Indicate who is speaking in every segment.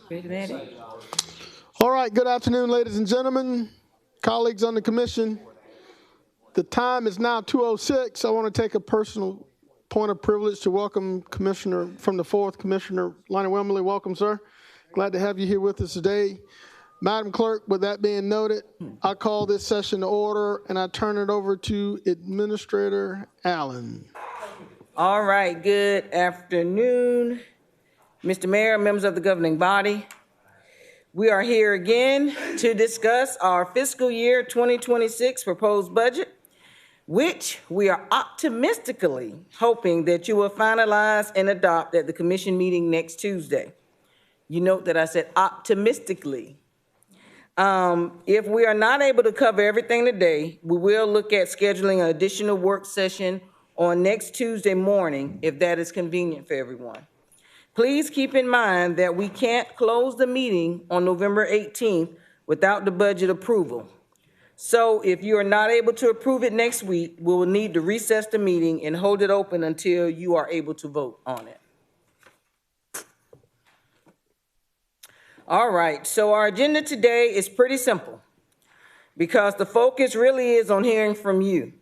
Speaker 1: Ready?
Speaker 2: All right, good afternoon, ladies and gentlemen, colleagues on the commission. The time is now 2:06. I want to take a personal point of privilege to welcome Commissioner from the 4th, Commissioner Lonnie Wimberly. Welcome, sir. Glad to have you here with us today. Madam Clerk, with that being noted, I call this session to order and I turn it over to Administrator Allen.
Speaker 1: All right, good afternoon, Mr. Mayor, members of the governing body. We are here again to discuss our fiscal year 2026 proposed budget, which we are optimistically hoping that you will finalize and adopt at the commission meeting next Tuesday. You note that I said optimistically. If we are not able to cover everything today, we will look at scheduling an additional work session on next Tuesday morning, if that is convenient for everyone. Please keep in mind that we can't close the meeting on November 18th without the budget approval. So if you are not able to approve it next week, we will need to recess the meeting and hold it open until you are able to vote on it. All right, so our agenda today is pretty simple because the focus really is on hearing from you.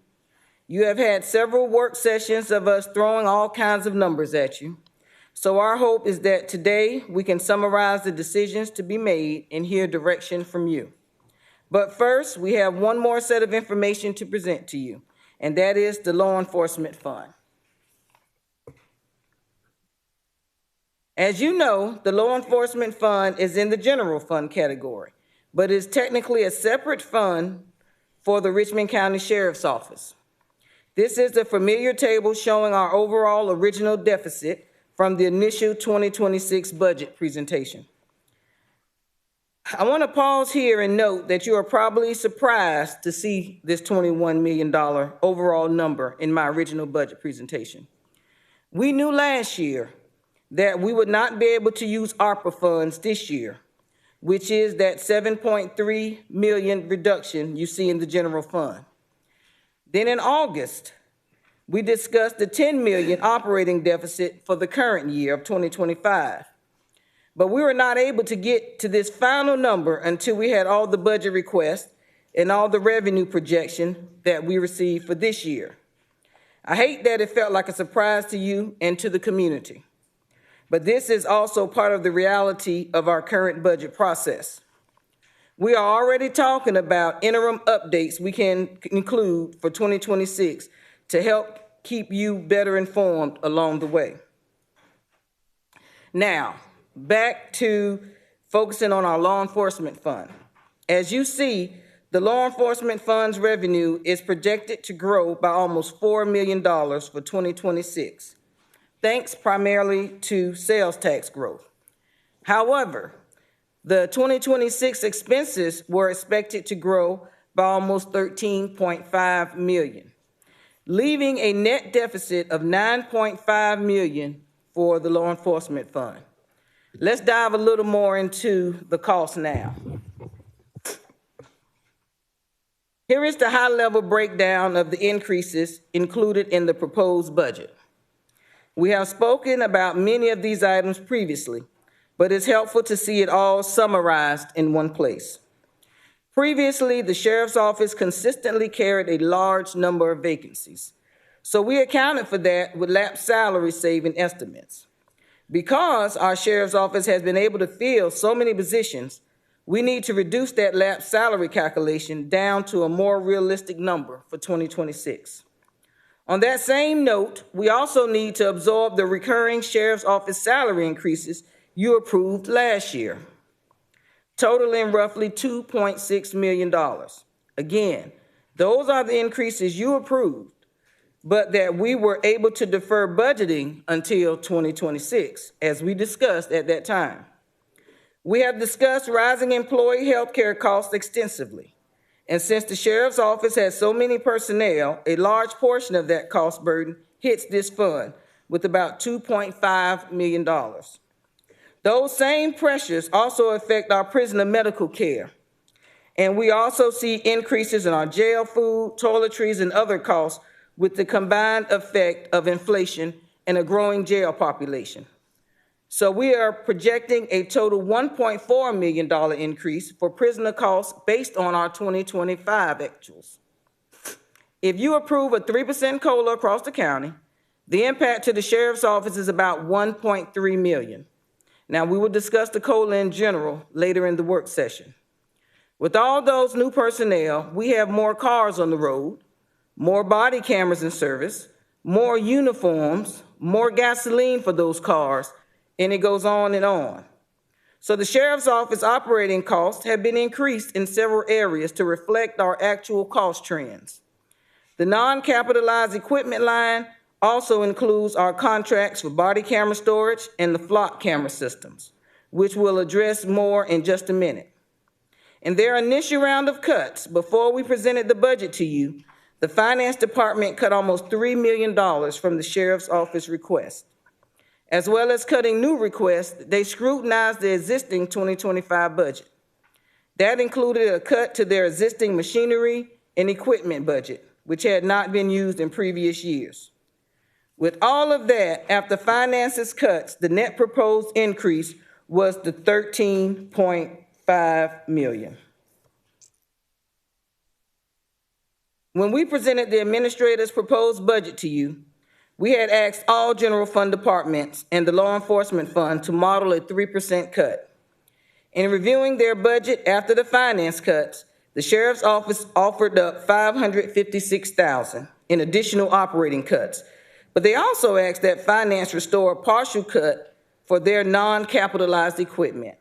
Speaker 1: You have had several work sessions of us throwing all kinds of numbers at you. So our hope is that today we can summarize the decisions to be made and hear direction from you. But first, we have one more set of information to present to you, and that is the Law Enforcement Fund. As you know, the Law Enforcement Fund is in the general fund category, but is technically a separate fund for the Richmond County Sheriff's Office. This is the familiar table showing our overall original deficit from the initial 2026 budget presentation. I want to pause here and note that you are probably surprised to see this $21 million overall number in my original budget presentation. We knew last year that we would not be able to use ARPA funds this year, which is that 7.3 million reduction you see in the general fund. Then in August, we discussed the 10 million operating deficit for the current year of 2025. But we were not able to get to this final number until we had all the budget requests and all the revenue projection that we received for this year. I hate that it felt like a surprise to you and to the community. But this is also part of the reality of our current budget process. We are already talking about interim updates we can include for 2026 to help keep you better informed along the way. Now, back to focusing on our law enforcement fund. As you see, the law enforcement fund's revenue is projected to grow by almost $4 million for 2026, thanks primarily to sales tax growth. However, the 2026 expenses were expected to grow by almost $13.5 million, leaving a net deficit of $9.5 million for the law enforcement fund. Let's dive a little more into the cost now. Here is the high-level breakdown of the increases included in the proposed budget. We have spoken about many of these items previously, but it's helpful to see it all summarized in one place. Previously, the Sheriff's Office consistently carried a large number of vacancies, so we accounted for that with lapsed salary saving estimates. Because our Sheriff's Office has been able to fill so many positions, we need to reduce that lapsed salary calculation down to a more realistic number for 2026. On that same note, we also need to absorb the recurring Sheriff's Office salary increases you approved last year, totaling roughly $2.6 million. Again, those are the increases you approved, but that we were able to defer budgeting until 2026, as we discussed at that time. We have discussed rising employee health care costs extensively. And since the Sheriff's Office has so many personnel, a large portion of that cost burden hits this fund with about $2.5 million. Those same pressures also affect our prisoner medical care. And we also see increases in our jail food, toiletries, and other costs with the combined effect of inflation and a growing jail population. So we are projecting a total $1.4 million increase for prisoner costs based on our 2025 actuals. If you approve a 3% COLA across the county, the impact to the sheriff's office is about $1.3 million. Now, we will discuss the COLA in general later in the work session. With all those new personnel, we have more cars on the road, more body cameras in service, more uniforms, more gasoline for those cars, and it goes on and on. So the sheriff's office operating costs have been increased in several areas to reflect our actual cost trends. The non-capitalized equipment line also includes our contracts for body camera storage and the flock camera systems, which we'll address more in just a minute. In their initial round of cuts, before we presented the budget to you, the Finance Department cut almost $3 million from the Sheriff's Office request. As well as cutting new requests, they scrutinized the existing 2025 budget. That included a cut to their existing machinery and equipment budget, which had not been used in previous years. With all of that, after finances cuts, the net proposed increase was the $13.5 million. When we presented the administrator's proposed budget to you, we had asked all general fund departments and the law enforcement fund to model a 3% cut. In reviewing their budget after the finance cuts, the sheriff's office offered up $556,000 in additional operating cuts, but they also asked that finance restore a partial cut for their non-capitalized equipment.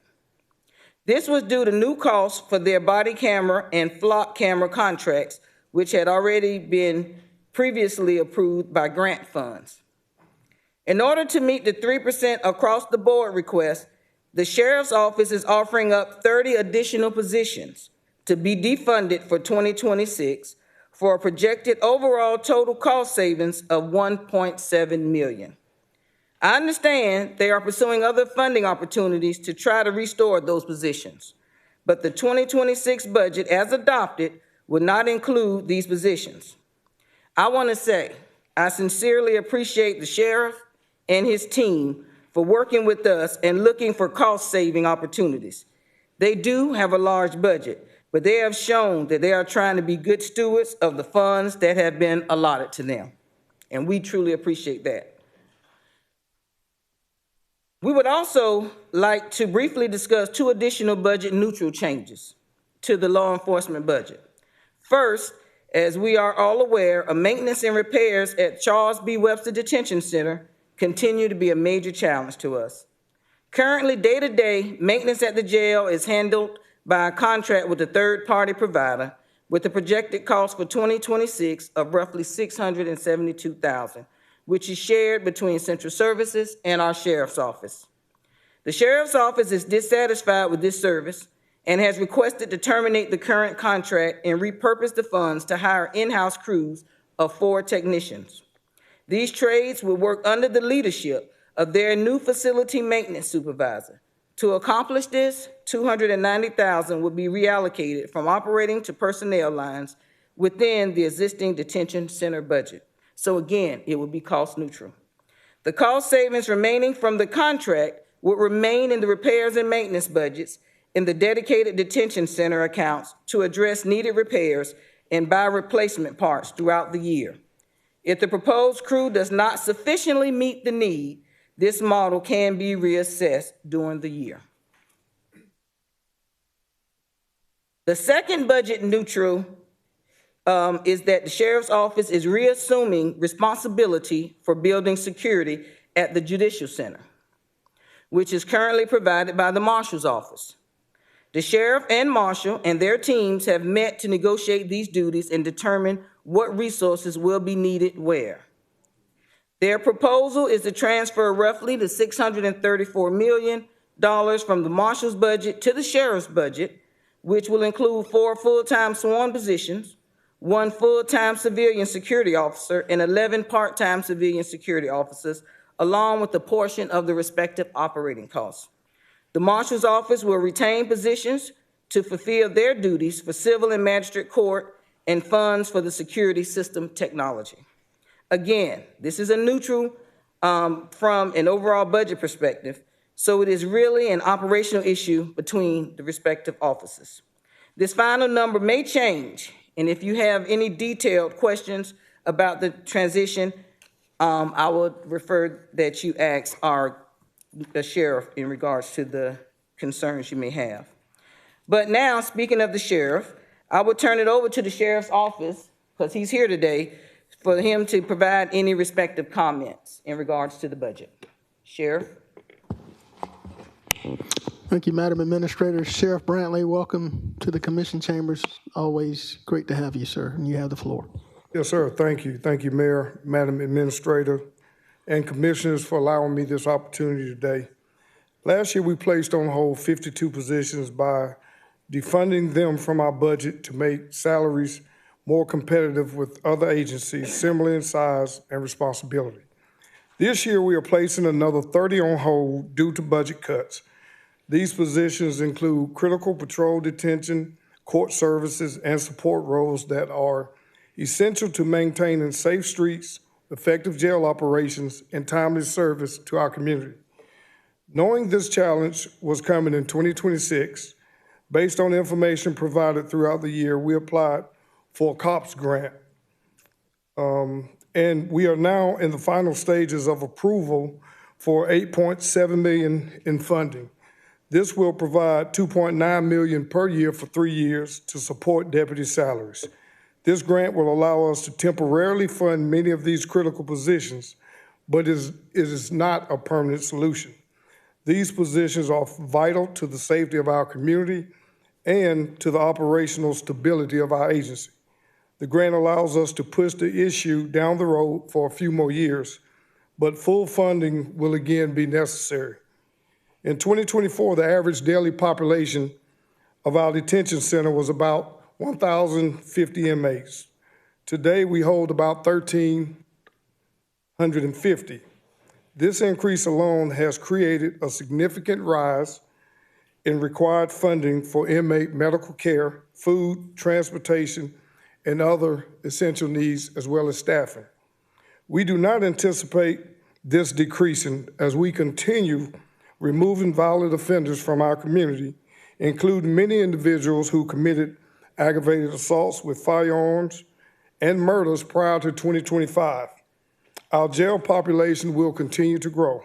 Speaker 1: This was due to new costs for their body camera and flock camera contracts, which had already been previously approved by grant funds. In order to meet the 3% across the board request, the sheriff's office is offering up 30 additional positions to be defunded for 2026 for a projected overall total cost savings of $1.7 million. I understand they are pursuing other funding opportunities to try to restore those positions, but the 2026 budget as adopted would not include these positions. I want to say I sincerely appreciate the sheriff and his team for working with us and looking for cost-saving opportunities. They do have a large budget, but they have shown that they are trying to be good stewards of the funds that have been allotted to them, and we truly appreciate that. We would also like to briefly discuss two additional budget neutral changes to the law enforcement budget. First, as we are all aware, maintenance and repairs at Charles B. Webster Detention Center continue to be a major challenge to us. Currently, day-to-day, maintenance at the jail is handled by a contract with a third-party provider with a projected cost for 2026 of roughly $672,000, which is shared between Central Services and our Sheriff's Office. The Sheriff's Office is dissatisfied with this service and has requested to terminate the current contract and repurpose the funds to hire in-house crews of 4 technicians. These trades will work under the leadership of their new facility maintenance supervisor. To accomplish this, $290,000 will be reallocated from operating to personnel lines within the existing detention center budget. So again, it will be cost neutral. The cost savings remaining from the contract will remain in the repairs and maintenance budgets in the dedicated detention center accounts to address needed repairs and buy replacement parts throughout the year. If the proposed crew does not sufficiently meet the need, this model can be reassessed during the year. The second budget neutral is that the Sheriff's Office is reassuming responsibility for building security at the Judicial Center, which is currently provided by the Marshal's Office. The sheriff and marshal and their teams have met to negotiate these duties and determine what resources will be needed where. Their proposal is to transfer roughly the $634 million from the marshal's budget to the sheriff's budget, which will include 4 full-time sworn positions, 1 full-time civilian security officer, and 11 part-time civilian security officers, along with a portion of the respective operating costs. The Marshal's Office will retain positions to fulfill their duties for civil and magistrate court and funds for the security system technology. Again, this is a neutral from an overall budget perspective so it is really an operational issue between the respective offices. This final number may change, and if you have any detailed questions about the transition, I would refer that you ask the sheriff in regards to the concerns you may have. But now, speaking of the sheriff, I will turn it over to the sheriff's office, because he's here today, for him to provide any respective comments in regards to the budget. Sheriff?
Speaker 2: Thank you, Madam Administrator. Sheriff Brantley, welcome to the Commission Chambers. Always great to have you, sir, and you have the floor.
Speaker 3: Yes, sir. Thank you. Thank you, Mayor, Madam Administrator, and Commissioners for allowing me this opportunity today. Last year, we placed on hold 52 positions by defunding them from our budget to make salaries more competitive with other agencies similar in size and responsibility. This year, we are placing another 30 on hold due to budget cuts. These positions include critical patrol detention, court services, and support roles that are essential to maintaining safe streets, effective jail operations, and timely service to our community. Knowing this challenge was coming in 2026, based on information provided throughout the year, we applied for a COPS grant. And we are now in the final stages of approval for $8.7 million in funding. This will provide $2.9 million per year for 3 years to support deputy salaries. This grant will allow us to temporarily fund many of these critical positions, but it is not a permanent solution. These positions are vital to the safety of our community and to the operational stability of our agency. The grant allows us to push the issue down the road for a few more years, but full funding will again be necessary. In 2024, the average daily population of our detention center was about 1,050 inmates. Today, we hold about 1,350. This increase alone has created a significant rise in required funding for inmate medical care, food, transportation, and other essential needs, as well as staffing. We do not anticipate this decreasing as we continue removing violent offenders from our community, including many individuals who committed aggravated assaults with firearms and murders prior to 2025. Our jail population will continue to grow.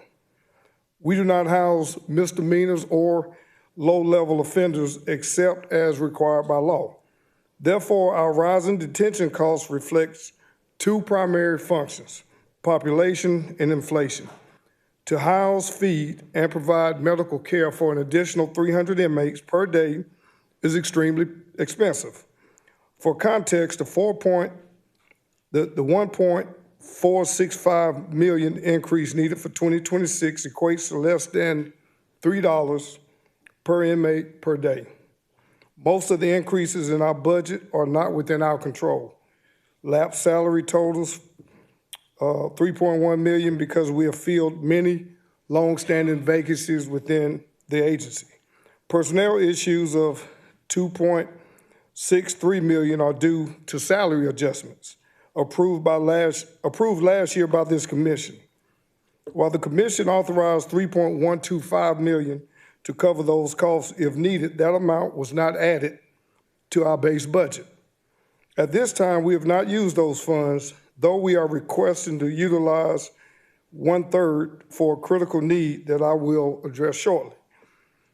Speaker 3: We do not house misdemeanors or low-level offenders except as required by law. Therefore, our rising detention costs reflects two primary functions: population and inflation. To house, feed, and provide medical care for an additional 300 inmates per day is extremely expensive. For context, the 1.465 million increase needed for 2026 equates to less than $3 per inmate per day. Most of the increases in our budget are not within our control. Lapsed salary totals $3.1 million because we have filled many long-standing vacancies within the agency. Personnel issues of $2.63 million are due to salary adjustments approved last year by this commission. While the commission authorized $3.125 million to cover those costs if needed, that amount was not added to our base budget. At this time, we have not used those funds, though we are requesting to utilize 1/3 for a critical need that I will address shortly.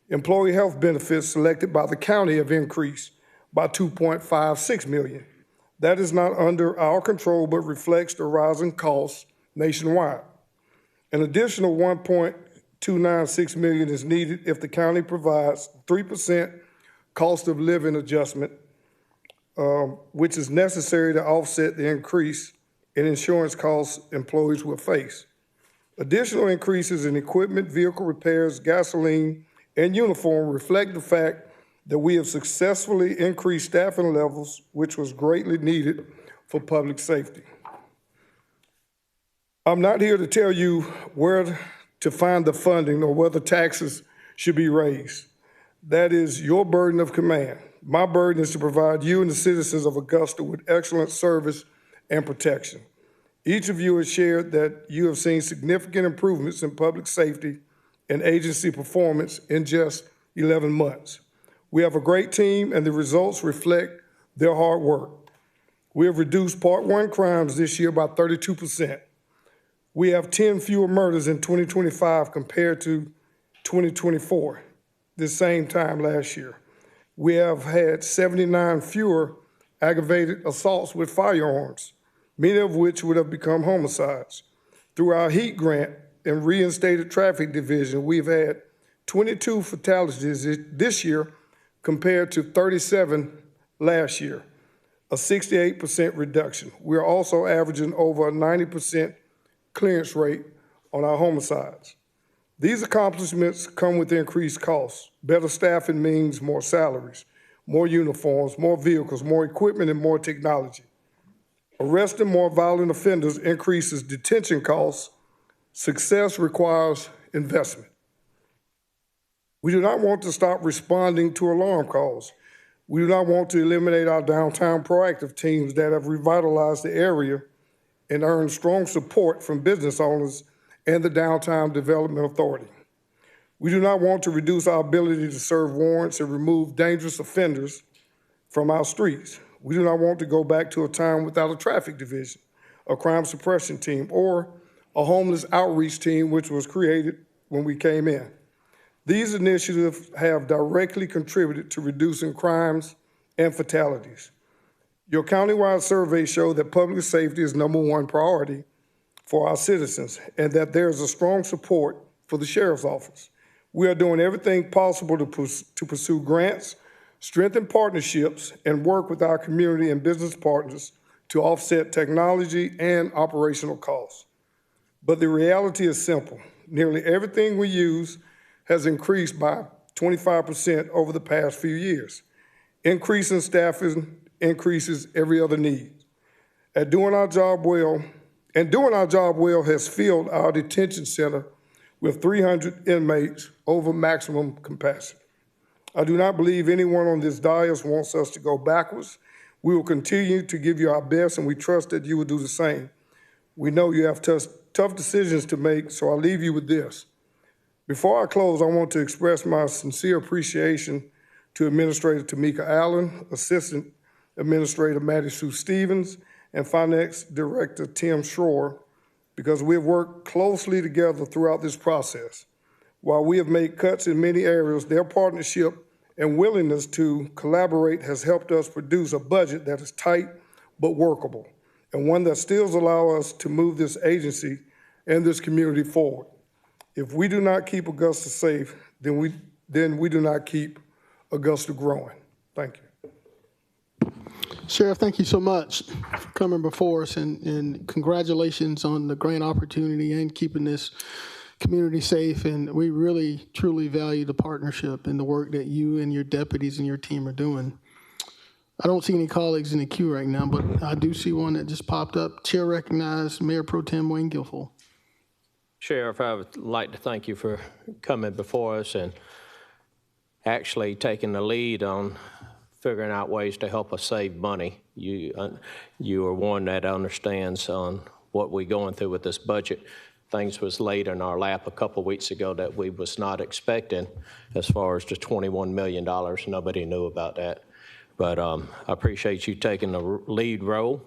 Speaker 3: Employee health benefits selected by the county have increased by $2.56 million. That is not under our control, but reflects the rising costs nationwide. An additional $1.296 million is needed if the county provides 3% cost of living adjustment, which is necessary to offset the increase in insurance costs employees will face. Additional increases in equipment, vehicle repairs, gasoline, and uniform reflect the fact that we have successfully increased staffing levels, which was greatly needed for public safety. I'm not here to tell you where to find the funding or whether taxes should be raised. That is your burden of command. My burden is to provide you and the citizens of Augusta with excellent service and protection. Each of you has shared that you have seen significant improvements in public safety and agency performance in just 11 months. We have a great team, and the results reflect their hard work. We have reduced Part 1 crimes this year by 32%. We have 10 fewer murders in 2025 compared to 2024, the same time last year. We have had 79 fewer aggravated assaults with firearms, many of which would have become homicides. Through our HEAT grant and reinstated traffic division, we've had 22 fatalities this year compared to 37 last year, a 68% reduction. We're also averaging over a 90% clearance rate on our homicides. These accomplishments come with increased costs. Better staffing means more salaries, more uniforms, more vehicles, more equipment, and more technology. Arresting more violent offenders increases detention costs. Success requires investment. We do not want to stop responding to alarm calls. We do not want to eliminate our downtown proactive teams that have revitalized the area and earned strong support from business owners and the Downtown Development Authority. We do not want to reduce our ability to serve warrants and remove dangerous offenders from our streets. We do not want to go back to a time without a traffic division, a crime suppression team, or a homeless outreach team, which was created when we came in. These initiatives have directly contributed to reducing crimes and fatalities. Your countywide surveys show that public safety is #1 priority for our citizens and that there is a strong support for the sheriff's office. We are doing everything possible to pursue grants, strengthen partnerships, and work with our community and business partners to offset technology and operational costs. But the reality is simple. Nearly everything we use has increased by 25% over the past few years. Increasing staffing increases every other need. Doing our job well has filled our detention center with 300 inmates over maximum capacity. I do not believe anyone on this dais wants us to go backwards. We will continue to give you our best, and we trust that you will do the same. We know you have tough decisions to make, so I'll leave you with this. Before I close, I want to express my sincere appreciation to Administrator Tamika Allen, Assistant Administrator Maddie Sue Stevens, and Finance Director Tim Schroer, because we have worked closely together throughout this process. While we have made cuts in many areas, their partnership and willingness to collaborate has helped us produce a budget that is tight but workable, and one that still allows us to move this agency and this community forward. If we do not keep Augusta safe, then we do not keep Augusta growing. Thank you.
Speaker 2: Sheriff, thank you so much for coming before us, and congratulations on the grant opportunity and keeping this community safe. And we really, truly value the partnership and the work that you and your deputies and your team are doing. I don't see any colleagues in the queue right now, but I do see one that just popped up. Chair recognized Mayor Pro Tem Wayne Guilfoyle.
Speaker 4: Sheriff, I would like to thank you for coming before us and actually taking the lead on figuring out ways to help us save money. You are one that understands on what we're going through with this budget. Things was laid in our lap a couple of weeks ago that we was not expecting as far as the $21 million. Nobody knew about that. But I appreciate you taking the lead role.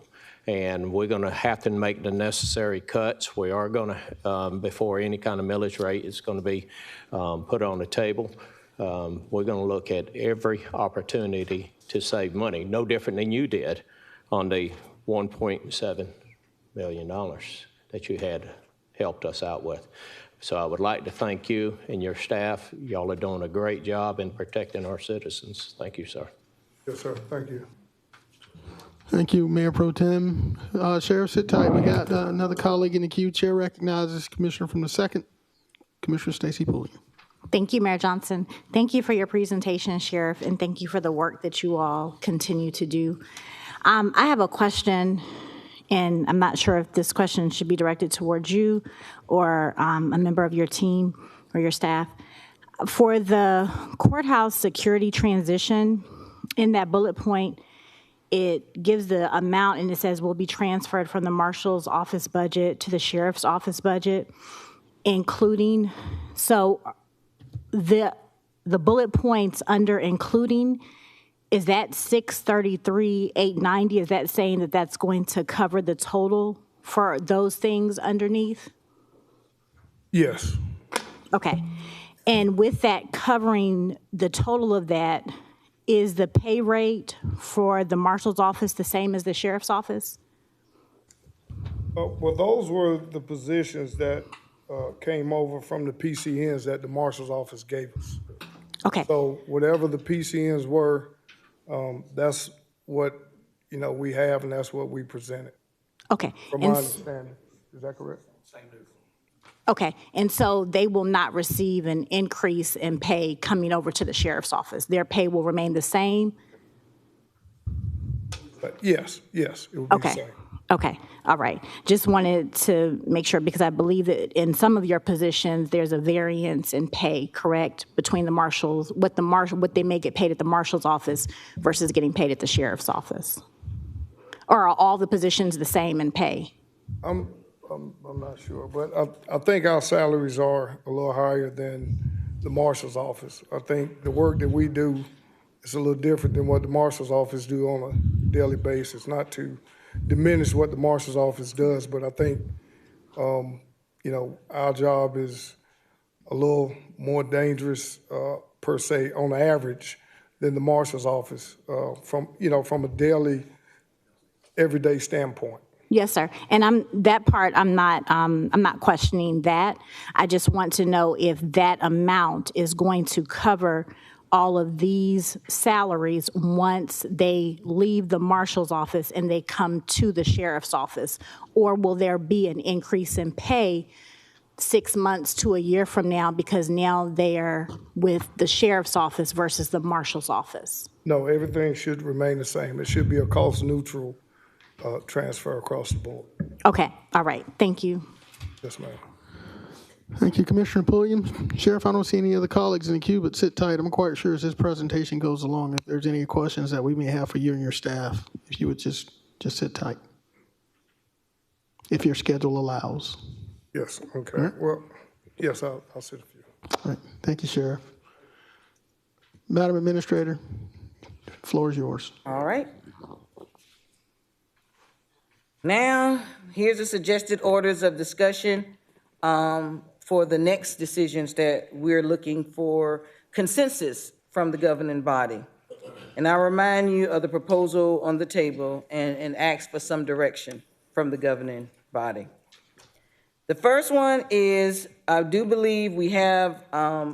Speaker 4: And we're going to have to make the necessary cuts. We are going to, before any kind of millage rate is going to be put on the table, we're going to look at every opportunity to save money, no different than you did on the $1.7 million that you had helped us out with. So I would like to thank you and your staff. Y'all are doing a great job in protecting our citizens. Thank you, sir.
Speaker 3: Yes, sir. Thank you.
Speaker 2: Thank you, Mayor Pro Tem. Sheriff, sit tight. We got another colleague in the queue. Chair recognizes Commissioner from the 2nd, Commissioner Stacy Pulliam.
Speaker 5: Thank you, Mayor Johnson. Thank you for your presentation, Sheriff, and thank you for the work that you all continue to do. I have a question, and I'm not sure if this question should be directed towards you or a member of your team or your staff. For the courthouse security transition, in that bullet point, it gives the amount and it says will be transferred from the marshal's office budget to the sheriff's office budget. including, so the bullet points under including, is that 633,890? Is that saying that that's going to cover the total for those things underneath?
Speaker 3: Yes,
Speaker 5: Okay. And with that covering the total of that, is the pay rate for the marshal's office the same as the sheriff's office?
Speaker 3: well, those were the positions that came over from the PCNs that the marshal's office gave us.
Speaker 5: Okay.
Speaker 3: So whatever the PCNs were, that's what, we have, and that's what we presented,
Speaker 5: Okay.
Speaker 3: from my
Speaker 5: And
Speaker 3: understanding. Is that correct?
Speaker 5: okay. And so they will not receive an increase in pay coming over to the sheriff's office. Their pay will remain the same?
Speaker 3: But yes, it would be the
Speaker 5: Okay.
Speaker 3: same.
Speaker 5: Okay. All right. Just wanted to make sure, because I believe that in some of your positions, there's a variance in pay, correct, between the marshals, what they may get paid at the marshal's office versus getting paid at the sheriff's office? Or are all the positions the same in pay?
Speaker 3: I'm not sure, but I think our salaries are a little higher than the marshal's office. I think the work that we do is a little different than what the marshal's office do on a daily basis. Not to diminish what the marshal's office does, but I think, our job is a little more dangerous, per se, on average, than the marshal's office, from a daily, everyday standpoint.
Speaker 5: Yes, sir. And I'm not questioning that. I just want to know if that amount is going to cover all of these salaries once they leave the marshal's office and they come to the sheriff's office, or will there be an increase in pay 6 months to a year from now because now they're with the sheriff's office versus the marshal's office?
Speaker 3: No, everything should remain the same. It should be a cost-neutral transfer across the board.
Speaker 5: Okay, all right, thank you.
Speaker 3: Yes, ma'am.
Speaker 2: Thank you, Commissioner Pulliam. Sheriff, I don't see any other colleagues in the queue, but sit tight. I'm quite sure as this presentation goes along, if there's any questions that we may have for you and your staff, if you would just sit tight, if your schedule allows.
Speaker 3: Yes, okay. Well, yes, I'll sit a few.
Speaker 2: All right, thank you, Sheriff. Madam Administrator, the floor is yours.
Speaker 1: All right. Now, here's the suggested orders of discussion for the next decisions that we're looking for consensus from the governing body. And I'll remind you of the proposal on the table and ask for some direction from the governing body. The first one is, I do believe we have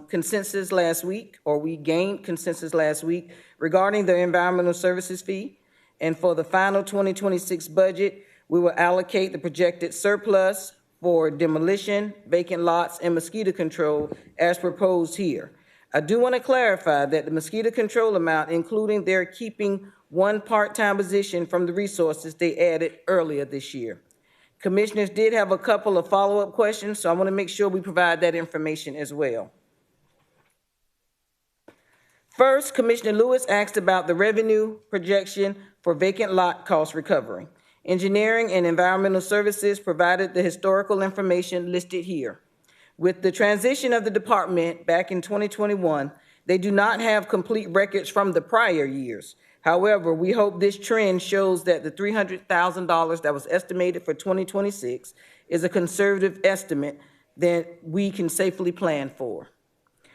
Speaker 1: consensus last week, or we gained consensus last week regarding the environmental services fee. And for the final 2026 budget, we will allocate the projected surplus for demolition, vacant lots, and mosquito control as proposed here. I do want to clarify that the mosquito control amount, including their keeping one part-time position from the resources they added earlier this year. Commissioners did have a couple of follow-up questions, so I want to make sure we provide that information as well. First, Commissioner Lewis asked about the revenue projection for vacant lot cost recovery. Engineering and Environmental Services provided the historical information listed here. With the transition of the department back in 2021, they do not have complete records from the prior years. However, we hope this trend shows that the $300,000 that was estimated for 2026 is a conservative estimate that we can safely plan for.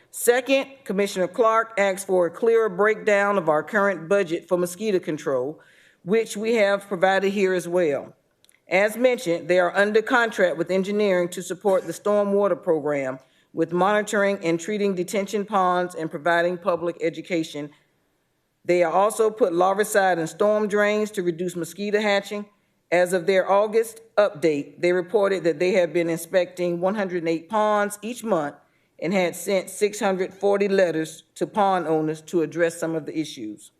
Speaker 1: Second, Commissioner Clark asked for a clearer breakdown of our current budget for mosquito control, which we have provided here as well. As mentioned, they are under contract with engineering to support the stormwater program with monitoring and treating detention ponds and providing public education. They are also put larvicide in storm drains to reduce mosquito hatching. As of their August update, they reported that they have been inspecting 108 ponds each month and had sent 640 letters to pond owners to address some of the issues.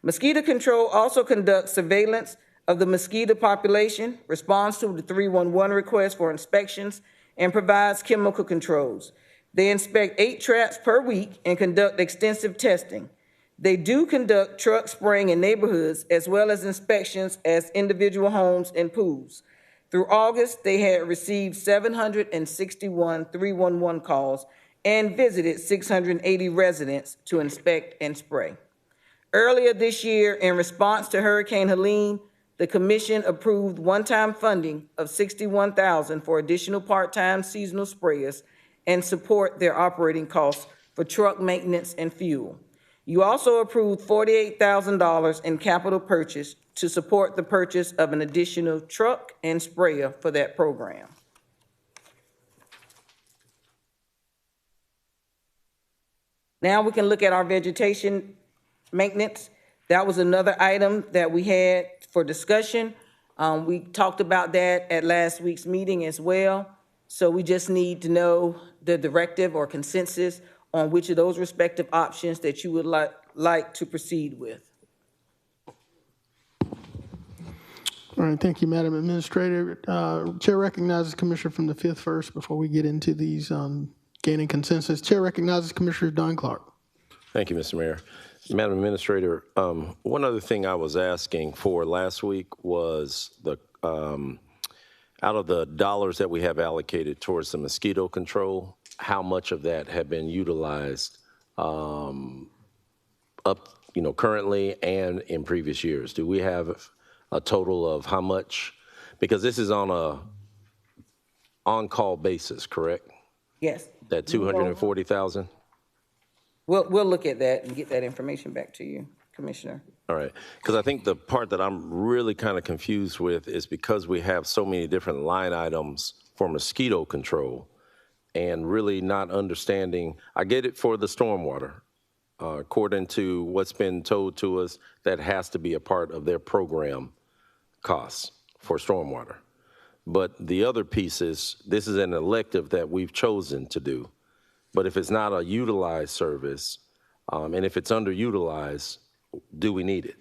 Speaker 1: Mosquito control also conducts surveillance of the mosquito population, responds to the 311 request for inspections, and provides chemical controls. They inspect 8 traps per week and conduct extensive testing. They do conduct truck spraying in neighborhoods as well as inspections as individual homes and pools. Through August, they had received 761 311 calls and visited 680 residents to inspect and spray. Earlier this year, in response to Hurricane Helene, the commission approved one-time funding of $61,000 for additional part-time seasonal sprayers and support their operating costs for truck maintenance and fuel. You also approved $48,000 in capital purchase to support the purchase of an additional truck and sprayer for that program. Now we can look at our vegetation maintenance. That was another item that we had for discussion. We talked about that at last week's meeting as well. So we just need to know the directive or consensus on which of those respective options that you would like to proceed with.
Speaker 2: All right, thank you, Madam Administrator. Chair recognizes Commissioner from the 5th first before we get into these gaining consensus. Chair recognizes Commissioner Don Clark.
Speaker 6: Thank you, Mr. Mayor. Madam Administrator, one other thing I was asking for last week was the out of the dollars that we have allocated towards the mosquito control, how much of that had been utilized currently and in previous years? Do we have a total of how much? Because this is on a on-call basis, correct?
Speaker 1: Yes.
Speaker 6: That 240,000?
Speaker 1: We'll look at that and get that information back to you, Commissioner.
Speaker 6: All right, because I think the part that I'm really kind of confused with is because we have so many different line items for mosquito control and really not understanding. I get it for the stormwater. According to what's been told to us, that has to be a part of their program costs for stormwater. But the other piece is, this is an elective that we've chosen to do. But if it's not a utilized service, and if it's underutilized, do we need it?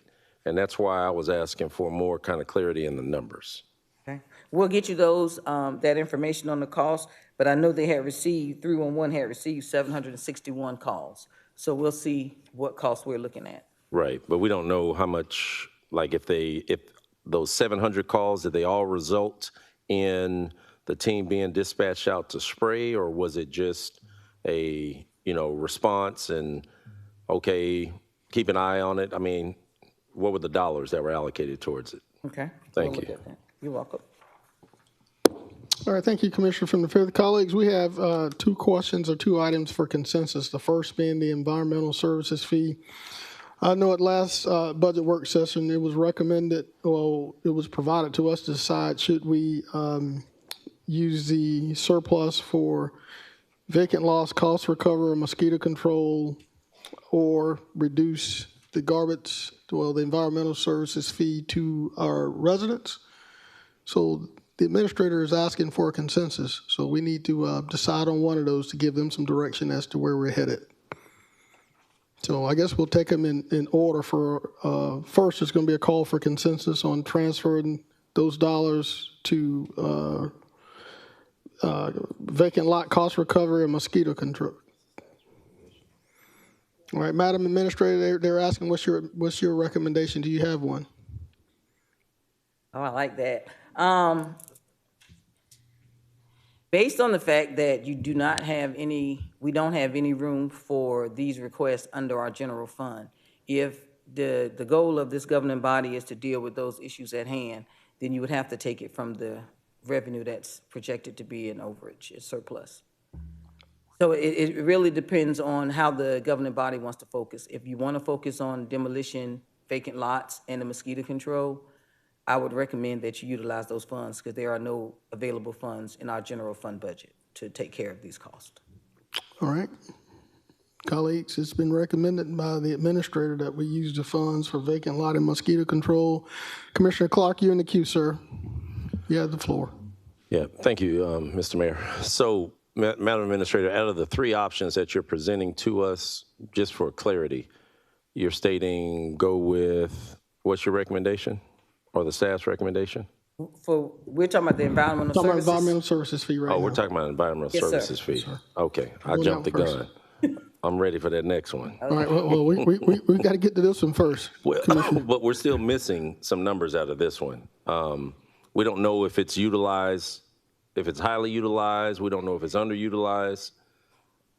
Speaker 6: And that's why I was asking for more kind of clarity in the numbers.
Speaker 1: Okay. We'll get you those, that information on the cost, but I know they had received, 311 had received 761 calls. So we'll see what costs we're looking at.
Speaker 6: Right, but we don't know how much, like if those 700 calls, did they all result in the team being dispatched out to spray, or was it just a, response and, okay, keep an eye on it? I mean, what were the dollars that were allocated towards it?
Speaker 1: Okay.
Speaker 6: Thank
Speaker 1: We'll look
Speaker 6: you.
Speaker 1: at that. You're welcome.
Speaker 2: All right, thank you, Commissioner from the 5th. Colleagues, we have two questions or two items for consensus. The first being the environmental services fee. I know at last budget work session, it was recommended, well, it was provided to us to decide should we use the surplus for vacant lots, cost recovery, mosquito control, or reduce the the environmental services fee to our residents. So the administrator is asking for a consensus. So we need to decide on one of those to give them some direction as to where we're headed. So I guess we'll take them in order. For first, there's going to be a call for consensus on transferring those dollars to vacant lot cost recovery and mosquito control. All right, Madam Administrator, they're asking what's your recommendation? Do you have one?
Speaker 1: Oh, I like that. Based on the fact that we don't have any room for these requests under our general fund, if the goal of this governing body is to deal with those issues at hand, then you would have to take it from the revenue that's projected to be an overage, a surplus. So it really depends on how the governing body wants to focus. If you want to focus on demolition, vacant lots, and the mosquito control, I would recommend that you utilize those funds because there are no available funds in our general fund budget to take care of these costs.
Speaker 2: All right. Colleagues, it's been recommended by the administrator that we use the funds for vacant lot and mosquito control. Commissioner Clark, you're in the queue, sir. You have the floor.
Speaker 6: Yeah, thank you, Mr. Mayor. So, Madam Administrator, out of the three options that you're presenting to us, just for clarity, you're stating go with, what's your recommendation or the staff's recommendation?
Speaker 1: We're talking about the environmental
Speaker 2: Talking about
Speaker 1: services.
Speaker 2: environmental services fee right now.
Speaker 6: Oh, we're talking about environmental
Speaker 1: Yes, sir.
Speaker 6: services fee. Okay, I
Speaker 2: Go
Speaker 6: jumped the
Speaker 2: down
Speaker 6: gun. I'm ready for that next one.
Speaker 2: All right, well, we got to get to this one first.
Speaker 6: Well, but we're still missing some numbers out of this one. we don't know if it's utilized, if it's highly utilized. We don't know if it's underutilized.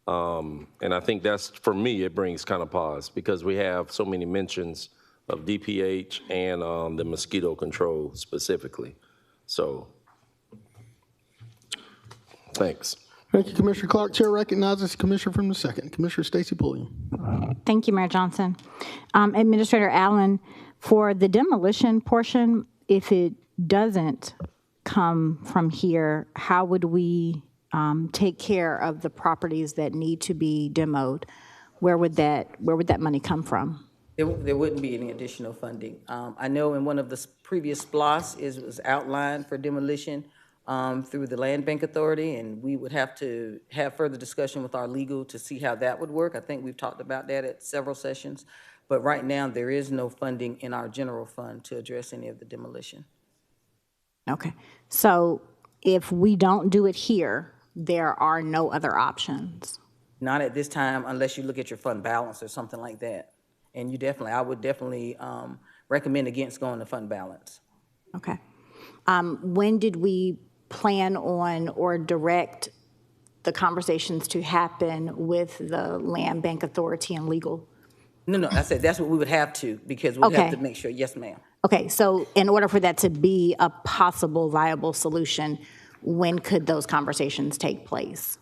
Speaker 6: And I think that's, for me, it brings kind of pause because we have so many mentions of DPH and the mosquito control specifically. So, thanks.
Speaker 2: Thank you, Commissioner Clark. Chair recognizes Commissioner from the 2nd, Commissioner Stacy Pulliam.
Speaker 5: Thank you, Mayor Johnson. Administrator Allen, for the demolition portion, if it doesn't come from here, how would we take care of the properties that need to be demoed? Where would that money come from?
Speaker 1: There wouldn't be any additional funding. I know in one of the previous SPLOS was outlined for demolition through the Land Bank Authority, and we would have to have further discussion with our legal to see how that would work. I think we've talked about that at several sessions, but right now there is no funding in our general fund to address any of the demolition.
Speaker 5: Okay, so if we don't do it here, there are no other options?
Speaker 1: Not at this time, unless you look at your fund balance or something like that. And I would definitely recommend against going to fund balance.
Speaker 5: Okay. When did we plan on or direct the conversations to happen with the Land Bank Authority and legal?
Speaker 1: No, I said that's what we would have to, because we'd have
Speaker 5: Okay.
Speaker 1: to make sure, yes, ma'am.
Speaker 5: Okay, so in order for that to be a possible viable solution, when could those conversations take place?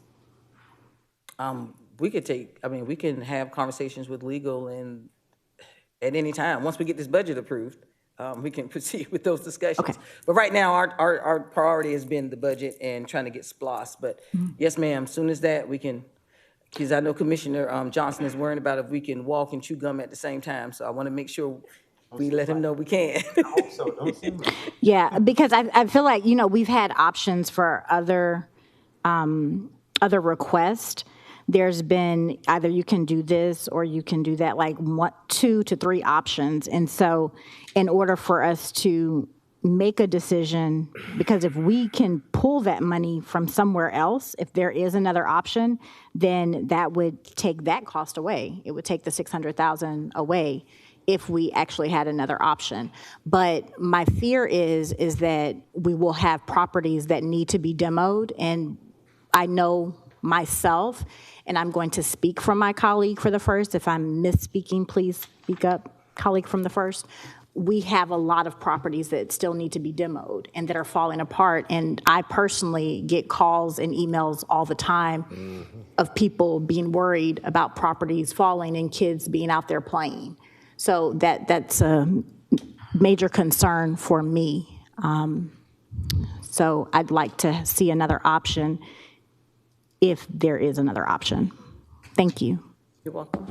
Speaker 1: We can have conversations with legal and at any time. Once we get this budget approved, we can proceed with those discussions.
Speaker 5: Okay.
Speaker 1: But right now, our priority has been the budget and trying to get SPLOS. But yes, ma'am, soon as that, we can, because I know Commissioner Johnson is worrying about if we can walk and chew gum at the same time. So I want to make sure we let him know we can.
Speaker 5: Yeah, because I feel like, we've had options for other requests. There's been either you can do this or you can do that, like 2 to 3 options. And so in order for us to make a decision, because if we can pull that money from somewhere else, if there is another option, then that would take that cost away. It would take the $600,000 away if we actually had another option. But my fear is that we will have properties that need to be demoed, and I know myself, and I'm going to speak from my colleague for the 1st. If I'm misspeaking, please speak up, colleague from the 1st. We have a lot of properties that still need to be demoed and that are falling apart. And I personally get calls and emails all the time of people being worried about properties falling and kids being out there playing. So that's a major concern for me. So I'd like to see another option if there is another option. Thank you.
Speaker 1: You're welcome.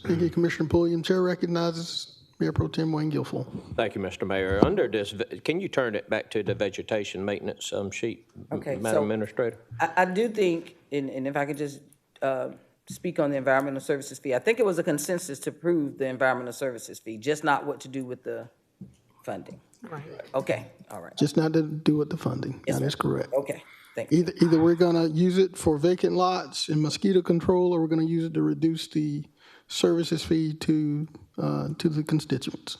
Speaker 2: Thank you, Commissioner Pulliam. Chair recognizes Mayor Pro Tem Wayne Guilfoyle.
Speaker 4: Thank you, Mr. Mayor. Under this, can you turn it back to the vegetation maintenance sheet,
Speaker 1: Okay,
Speaker 4: Madam
Speaker 1: so-
Speaker 4: Administrator?
Speaker 1: I do think, and if I could just speak on the environmental services fee, I think it was a consensus to approve the environmental services fee, just not what to do with the funding. Right. Okay, all right.
Speaker 2: Just not to do with the funding.
Speaker 1: Yes,
Speaker 2: That is
Speaker 1: sir.
Speaker 2: correct.
Speaker 1: Okay, thank you.
Speaker 2: Either we're going to use it for vacant lots and mosquito control, or we're going to use it to reduce the services fee to the constituents.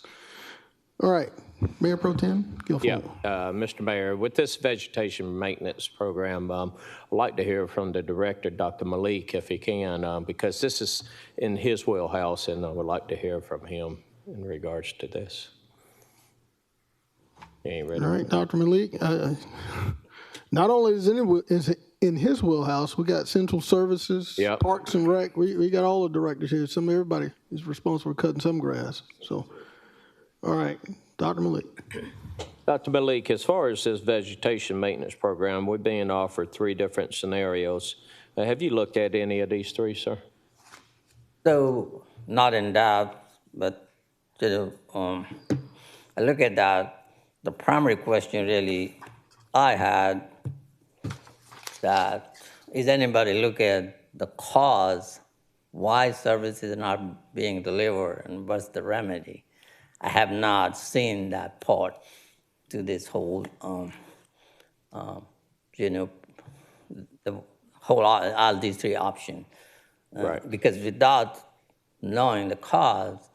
Speaker 2: All right, Mayor Pro Tem Guilfoyle.
Speaker 4: Yeah, Mr. Mayor, with this vegetation maintenance program, I'd like to hear from the director, Dr. Malik, if he can, because this is in his wheelhouse, and I would like to hear from him in regards to this. He ain't ready.
Speaker 2: All right, Dr. Malik. Not only is it in his wheelhouse, we got Central Services,
Speaker 4: Yep.
Speaker 2: Parks and Rec. We got all the directors here. Everybody is responsible for cutting some grass. So, all right, Dr. Malik.
Speaker 4: Dr. Malik, as far as this vegetation maintenance program, we're being offered 3 different scenarios. Have you looked at any of these 3, sir?
Speaker 7: So, not in doubt, but I look at that. The primary question really I had that is anybody look at the cause why services are not being delivered and what's the remedy? I have not seen that part to this whole, the whole all these 3 options.
Speaker 4: Right.
Speaker 7: Because without knowing the cause,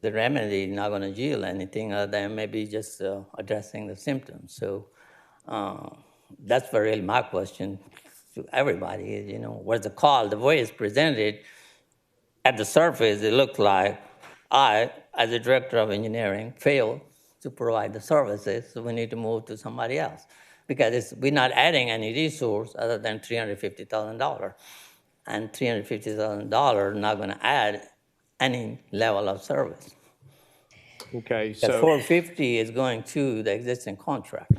Speaker 7: the remedy is not going to yield anything other than maybe just addressing the symptoms. So that's really my question to everybody is, what's the call? The way it's presented, at the surface, it looks like I, as a director of engineering, failed to provide the services, so we need to move to somebody else. Because we're not adding any resource other than $350,000. And $350,000 not going to add any level of service.
Speaker 4: Okay,
Speaker 7: The
Speaker 4: so,
Speaker 7: 450 is going to the existing contract.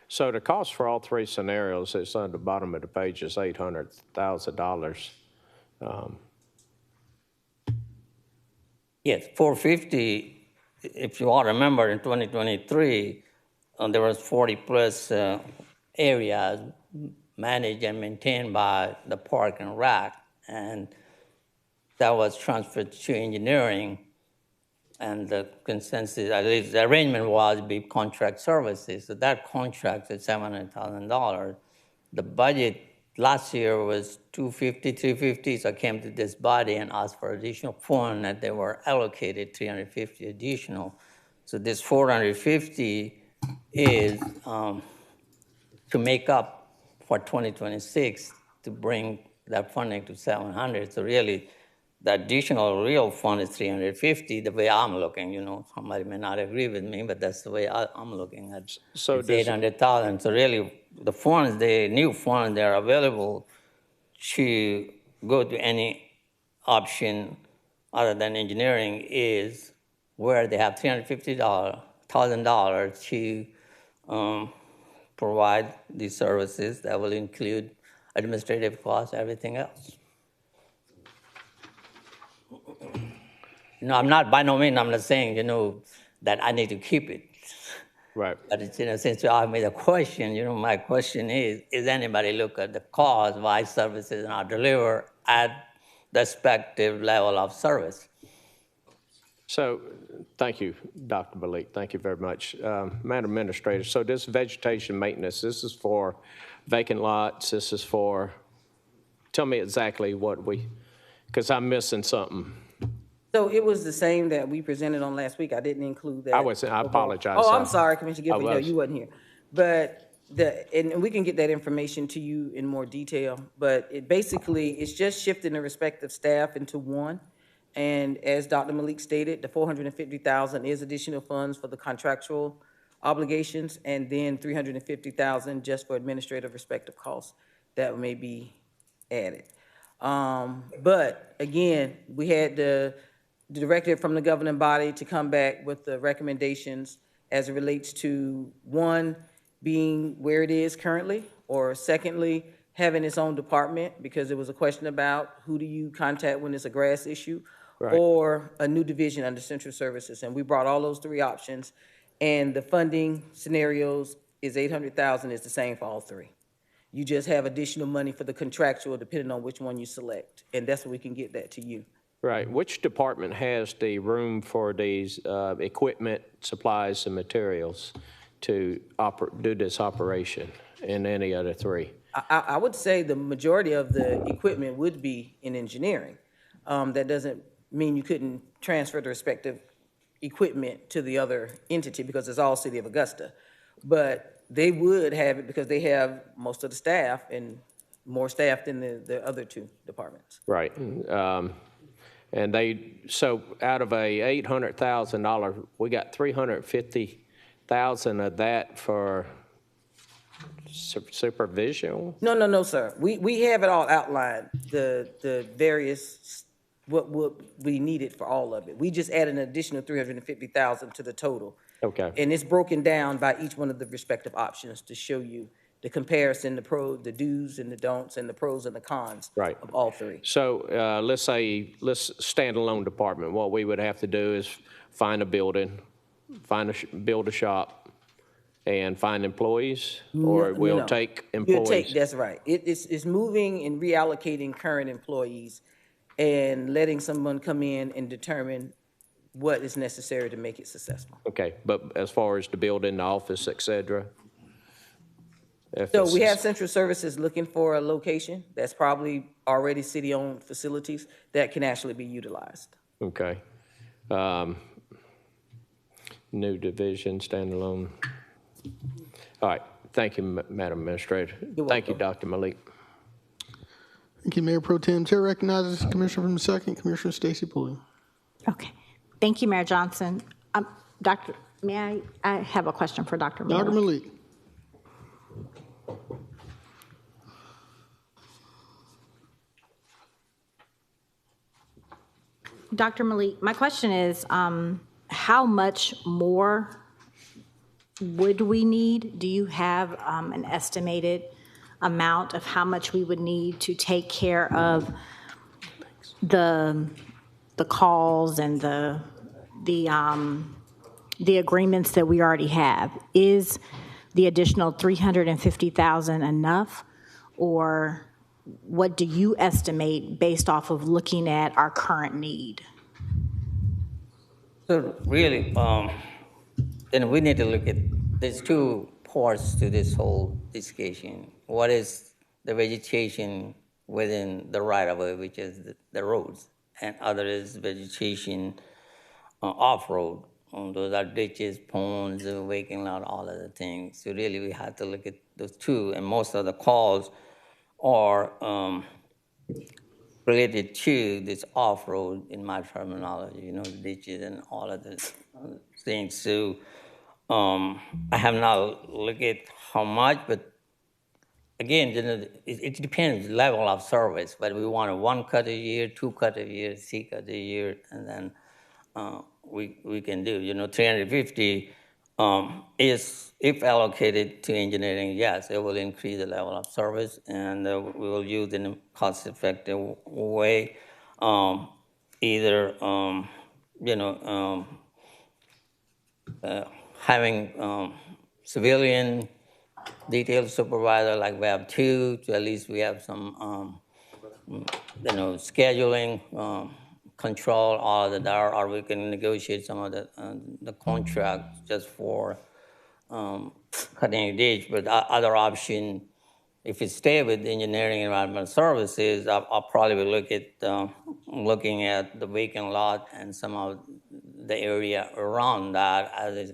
Speaker 4: so the cost for all three scenarios, it's on the bottom of the page, is $800,000.
Speaker 7: Yes, 450, if you all remember, in 2023, there was 40-plus areas managed and maintained by the Park and Rec, and that was transferred to engineering, and the consensus, at least the arrangement was be contract services. So that contract is $700,000. The budget last year was $250, $350, so I came to this body and asked for additional fund, and they were allocated $350 additional. So this $450 is to make up for 2026 to bring that funding to $700. So really, the additional real fund is $350. The way I'm looking, somebody may not agree with me, but that's the way I'm looking at.
Speaker 4: So
Speaker 7: it's
Speaker 4: does-
Speaker 7: $800,000. So really, the funds, the new funds, they're available to go to any option other than engineering is where they have $350,000 to provide these services that will include administrative costs, everything else. I'm not, by no means, I'm not saying, that I need to keep it.
Speaker 4: Right.
Speaker 7: But it's, since you asked me the question, my question is anybody look at the cause why services are not delivered at the respective level of service?
Speaker 4: So, thank you, Dr. Malik. Thank you very much. Madam Administrator, so this vegetation maintenance, this is for vacant lots, this is for, tell me exactly what because I'm missing something.
Speaker 1: So it was the same that we presented on last week. I didn't include that.
Speaker 4: I apologize.
Speaker 1: Oh, I'm sorry, Commissioner Gifford, no,
Speaker 4: was.
Speaker 1: you wasn't here. But and we can get that information to you in more detail, but it's just shifting the respective staff into one. And as Dr. Malik stated, the $450,000 is additional funds for the contractual obligations, and then $350,000 just for administrative respective costs that may be added. But again, we had the directive from the governing body to come back with the recommendations as it relates to, one, being where it is currently, or secondly, having its own department, because there was a question about who do you contact when it's a grass issue,
Speaker 4: Right.
Speaker 1: or a new division under central services. And we brought all those three options, and the funding scenarios is $800,000 is the same for all three. You just have additional money for the contractual depending on which one you select, and that's when we can get that to you.
Speaker 4: Right. Which department has the room for these equipment, supplies, and materials to do this operation in any other three?
Speaker 1: I would say the majority of the equipment would be in engineering. That doesn't mean you couldn't transfer the respective equipment to the other entity because it's all City of Augusta. But they would have it because they have most of the staff and more staff than the other two departments.
Speaker 4: Right. And so out of a $800,000, we got $350,000 of that for supervision?
Speaker 1: No, sir. We have it all outlined, the various, what we needed for all of it. We just added an additional $350,000 to the total.
Speaker 4: Okay.
Speaker 1: And it's broken down by each one of the respective options to show you the comparison, the do's and the don'ts, and the pros and the cons
Speaker 4: Right.
Speaker 1: of all three.
Speaker 4: So let's standalone department. What we would have to do is find a building, build a shop, and find employees, or we'll
Speaker 1: No.
Speaker 4: take
Speaker 1: You'll
Speaker 4: employees.
Speaker 1: that's right. It's moving and reallocating current employees and letting someone come in and determine what is necessary to make it successful.
Speaker 4: Okay, but as far as the building, the office, et cetera?
Speaker 1: So we have central services looking for a location that's probably already city-owned facilities that can actually be utilized.
Speaker 4: Okay. New division, standalone. All right, thank you, Madam Administrator. Thank you, Dr. Malik.
Speaker 2: Thank you, Mayor Pro Tem. Chair recognizes Commissioner from the second, Commissioner Stacy Pulliam.
Speaker 5: Okay. Thank you, Mayor Johnson. Doctor, may I have a question for Dr. Malik.
Speaker 2: Dr. Malik.
Speaker 5: Dr. Malik, my question is, how much more would we need? Do you have an estimated amount of how much we would need to take care of the calls and the agreements that we already have? Is the additional $350,000 enough, or what do you estimate based off of looking at our current need?
Speaker 7: So really, then we need to look at, there's two parts to this whole discussion. What is the vegetation within the right-of-way, which is the roads, and other is vegetation off-road. Those are ditches, ponds, vacant lot, all of the things. So really, we have to look at those two, and most of the calls are related to this off-road, in my terminology, ditches and all of the things. So I have not looked at how much, but again, it depends level of service. But we want a 1 cut a year, 2 cut a year, 3 cut a year, and then we can do. 350 is, if allocated to engineering, yes, it will increase the level of service, and we will use it in a cost-effective way. Either having civilian detailed supervisor like we have two, to at least we have some scheduling, control, all of that, or we can negotiate some of the contract just for cutting a ditch. But other option, if it stay with engineering and environmental services, I'll probably look at looking at the vacant lot and some of the area around that as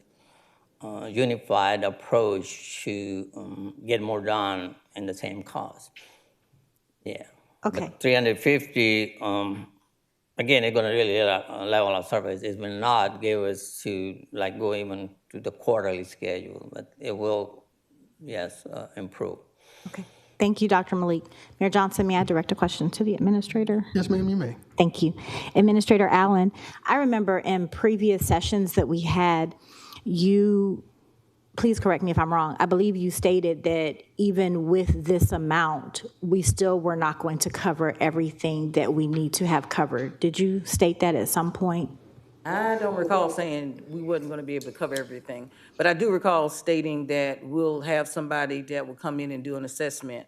Speaker 7: a unified approach to get more done in the same cost. Yeah.
Speaker 5: Okay.
Speaker 7: But 350, again, it's going to really level of service. It will not give us to go even to the quarterly schedule, but it will, yes, improve.
Speaker 5: Okay. Thank you, Dr. Malik. Mayor Johnson, may I direct a question to the administrator?
Speaker 2: Yes, ma'am, you may.
Speaker 5: Thank you. Administrator Allen, I remember in previous sessions that we had, you, please correct me if I'm wrong, I believe you stated that even with this amount, we still were not going to cover everything that we need to have covered. Did you state that at some point?
Speaker 1: I don't recall saying we wasn't going to be able to cover everything, but I do recall stating that we'll have somebody that will come in and do an assessment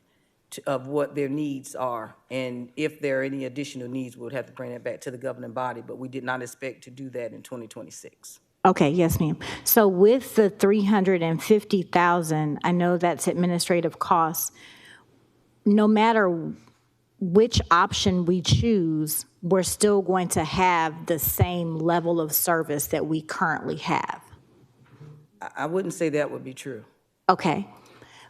Speaker 1: of what their needs are, and if there are any additional needs, we'll have to bring that back to the governing body, but we did not expect to do that in 2026.
Speaker 5: Okay, yes, ma'am. So with the $350,000, I know that's administrative costs. No matter which option we choose, we're still going to have the same level of service that we currently have.
Speaker 1: I wouldn't say that would be true.
Speaker 5: Okay.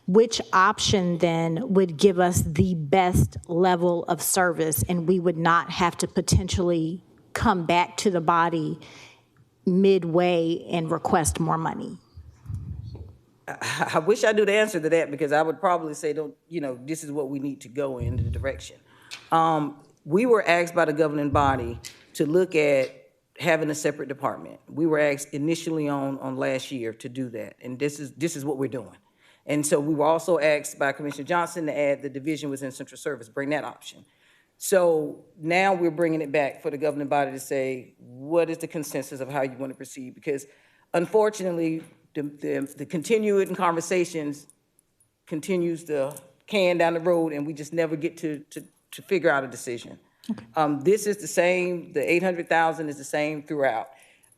Speaker 5: Which option then would give us the best level of service, and we would not have to potentially come back to the body midway and request more money?
Speaker 1: I wish I knew the answer to that, because I would probably say, this is what we need to go in the direction. We were asked by the governing body to look at having a separate department. We were asked initially on last year to do that, and this is what we're doing. And so we were also asked by Commissioner Johnson to add the division within central service, bring that option. So now we're bringing it back for the governing body to say, what is the consensus of how you want to proceed? Because unfortunately, the continuing conversations continues to can down the road, and we just never get to figure out a decision. Okay. This is the same, the $800,000 is the same throughout.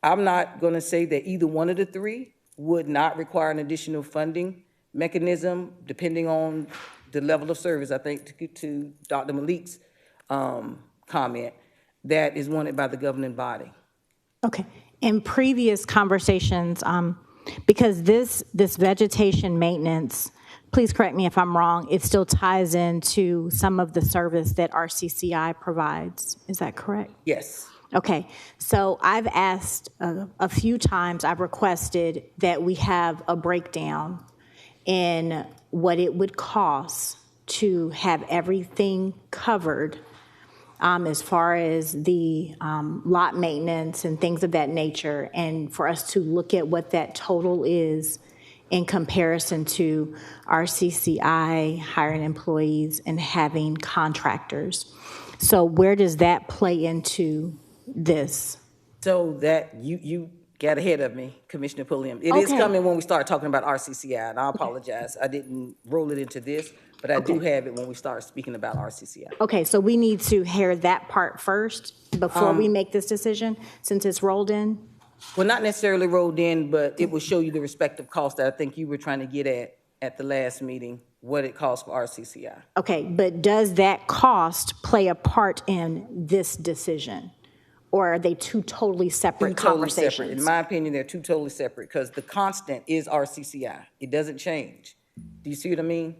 Speaker 1: I'm not going to say that either one of the three would not require an additional funding mechanism, depending on the level of service. I think to Dr. Malik's comment, that is wanted by the governing body.
Speaker 5: Okay. In previous conversations, because this vegetation maintenance, please correct me if I'm wrong, it still ties into some of the service that RCCI provides. Is that correct?
Speaker 1: Yes.
Speaker 5: Okay, so I've asked a few times, I've requested that we have a breakdown in what it would cost to have everything covered as far as the lot maintenance and things of that nature, and for us to look at what that total is in comparison to RCCI hiring employees and having contractors. So where does that play into this?
Speaker 1: So that, you got ahead of me, Commissioner Pulliam. It is
Speaker 5: Okay.
Speaker 1: coming when we start talking about RCCI, and I apologize. I didn't roll it into this, but I do have it when we start speaking about RCCI.
Speaker 5: Okay, so we need to hear that part first before we make this decision, since it's rolled in?
Speaker 1: Well, not necessarily rolled in, but it will show you the respective costs that I think you were trying to get at the last meeting, what it costs for RCCI.
Speaker 5: Okay, but does that cost play a part in this decision? Or are they two totally separate
Speaker 1: Two totally separate.
Speaker 5: conversations?
Speaker 1: In my opinion, they're two totally separate, because the constant is RCCI. It doesn't change. Do you see what I mean?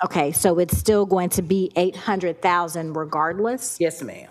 Speaker 5: Okay, so it's still going to be 800,000 regardless?
Speaker 1: Yes, ma'am.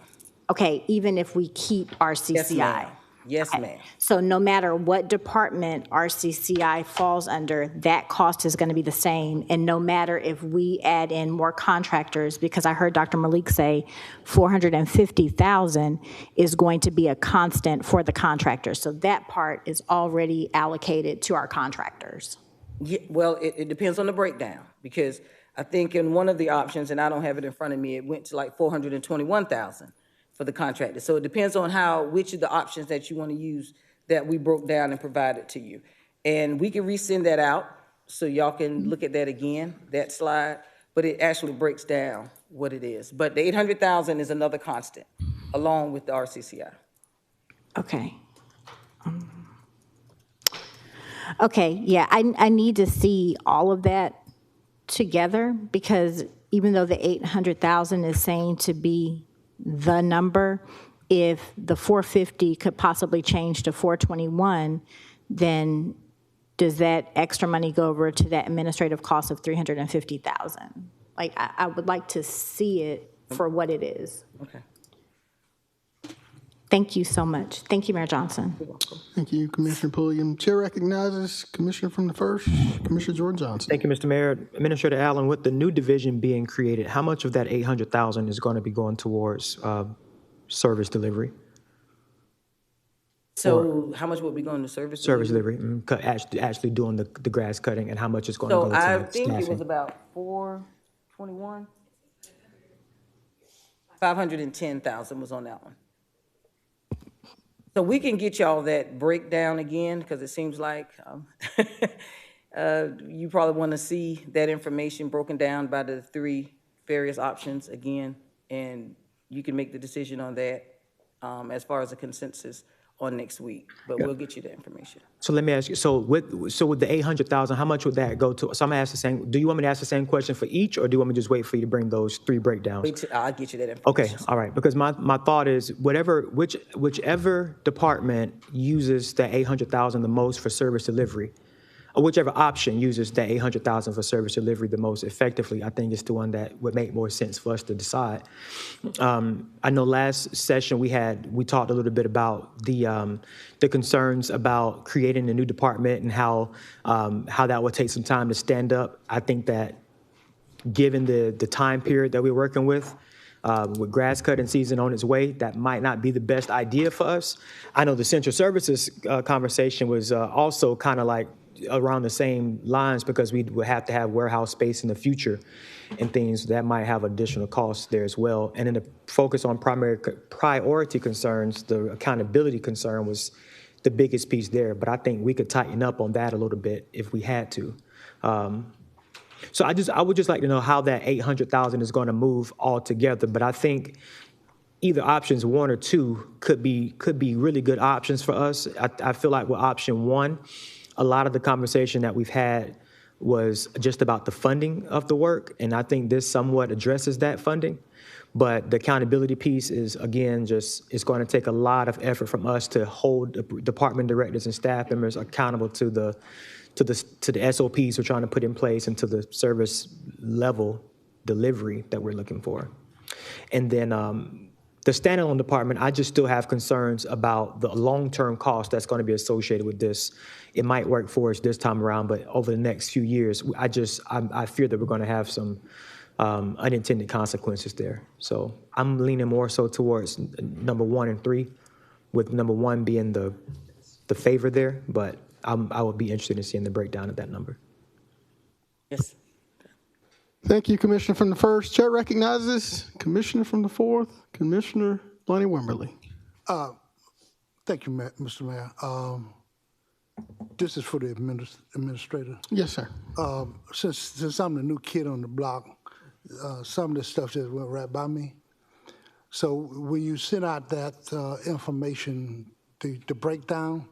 Speaker 5: Okay, even if we keep RCCI?
Speaker 1: Yes, ma'am. Yes,
Speaker 5: Okay.
Speaker 1: ma'am.
Speaker 5: So no matter what department RCCI falls under, that cost is going to be the same, and no matter if we add in more contractors, because I heard Dr. Malik say 450,000 is going to be a constant for the contractors, so that part is already allocated to our contractors.
Speaker 1: Yeah, well, it depends on the breakdown, because I think in one of the options, and I don't have it in front of me, it went to like 421,000 for the contractor. So it depends on which of the options that you want to use that we broke down and provided to you. And we can resend that out so y'all can look at that again, that slide, but it actually breaks down what it is. But the 800,000 is another constant, along with the RCCI.
Speaker 5: Okay. Okay, yeah, I need to see all of that together, because even though the 800,000 is saying to be the number, if the 450 could possibly change to 421, then does that extra money go over to that administrative cost of 350,000? Like, I would like to see it for what it is.
Speaker 1: Okay.
Speaker 5: Thank you so much. Thank you, Mayor Johnson.
Speaker 2: Thank you, Commissioner Pulliam. Chair recognizes Commissioner from the 1st, Commissioner Jordan Johnson.
Speaker 8: Thank you, Mr. Mayor. Administrator Allen, with the new division being created, how much of that 800,000 is going to be going towards service delivery?
Speaker 1: So how much would be going to service?
Speaker 8: Service delivery, actually doing the grass cutting, and how much is going to go
Speaker 1: So
Speaker 8: to
Speaker 1: I
Speaker 8: staffing?
Speaker 1: think it was about 421. 510,000 was on that one. So we can get y'all that breakdown again, because it seems like you probably want to see that information broken down by the three various options again, and you can make the decision on that as far as a consensus on next week, but we'll get you the information.
Speaker 8: So let me ask you, so with the 800,000, how much would that go to? So I'm gonna ask the same, do you want me to ask the same question for each, or do you want me to just wait for you to bring those three breakdowns?
Speaker 1: Wait till, I'll get you that information.
Speaker 8: Okay, all right, because my thought is whichever department uses the 800,000 the most for service delivery, or whichever option uses that 800,000 for service delivery the most effectively, I think it's the one that would make more sense for us to decide. I know last session we talked a little bit about the concerns about creating a new department and how that would take some time to stand up. I think that given the time period that we're working with grass cutting season on its way, that might not be the best idea for us. I know the central services conversation was also kind of like around the same lines, because we would have to have warehouse space in the future and things that might have additional costs there as well. And then the focus on priority concerns, the accountability concern was the biggest piece there. But I think we could tighten up on that a little bit if we had to. So I would just like to know how that 800,000 is going to move all together. But I think either options 1 or 2 could be really good options for us. I feel like with option 1, a lot of the conversation that we've had was just about the funding of the work, and I think this somewhat addresses that funding. But the accountability piece is, again, it's going to take a lot of effort from us to hold the department directors and staff members accountable to the SOPs we're trying to put in place and to the service level delivery that we're looking for. And then the standalone department, I just still have concerns about the long-term cost that's going to be associated with this. It might work for us this time around, but over the next few years, I fear that we're going to have some unintended consequences there. So I'm leaning more so towards number 1 and 3, with number 1 being the favor there, but I would be interested in seeing the breakdown of that number.
Speaker 1: Yes.
Speaker 2: Thank you, Commissioner from the 1st. Chair recognizes Commissioner from the 4th, Commissioner Lonnie Wimberly.
Speaker 9: Thank you, Mr. Mayor. This is for the administrator.
Speaker 2: Yes, sir.
Speaker 9: Since I'm the new kid on the block, some of this stuff just went right by me. So when you send out that information, the breakdown,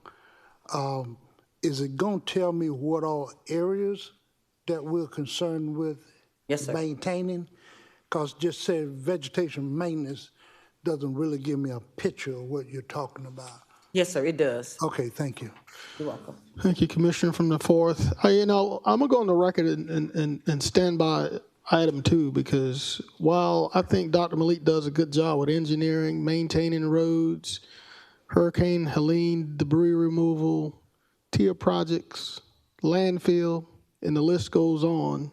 Speaker 9: is it going to tell me what all areas that we're concerned with
Speaker 1: Yes, sir.
Speaker 9: maintaining? Because just say vegetation maintenance doesn't really give me a picture of what you're talking about.
Speaker 1: Yes, sir, it does.
Speaker 9: Okay, thank you.
Speaker 1: You're welcome.
Speaker 2: Thank you, Commissioner from the 4th. I'm going to go on the record and stand by item 2, because while I think Dr. Malik does a good job with engineering, maintaining roads, Hurricane Helene debris removal, TIA projects, landfill, and the list goes on,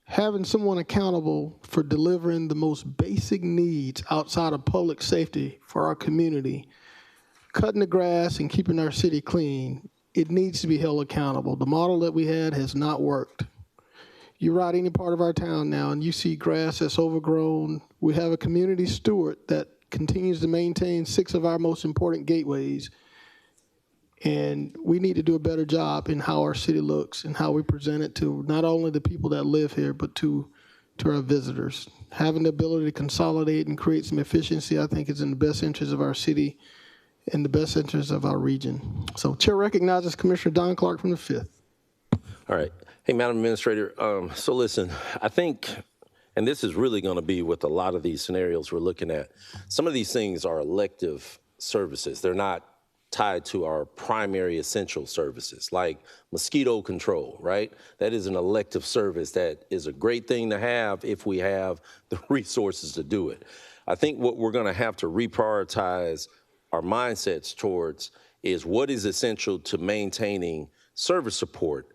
Speaker 2: having someone accountable for delivering the most basic needs outside of public safety for our community, cutting the grass and keeping our city clean, it needs to be held accountable. The model that we had has not worked. You ride any part of our town now and you see grass that's overgrown. We have a community steward that continues to maintain 6 of our most important gateways. And we need to do a better job in how our city looks and how we present it to not only the people that live here, but to our visitors. Having the ability to consolidate and create some efficiency, I think, is in the best interest of our city and the best interest of our region. So Chair recognizes Commissioner Don Clark from the 5th.
Speaker 6: All right. Hey, Madam Administrator, so listen, I think, and this is really going to be with a lot of these scenarios we're looking at, some of these things are elective services. They're not tied to our primary essential services, like mosquito control, right? That is an elective service that is a great thing to have if we have the resources to do it. I think what we're going to have to reprioritize our mindsets towards is what is essential to maintaining service support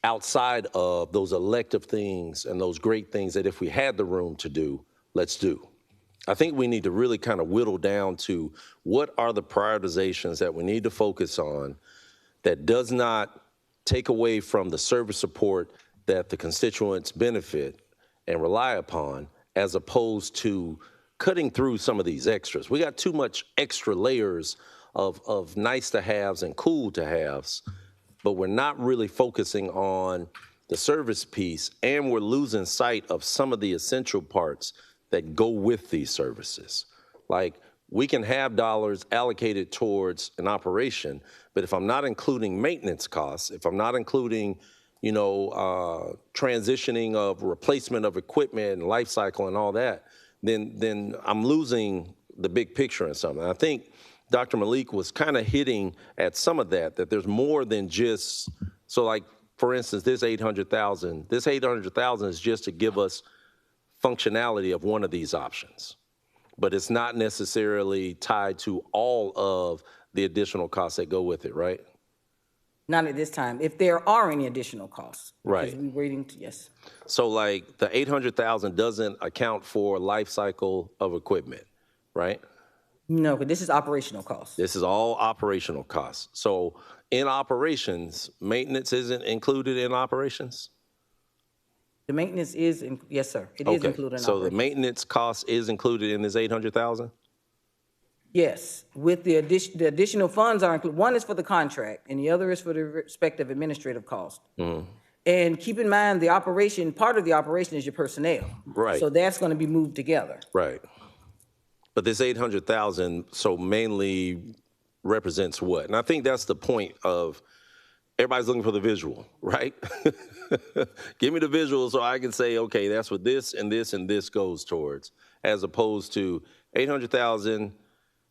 Speaker 6: outside of those elective things and those great things that if we had the room to do, let's do. I think we need to really kind of whittle down to what are the prioritizations that we need to focus on that does not take away from the service support that the constituents benefit and rely upon, as opposed to cutting through some of these extras. We got too much extra layers of nice to haves and cool to haves, but we're not really focusing on the service piece, and we're losing sight of some of the essential parts that go with these services. Like, we can have dollars allocated towards an operation, but if I'm not including maintenance costs, if I'm not including, transitioning of replacement of equipment and life cycle and all that, then I'm losing the big picture in something. I think Dr. Malik was kind of hitting at some of that there's more than just, so like, for instance, this 800,000 is just to give us functionality of one of these options, but it's not necessarily tied to all of the additional costs that go with it, right?
Speaker 1: Not at this time, if there are any additional costs.
Speaker 6: Right.
Speaker 1: Because we're waiting to, yes.
Speaker 6: So like the 800,000 doesn't account for life cycle of equipment, right?
Speaker 1: No, but this is operational costs.
Speaker 6: This is all operational costs. So in operations, maintenance isn't included in operations?
Speaker 1: The maintenance is, yes, sir, it is included in
Speaker 6: So the
Speaker 1: operations.
Speaker 6: maintenance cost is included in this 800,000?
Speaker 1: Yes, with the additional funds are included. One is for the contract, and the other is for the respective administrative cost.
Speaker 6: Mm-hmm.
Speaker 1: And keep in mind, the operation, part of the operation is your personnel.
Speaker 6: Right.
Speaker 1: So that's going to be moved together.
Speaker 6: Right. But this 800,000, so mainly represents what? And I think that's the point of everybody's looking for the visual, right? Give me the visual so I can say, okay, that's what this and this and this goes towards, as opposed to 800,000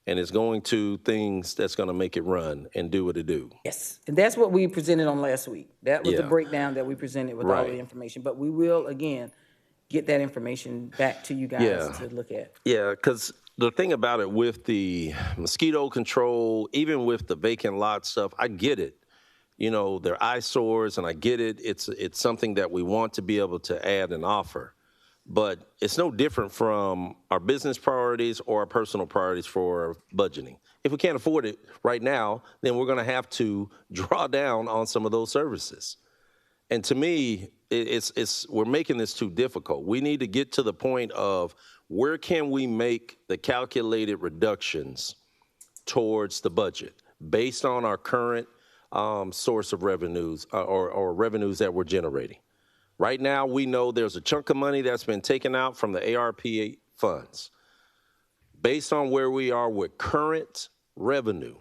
Speaker 6: and it's going to things that's going to make it run and do what it do.
Speaker 1: Yes, and that's what we presented on last week. That was the
Speaker 6: Yeah.
Speaker 1: breakdown that we presented with all
Speaker 6: Right.
Speaker 1: the information. But we will, again, get that information back to you guys
Speaker 6: Yeah.
Speaker 1: to look at.
Speaker 6: Yeah, because the thing about it with the mosquito control, even with the vacant lot stuff, I get it. You know, they're eyesores, and I get it. It's something that we want to be able to add and offer. But it's no different from our business priorities or our personal priorities for budgeting. If we can't afford it right now, then we're going to have to draw down on some of those services. And to me, we're making this too difficult. We need to get to the point of where can we make the calculated reductions towards the budget based on our current source of revenues or revenues that we're generating. Right now, we know there's a chunk of money that's been taken out from the ARP funds. Based on where we are with current revenue,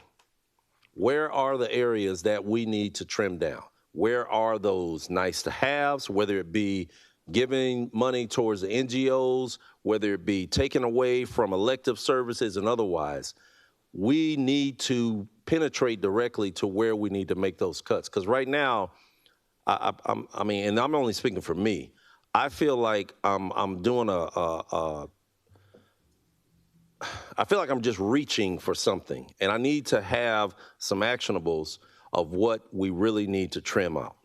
Speaker 6: where are the areas that we need to trim down? Where are those nice to haves, whether it be giving money towards the NGOs, whether it be taken away from elective services and otherwise? We need to penetrate directly to where we need to make those cuts. Because right now, I mean, and I'm only speaking for me, I feel like I'm doing I feel like I'm just reaching for something, and I need to have some actionables of what we really need to trim out.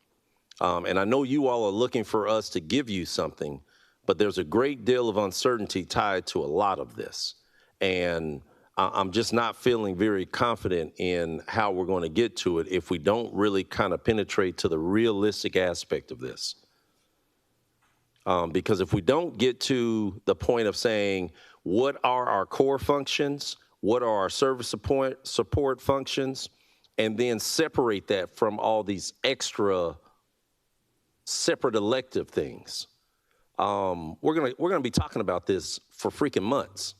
Speaker 6: And I know you all are looking for us to give you something, but there's a great deal of uncertainty tied to a lot of this. And I'm just not feeling very confident in how we're going to get to it if we don't really kind of penetrate to the realistic aspect of this. Because if we don't get to the point of saying, what are our core functions? What are our service support functions? And then separate that from all these extra separate elective things. We're gonna be talking about this for freaking months.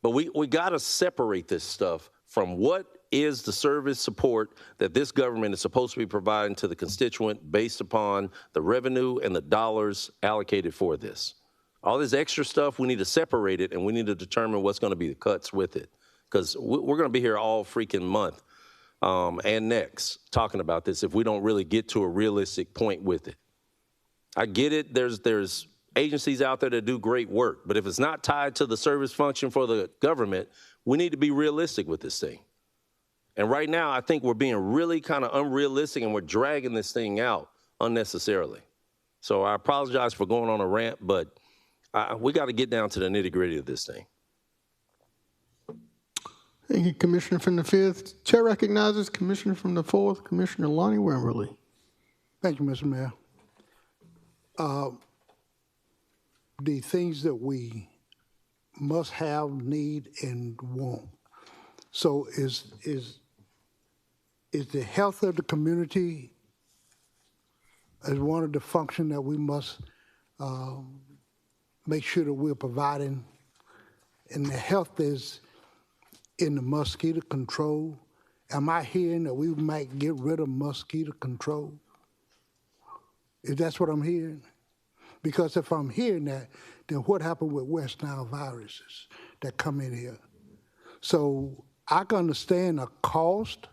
Speaker 6: But we gotta separate this stuff from what is the service support that this government is supposed to be providing to the constituent based upon the revenue and the dollars allocated for this. All this extra stuff, we need to separate it, and we need to determine what's gonna be the cuts with it. Because we're gonna be here all freaking month and next talking about this if we don't really get to a realistic point with it. I get it, there's agencies out there that do great work, but if it's not tied to the service function for the government, we need to be realistic with this thing. And right now, I think we're being really kind of unrealistic, and we're dragging this thing out unnecessarily. So I apologize for going on a rant, but we got to get down to the nitty-gritty of this thing.
Speaker 2: Thank you, Commissioner from the 5th. Chair recognizes Commissioner from the 4th, Commissioner Lonnie Wimberly.
Speaker 9: Thank you, Mr. Mayor. The things that we must have, need, and want. So is the health of the community is one of the functions that we must make sure that we're providing, and the health is in the mosquito control. Am I hearing that we might get rid of mosquito control? If that's what I'm hearing? Because if I'm hearing that, then what happened with West Nile viruses that come in here? So I can understand the cost,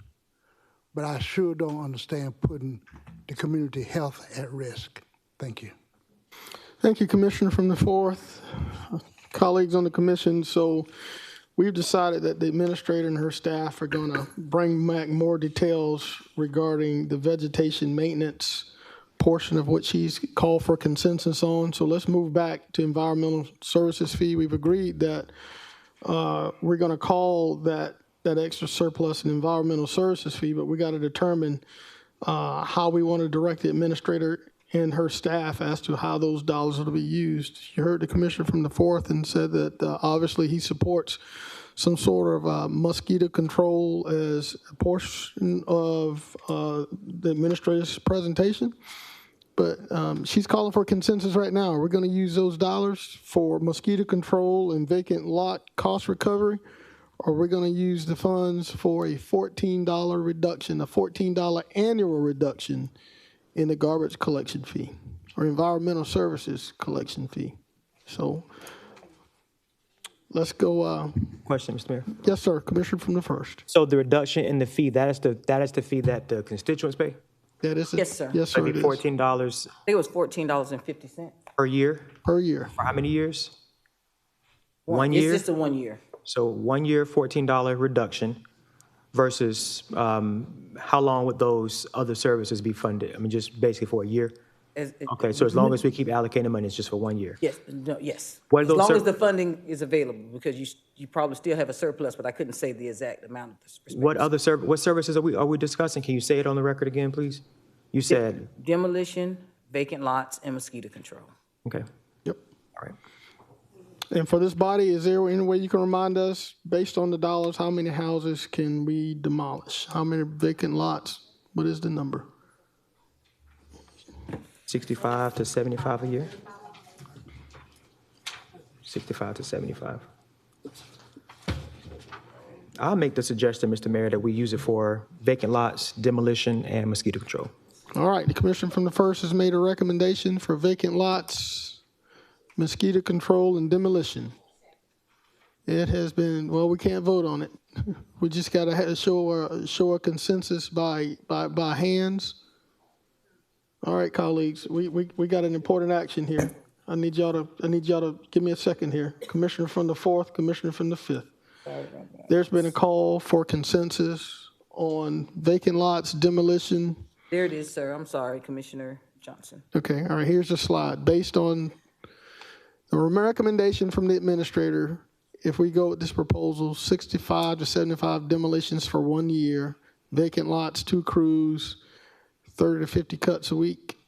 Speaker 9: but I sure don't understand putting the community health at risk. Thank you.
Speaker 2: Thank you, Commissioner from the 4th. Colleagues on the commission, so we've decided that the administrator and her staff are going to bring back more details regarding the vegetation maintenance portion of what she's called for consensus on. So let's move back to environmental services fee. We've agreed that we're going to call that extra surplus an environmental services fee, but we got to determine how we want to direct the administrator and her staff as to how those dollars are to be used. You heard the commissioner from the 4th and said that obviously he supports some sort of mosquito control as a portion of the administrator's presentation. But she's calling for consensus right now. We're going to use those dollars for mosquito control and vacant lot cost recovery. or we're going to use the funds for a $14 reduction, a $14 annual reduction in the garbage collection fee or environmental services collection fee. So let's go.
Speaker 8: Question, Mr. Mayor.
Speaker 2: Yes, sir. Commissioner from the first.
Speaker 8: So the reduction in the fee, that is the fee that the constituents pay?
Speaker 2: That is
Speaker 1: Yes, sir.
Speaker 2: Yes, sir.
Speaker 8: It'd
Speaker 2: It
Speaker 8: be
Speaker 2: is.
Speaker 8: $14
Speaker 1: I think it was $14.50.
Speaker 8: per year?
Speaker 2: Per year.
Speaker 8: For how many years? 1
Speaker 1: It's
Speaker 8: year?
Speaker 1: just a 1 year.
Speaker 8: So 1 year, $14 reduction versus how long would those other services be funded? I mean, just basically for a year? Okay, so as long as we keep allocating money, it's just for 1 year?
Speaker 1: Yes, no, yes.
Speaker 8: What are
Speaker 1: As
Speaker 8: those
Speaker 1: long
Speaker 8: ser-
Speaker 1: as the funding is available, because you probably still have a surplus, but I couldn't say the exact amount of this.
Speaker 8: What services are we discussing? Can you say it on the record again, please? You said,
Speaker 1: Demolition, vacant lots, and mosquito control.
Speaker 8: okay,
Speaker 2: Yep.
Speaker 8: all right.
Speaker 2: And for this body, is there any way you can remind us, based on the dollars, how many houses can we demolish? How many vacant lots? What is the number?
Speaker 8: 65 to 75 a year? 65 to 75. I'll make the suggestion, Mr. Mayor, that we use it for vacant lots, demolition, and mosquito control.
Speaker 2: All right, the commissioner from the first has made a recommendation for vacant lots, mosquito control, and demolition. It has been, well, we can't vote on it. We just got to show a consensus by hands. All right, colleagues, we got an important action here. I need y'all to give me a second here. Commissioner from the fourth, commissioner from the fifth. There's been a call for consensus on vacant lots, demolition.
Speaker 1: There it is, sir. I'm sorry, Commissioner Johnson.
Speaker 2: Okay, all right, here's the slide. Based on the recommendation from the administrator, if we go with this proposal, 65 to 75 demolitions for 1 year, vacant lots, 2 crews, 30 to 50 cuts a week,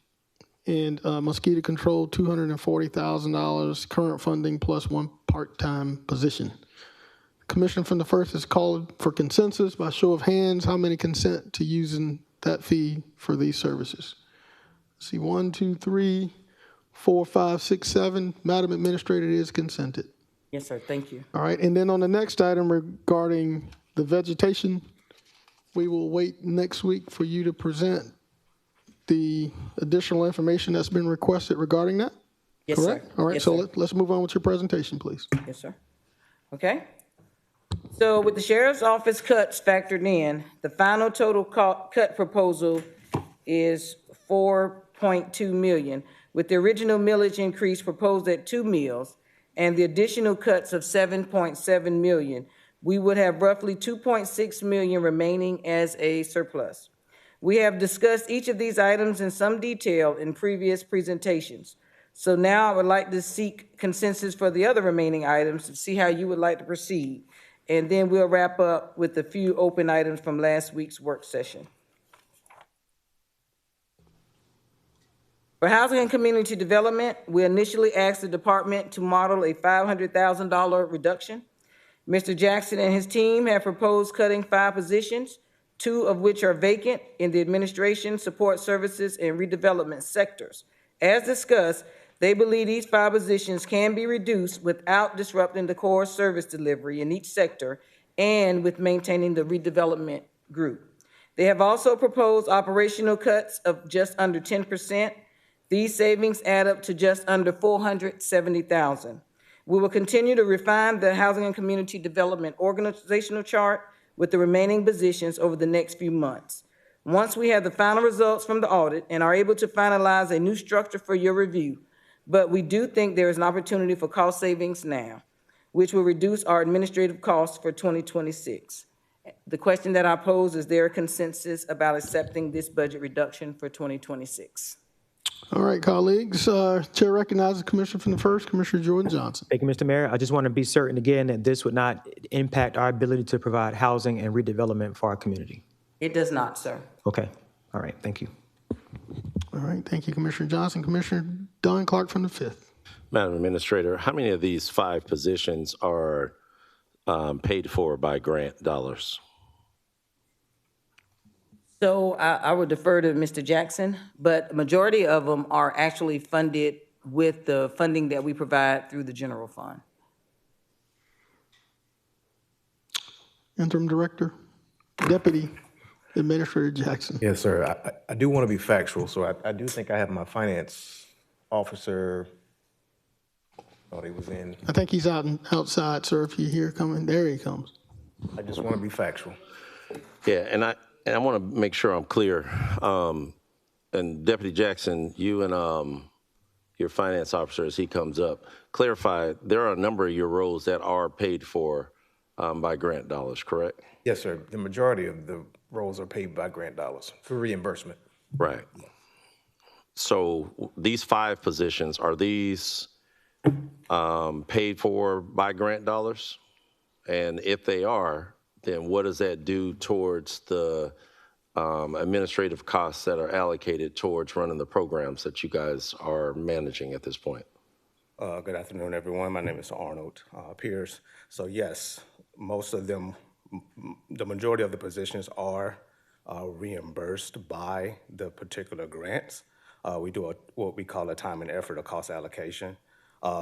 Speaker 2: and mosquito control, $240,000, current funding plus 1 part-time position. Commissioner from the first has called for consensus. By show of hands, how many consent to using that fee for these services? See, 1, 2, 3, 4, 5, 6, 7. Madam Administrator, it is consented.
Speaker 1: Yes, sir. Thank you.
Speaker 2: All right, and then on the next item regarding the vegetation, we will wait next week for you to present the additional information that's been requested regarding that?
Speaker 1: Yes,
Speaker 2: Correct?
Speaker 1: sir.
Speaker 2: All right,
Speaker 1: Yes,
Speaker 2: so
Speaker 1: sir.
Speaker 2: let's move on with your presentation, please.
Speaker 1: Yes, sir. Okay. So with the sheriff's office cuts factored in, the final total cut proposal is 4.2 million, with the original millage increase proposed at 2 mills and the additional cuts of 7.7 million. We would have roughly 2.6 million remaining as a surplus. We have discussed each of these items in some detail in previous presentations. So now I would like to seek consensus for the other remaining items to see how you would like to proceed. And then we'll wrap up with a few open items from last week's work session. For housing and community development, we initially asked the department to model a $500,000 reduction. Mr. Jackson and his team have proposed cutting 5 positions, 2 of which are vacant in the administration, support services, and redevelopment sectors. As discussed, they believe these 5 positions can be reduced without disrupting the core service delivery in each sector and with maintaining the redevelopment group. They have also proposed operational cuts of just under 10%. These savings add up to just under $470,000. We will continue to refine the housing and community development organizational chart with the remaining positions over the next few months. Once we have the final results from the audit and are able to finalize a new structure for your review, but we do think there is an opportunity for cost savings now, which will reduce our administrative costs for 2026. The question that I pose, is there a consensus about accepting this budget reduction for 2026?
Speaker 2: All right, colleagues, Chair recognizes Commissioner from the first, Commissioner Jordan Johnson.
Speaker 8: Thank you, Mr. Mayor. I just want to be certain again that this would not impact our ability to provide housing and redevelopment for our community.
Speaker 1: It does not, sir.
Speaker 8: Okay, all right, thank you.
Speaker 2: All right, thank you, Commissioner Johnson. Commissioner Don Clark from the fifth.
Speaker 6: Madam Administrator, how many of these 5 positions are paid for by grant dollars?
Speaker 1: So I would defer to Mr. Jackson, but a majority of them are actually funded with the funding that we provide through the general fund.
Speaker 2: Interim Director, Deputy Administrator Jackson.
Speaker 10: Yes, sir. I do want to be factual, so I do think I have my finance officer, thought he was in.
Speaker 2: I think he's outside, sir, if you hear coming. There he comes.
Speaker 10: I just want to be factual.
Speaker 6: Yeah, and I want to make sure I'm clear. And Deputy Jackson, you and your finance officer, as he comes up, clarify, there are a number of your roles that are paid for by grant dollars, correct?
Speaker 10: Yes, sir. The majority of the roles are paid by grant dollars for reimbursement.
Speaker 6: Right. So these 5 positions, are these paid for by grant dollars? And if they are, then what does that do towards the administrative costs that are allocated towards running the programs that you guys are managing at this point?
Speaker 11: Good afternoon, everyone. My name is Arnold Pierce. So yes, most of them, the majority of the positions are reimbursed by the particular grants. We do what we call a time and effort or cost allocation.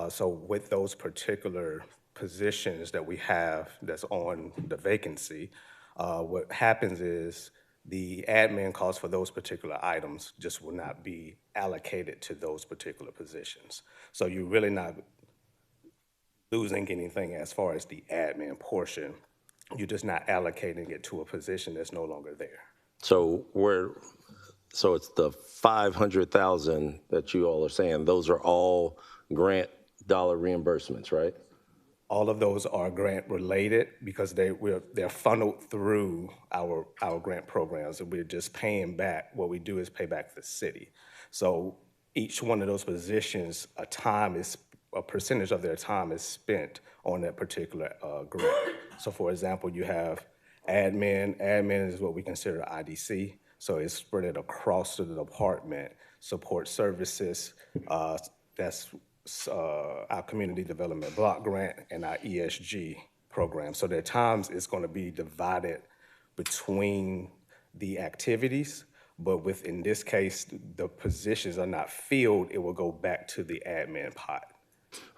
Speaker 11: So with those particular positions that we have that's on the vacancy, what happens is the admin costs for those particular items just will not be allocated to those particular positions. So you're really not losing anything as far as the admin portion. You're just not allocating it to a position that's no longer there.
Speaker 6: So it's the 500,000 that you all are saying, those are all grant dollar reimbursements, right?
Speaker 11: All of those are grant related because they're funneled through our grant programs, and we're just paying back. What we do is pay back the city. So each one of those positions, a percentage of their time is spent on that particular grant. So for example, you have admin. Admin is what we consider IDC. So it's spread across the department. Support services, that's our community development block grant and our ESG program. So their times is going to be divided between the activities, but in this case, the positions are not filled. It will go back to the admin pot.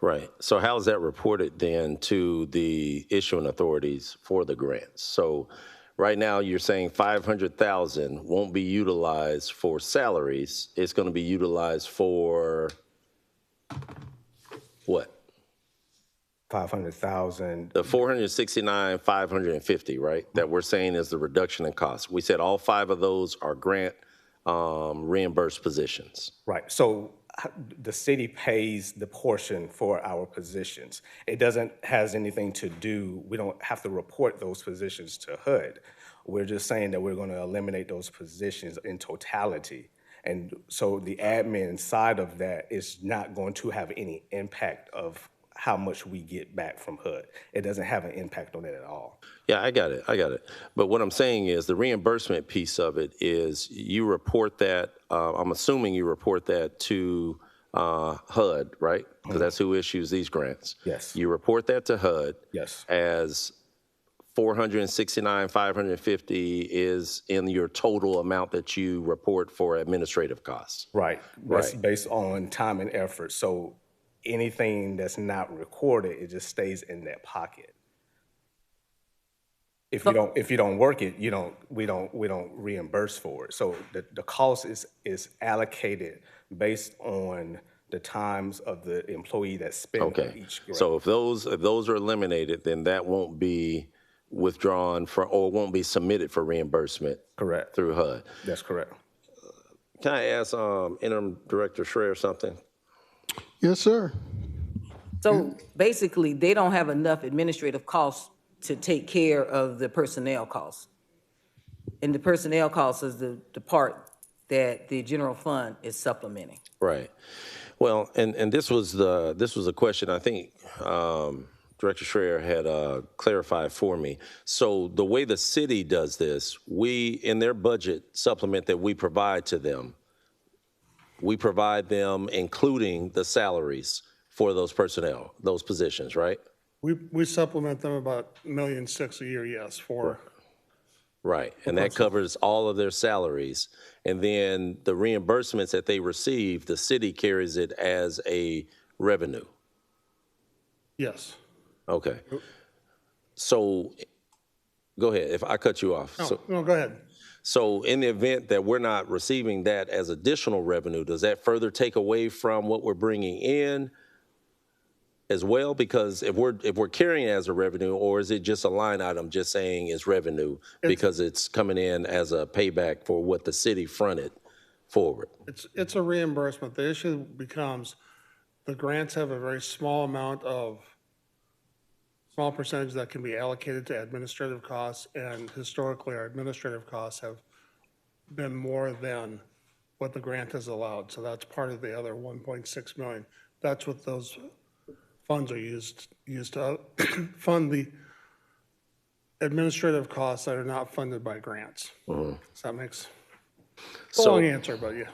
Speaker 6: Right. So how is that reported then to the issuing authorities for the grants? So right now you're saying 500,000 won't be utilized for salaries. It's going to be utilized for what?
Speaker 11: 500,000.
Speaker 6: The 469, 550, right? That we're saying is the reduction in costs. We said all 5 of those are grant reimbursed positions.
Speaker 11: Right. So the city pays the portion for our positions. It has anything to do, we don't have to report those positions to HUD. We're just saying that we're going to eliminate those positions in totality. And so the admin side of that is not going to have any impact of how much we get back from HUD. It doesn't have an impact on it at all.
Speaker 6: Yeah, I got it. But what I'm saying is the reimbursement piece of it is you report that, I'm assuming you report that to HUD, right? Because that's who issues these grants.
Speaker 11: Yes.
Speaker 6: You report that to HUD.
Speaker 11: Yes.
Speaker 6: As 469, 550 is in your total amount that you report for administrative costs.
Speaker 11: Right. That's
Speaker 6: Right.
Speaker 11: based on time and effort. So anything that's not recorded, it just stays in that pocket. If you don't work it, we don't reimburse for it. So the cost is allocated based on the times of the employee that's spent on each grant.
Speaker 6: So if those are eliminated, then that won't be withdrawn or won't be submitted for reimbursement.
Speaker 11: Correct.
Speaker 6: Through HUD.
Speaker 11: That's correct.
Speaker 6: Can I ask Interim Director Schreier something?
Speaker 2: Yes, sir.
Speaker 1: So basically, they don't have enough administrative costs to take care of the personnel costs. And the personnel costs is the part that the general fund is supplementing.
Speaker 6: Right. Well, and this was a question I think Director Schreier had clarified for me. So the way the city does this, in their budget supplement that we provide to them, we provide them including the salaries for those personnel, those positions, right?
Speaker 12: We supplement them about $1.6 million a year, yes, for.
Speaker 6: Right, and that covers all of their salaries. And then the reimbursements that they receive, the city carries it as a revenue.
Speaker 12: Yes.
Speaker 6: Okay. So Go ahead, if I cut you off.
Speaker 12: No, go ahead.
Speaker 6: So in the event that we're not receiving that as additional revenue, does that further take away from what we're bringing in as well? Because if we're carrying it as a revenue, or is it just a line item just saying it's revenue because it's coming in as a payback for what the city fronted forward?
Speaker 12: It's a reimbursement. The issue becomes the grants have a very small percentage that can be allocated to administrative costs, and historically, our administrative costs have been more than what the grant has allowed. So that's part of the other 1.6 million. That's what those funds are used to fund the administrative costs that are not funded by grants. Does that makes a long answer, but yeah.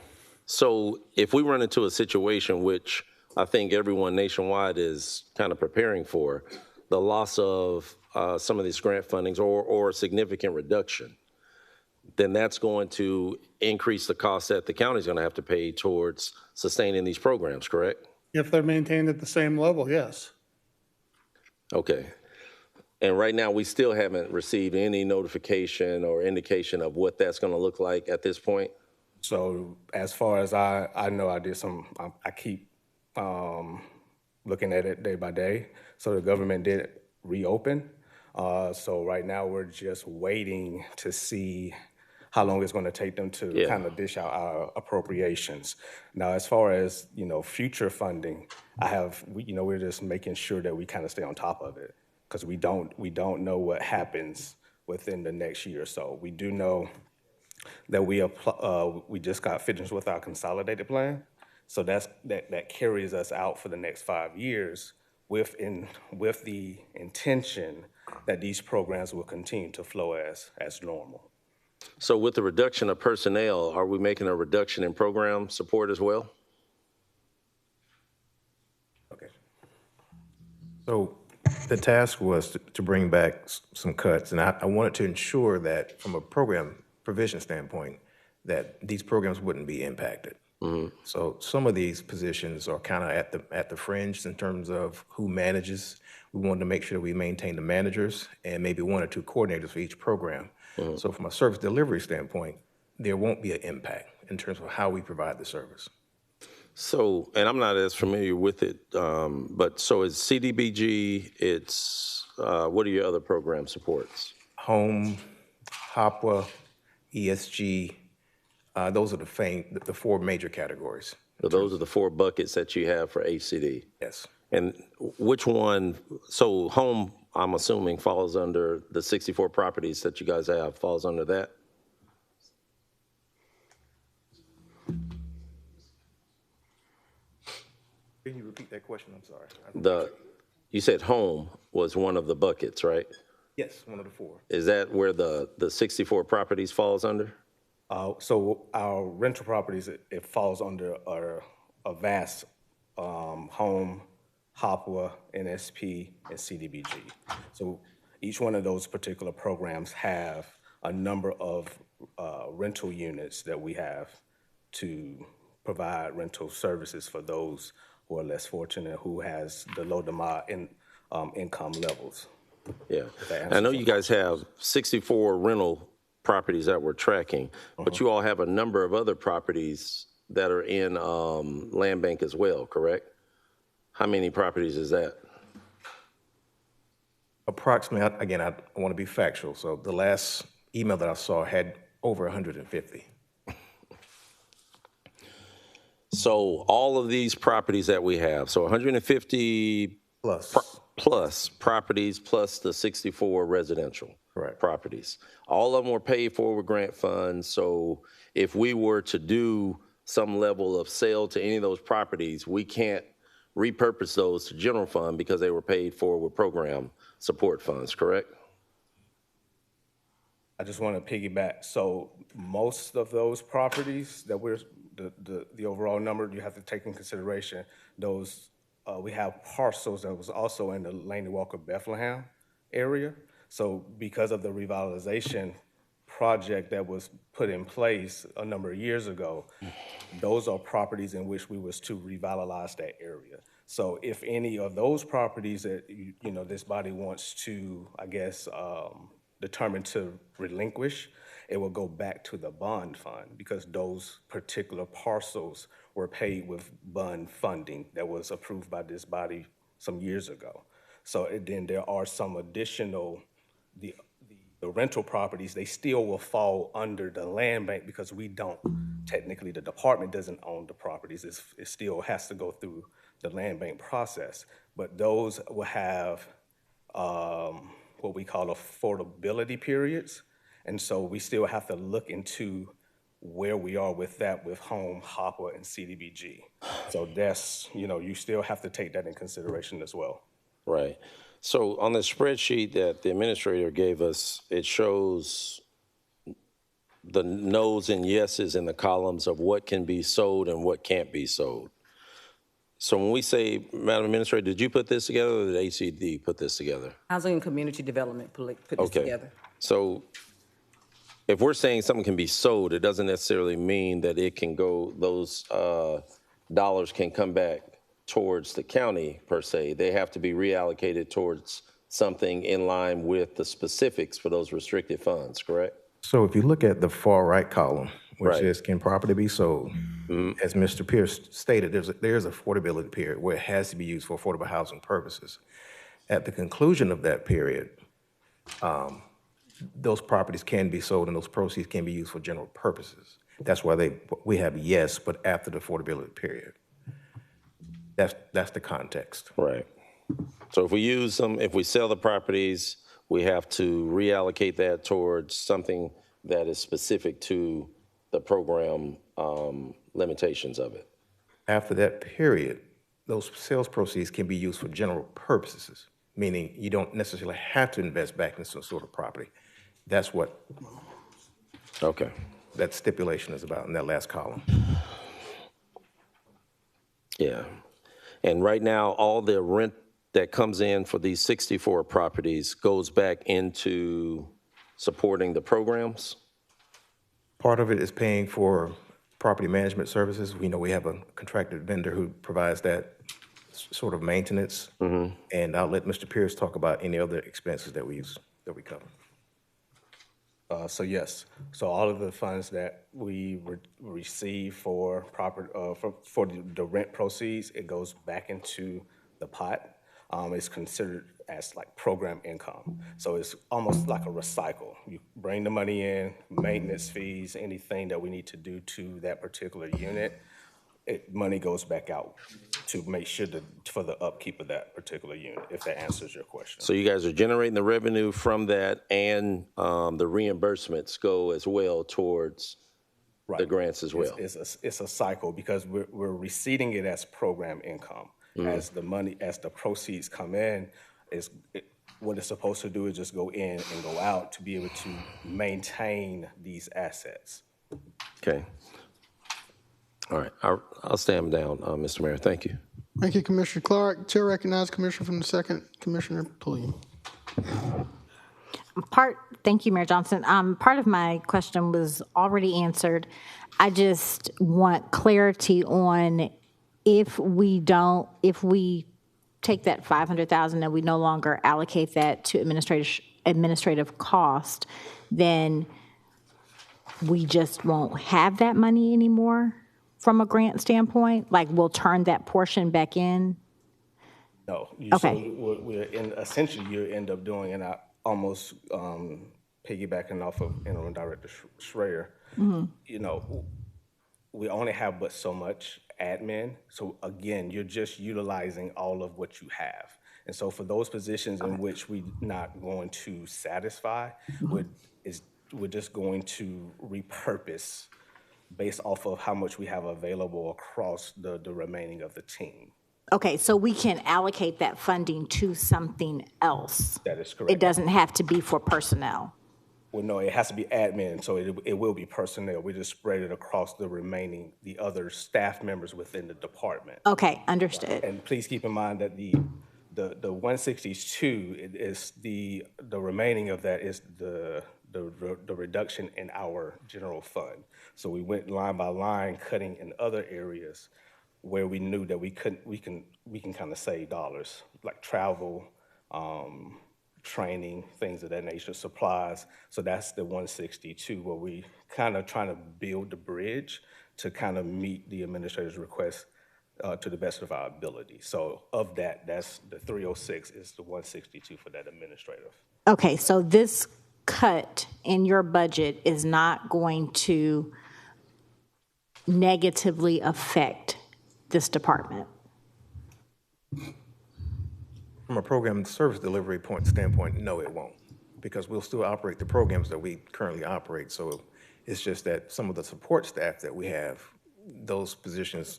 Speaker 6: So if we run into a situation which I think everyone nationwide is kind of preparing for, the loss of some of these grant fundings or a significant reduction, then that's going to increase the cost that the county's going to have to pay towards sustaining these programs, correct?
Speaker 12: If they're maintained at the same level, yes.
Speaker 6: Okay. And right now, we still haven't received any notification or indication of what that's going to look like at this point?
Speaker 11: So as far as I know, I keep looking at it day by day. So the government did reopen. So right now we're just waiting to see how long it's going to take them to kind of dish out our appropriations. Now, as far as, future funding, we're just making sure that we kind of stay on top of it, because we don't know what happens within the next year or so. We do know that we just got finished with our consolidated plan. So that carries us out for the next 5 years with the intention that these programs will continue to flow as normal.
Speaker 6: So with the reduction of personnel, are we making a reduction in program support as well?
Speaker 10: Okay. So the task was to bring back some cuts, and I wanted to ensure that from a program provision standpoint, that these programs wouldn't be impacted. So some of these positions are kind of at the fringe in terms of who manages. We wanted to make sure that we maintain the managers and maybe 1 or 2 coordinators for each program. So from a service delivery standpoint, there won't be an impact in terms of how we provide the service.
Speaker 6: So, and I'm not as familiar with it, but so it's CDBG, it's, what are your other program supports?
Speaker 10: Home, HOPWA, ESG, those are the 4 major categories.
Speaker 6: So those are the 4 buckets that you have for HCD?
Speaker 10: Yes.
Speaker 6: And which one, so home, I'm assuming, falls under the 64 properties that you guys have, falls under that?
Speaker 10: Can you repeat that question? I'm sorry.
Speaker 6: You said home was one of the buckets, right?
Speaker 10: Yes, one of the 4.
Speaker 6: Is that where the 64 properties falls under?
Speaker 11: So our rental properties, it falls under a vast home, HOPWA, NSP, and CDBG. So each one of those particular programs have a number of rental units that we have to provide rental services for those who are less fortunate, who has the low to moderate income levels.
Speaker 6: Yeah. I know you guys have 64 rental properties that we're tracking, but you all have a number of other properties that are in land bank as well, correct? How many properties is that?
Speaker 10: Approximately, again, I want to be factual. So the last email that I saw had over 150.
Speaker 6: So all of these properties that we have, so 150 plus properties plus the 64 residential properties. All of them were paid for with grant funds. So if we were to do some level of sale to any of those properties, we can't repurpose those to general fund because they were paid for with program support funds, correct?
Speaker 11: I just want to piggyback. So most of those properties that the overall number you have to take in consideration, those we have parcels that was also in the Laney Walker Bethlehem area. So because of the revitalization project that was put in place a number of years ago, those are properties in which we was to revitalize that area. So if any of those properties that this body wants to, I guess, determined to relinquish, it will go back to the bond fund because those particular parcels were paid with bond funding that was approved by this body some years ago. So then there are some additional, the rental properties, they still will fall under the land bank because we don't, technically the department doesn't own the properties. It still has to go through the land bank process. But those will have what we call affordability periods. And so we still have to look into where we are with that with Home, Hopper, and CDBG. So that's, you still have to take that in consideration as well.
Speaker 6: Right. So on the spreadsheet that the administrator gave us, it shows the no's and yeses in the columns of what can be sold and what can't be sold. So when we say, Madam Administrator, did you put this together or did ACD put this together?
Speaker 1: Housing and Community Development put this together.
Speaker 6: So if we're saying something can be sold, it doesn't necessarily mean that it can go, those dollars can come back towards the county per se. They have to be reallocated towards something in line with the specifics for those restricted funds, correct?
Speaker 10: So if you look at the far right column, which
Speaker 6: Right.
Speaker 10: says can property be sold, as Mr. Pierce stated, there's affordability period where it has to be used for affordable housing purposes. At the conclusion of that period, those properties can be sold and those proceeds can be used for general purposes. That's why we have yes, but after the affordability period. That's the context.
Speaker 6: Right. So if we use them, if we sell the properties, we have to reallocate that towards something that is specific to the program limitations of it.
Speaker 10: After that period, those sales proceeds can be used for general purposes, meaning you don't necessarily have to invest back in some sort of property. That's what
Speaker 6: Okay.
Speaker 10: that stipulation is about in that last column.
Speaker 6: Yeah. And right now, all the rent that comes in for these 64 properties goes back into supporting the programs?
Speaker 10: Part of it is paying for property management services. We know we have a contracted vendor who provides that sort of maintenance. And I'll let Mr. Pierce talk about any other expenses that we cover.
Speaker 11: So yes, so all of the funds that we receive for for the rent proceeds, it goes back into the pot. It's considered as like program income. So it's almost like a recycle. You bring the money in, maintenance fees, anything that we need to do to that particular unit, money goes back out to make sure for the upkeep of that particular unit, if that answers your question.
Speaker 6: So you guys are generating the revenue from that, and the reimbursements go as well towards the grants as well?
Speaker 11: It's a cycle because we're receiving it as program income. As the proceeds come in, what it's supposed to do is just go in and go out to be able to maintain these assets.
Speaker 6: Okay. All right, I'll stand down, Mr. Mayor. Thank you.
Speaker 2: Thank you, Commissioner Clark. Chair recognizes Commissioner from the second, Commissioner Pulliam.
Speaker 5: Thank you, Mayor Johnson. Part of my question was already answered. I just want clarity on if we take that $500,000 and we no longer allocate that to administrative cost, then we just won't have that money anymore from a grant standpoint? Like, we'll turn that portion back in?
Speaker 11: No.
Speaker 5: Okay.
Speaker 11: So essentially, you end up doing, and I almost piggybacking off of Interim Director Schreier, we only have but so much admin. So again, you're just utilizing all of what you have. And so for those positions in which we're not going to satisfy, we're just going to repurpose based off of how much we have available across the remaining of the team.
Speaker 5: Okay, so we can allocate that funding to something else?
Speaker 11: That is correct.
Speaker 5: It doesn't have to be for personnel?
Speaker 11: Well, no, it has to be admin, so it will be personnel. We just spread it across the other staff members within the department.
Speaker 5: Okay, understood.
Speaker 11: And please keep in mind that the 162 is the remaining of that is the reduction in our general fund. So we went line by line, cutting in other areas where we knew that we can kind of save dollars, like travel, training, things of that nature, supplies. So that's the 162, where we kind of trying to build the bridge to kind of meet the administrator's request to the best of our ability. So of that, that's the 306 is the 162 for that administrative.
Speaker 5: Okay, so this cut in your budget is not going to negatively affect this department?
Speaker 10: From a program service delivery standpoint, no, it won't, because we'll still operate the programs that we currently operate. So it's just that some of the support staff that we have,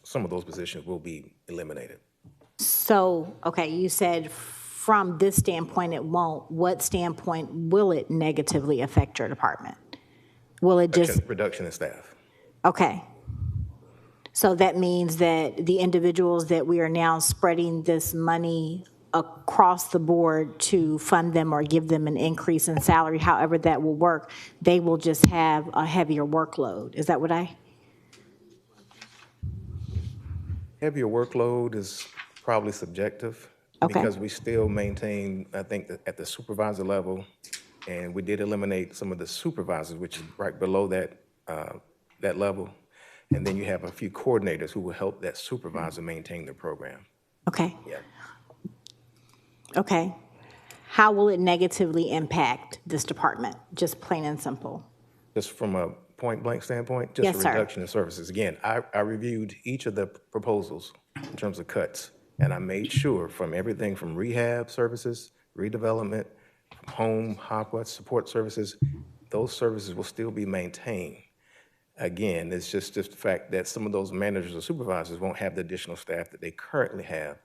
Speaker 10: some of those positions will be eliminated.
Speaker 5: So, okay, you said from this standpoint it won't. What standpoint will it negatively affect your department? Will it just?
Speaker 10: Reduction in staff.
Speaker 5: Okay. So that means that the individuals that we are now spreading this money across the board to fund them or give them an increase in salary, however that will work, they will just have a heavier workload. Is that what
Speaker 10: Heavier workload is probably subjective.
Speaker 5: Okay.
Speaker 10: Because we still maintain, I think, at the supervisor level, and we did eliminate some of the supervisors, which is right below that level. And then you have a few coordinators who will help that supervisor maintain the program.
Speaker 5: Okay.
Speaker 10: Yeah.
Speaker 5: Okay. How will it negatively impact this department? Just plain and simple.
Speaker 10: Just from a point blank standpoint, just
Speaker 5: Yes,
Speaker 10: a
Speaker 5: sir.
Speaker 10: reduction in services. Again, I reviewed each of the proposals in terms of cuts, and I made sure from everything from rehab services, redevelopment, home, HOPWA, support services, those services will still be maintained. Again, it's just the fact that some of those managers or supervisors won't have the additional staff that they currently have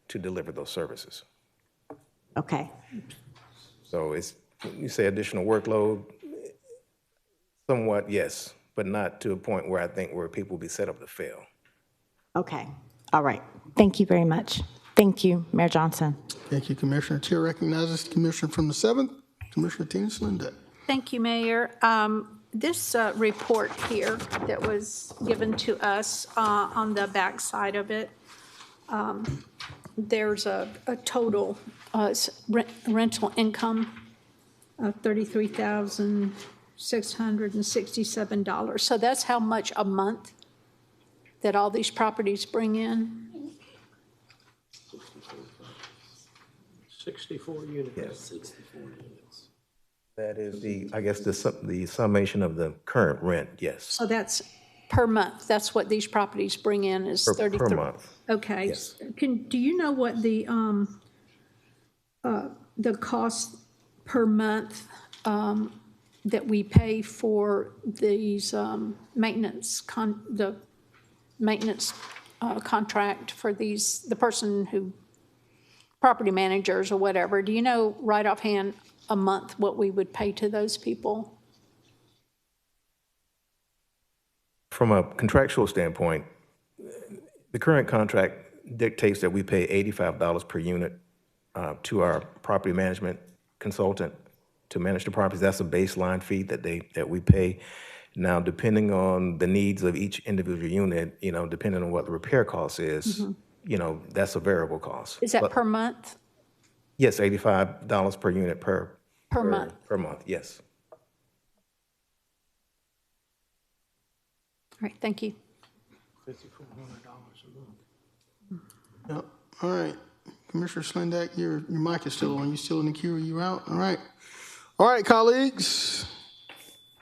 Speaker 10: to deliver those services.
Speaker 5: Okay.
Speaker 10: So it's, you say additional workload, somewhat, yes, but not to a point where I think where people will be set up to fail.
Speaker 5: Okay. All right. Thank you very much. Thank you, Mayor Johnson.
Speaker 2: Thank you, Commissioner. Chair recognizes the Commissioner from the 7th, Commissioner Tina Slindeck.
Speaker 13: Thank you, Mayor. This report here that was given to us on the back side of it, there's a total rental income of $33,667. So that's how much a month that all these properties bring in?
Speaker 4: 64 units.
Speaker 10: Yes. That is I guess the summation of the current rent, yes.
Speaker 13: So that's per month. That's what these properties bring in is
Speaker 10: Per
Speaker 13: 33.
Speaker 10: month.
Speaker 13: Okay.
Speaker 10: Yes.
Speaker 13: Do you know what the cost per month that we pay for these maintenance contract for the person who, property managers or whatever? Do you know right offhand a month what we would pay to those people?
Speaker 10: From a contractual standpoint, the current contract dictates that we pay $85 per unit to our property management consultant to manage the properties. That's a baseline fee that we pay. Now, depending on the needs of each individual unit, depending on what the repair cost is, that's a variable cost.
Speaker 13: Is that per month?
Speaker 10: Yes, $85 per unit per
Speaker 13: month.
Speaker 10: Per month, yes.
Speaker 13: All right, thank you.
Speaker 2: Yep. All right. Commissioner Slindeck, your mic is still on. You still in the queue or you out? All right. All right, colleagues.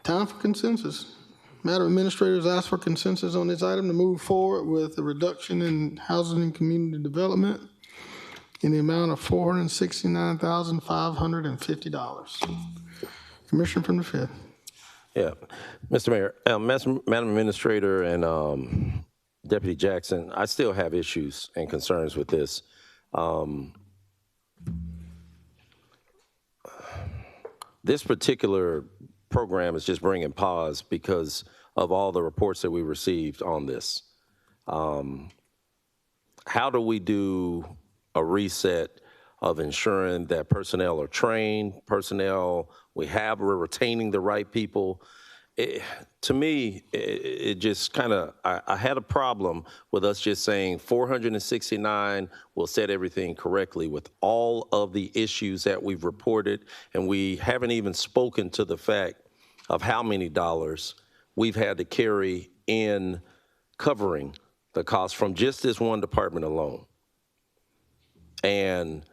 Speaker 2: Time for consensus. Madam Administrators asked for consensus on this item to move forward with a reduction in housing and community development in the amount of $469,550. Commissioner from the 5th.
Speaker 6: Yeah, Mr. Mayor, Madam Administrator and Deputy Jackson, I still have issues and concerns with this. This particular program is just bringing pause because of all the reports that we received on this. How do we do a reset of ensuring that personnel are trained, we're retaining the right people, To me, it just kind of, I had a problem with us just saying 469 will set everything correctly with all of the issues that we've reported, and we haven't even spoken to the fact of how many dollars we've had to carry in covering the cost from just this one department alone. And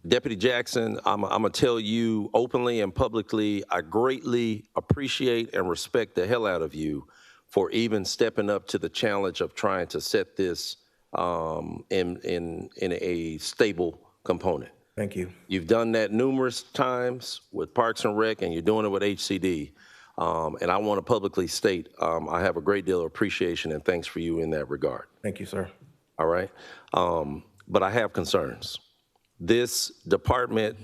Speaker 6: Deputy Jackson, I'm gonna tell you openly and publicly, I greatly appreciate and respect the hell out of you for even stepping up to the challenge of trying to set this in a stable component.
Speaker 10: Thank you.
Speaker 6: You've done that numerous times with Parks and Rec, and you're doing it with HCD. And I want to publicly state I have a great deal of appreciation and thanks for you in that regard.
Speaker 10: Thank you, sir.
Speaker 6: All right? But I have concerns. This department,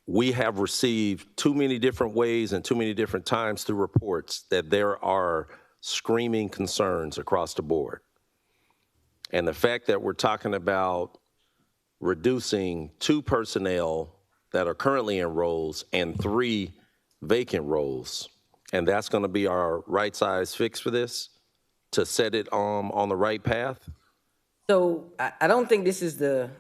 Speaker 6: we have received too many different ways and too many different times through reports that there are screaming concerns across the board. And the fact that we're talking about reducing 2 personnel that are currently in roles and 3 vacant roles, and that's going to be our right size fix for this to set it on the right path?
Speaker 1: So I don't think this is the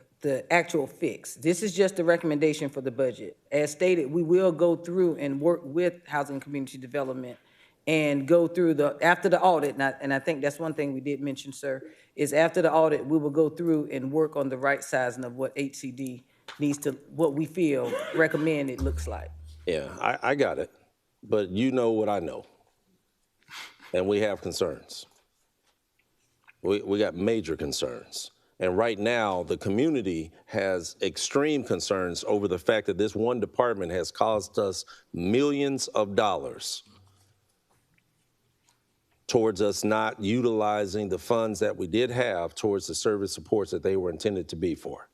Speaker 1: actual fix. This is just a recommendation for the budget. As stated, we will go through and work with Housing and Community Development and go through after the audit, and I think that's one thing we did mention, sir, is after the audit, we will go through and work on the right sizing of what HCD needs to, what we feel, recommend it looks like.
Speaker 6: Yeah, I got it. But you know what I know. And we have concerns. We got major concerns. And right now, the community has extreme concerns over the fact that this one department has caused us millions of dollars towards us not utilizing the funds that we did have towards the service supports that they were intended to be for.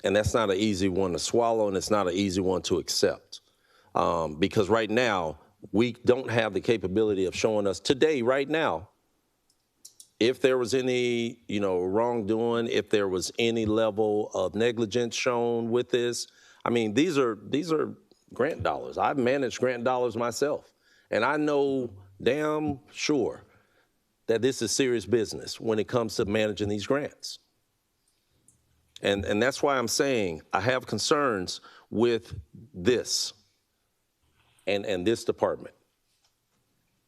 Speaker 6: And that's not an easy one to swallow, and it's not an easy one to accept. Because right now, we don't have the capability of showing us today, right now, if there was any, wrongdoing, if there was any level of negligence shown with this. I mean, these are grant dollars. I've managed grant dollars myself, and I know damn sure that this is serious business when it comes to managing these grants. And that's why I'm saying I have concerns with this and this department.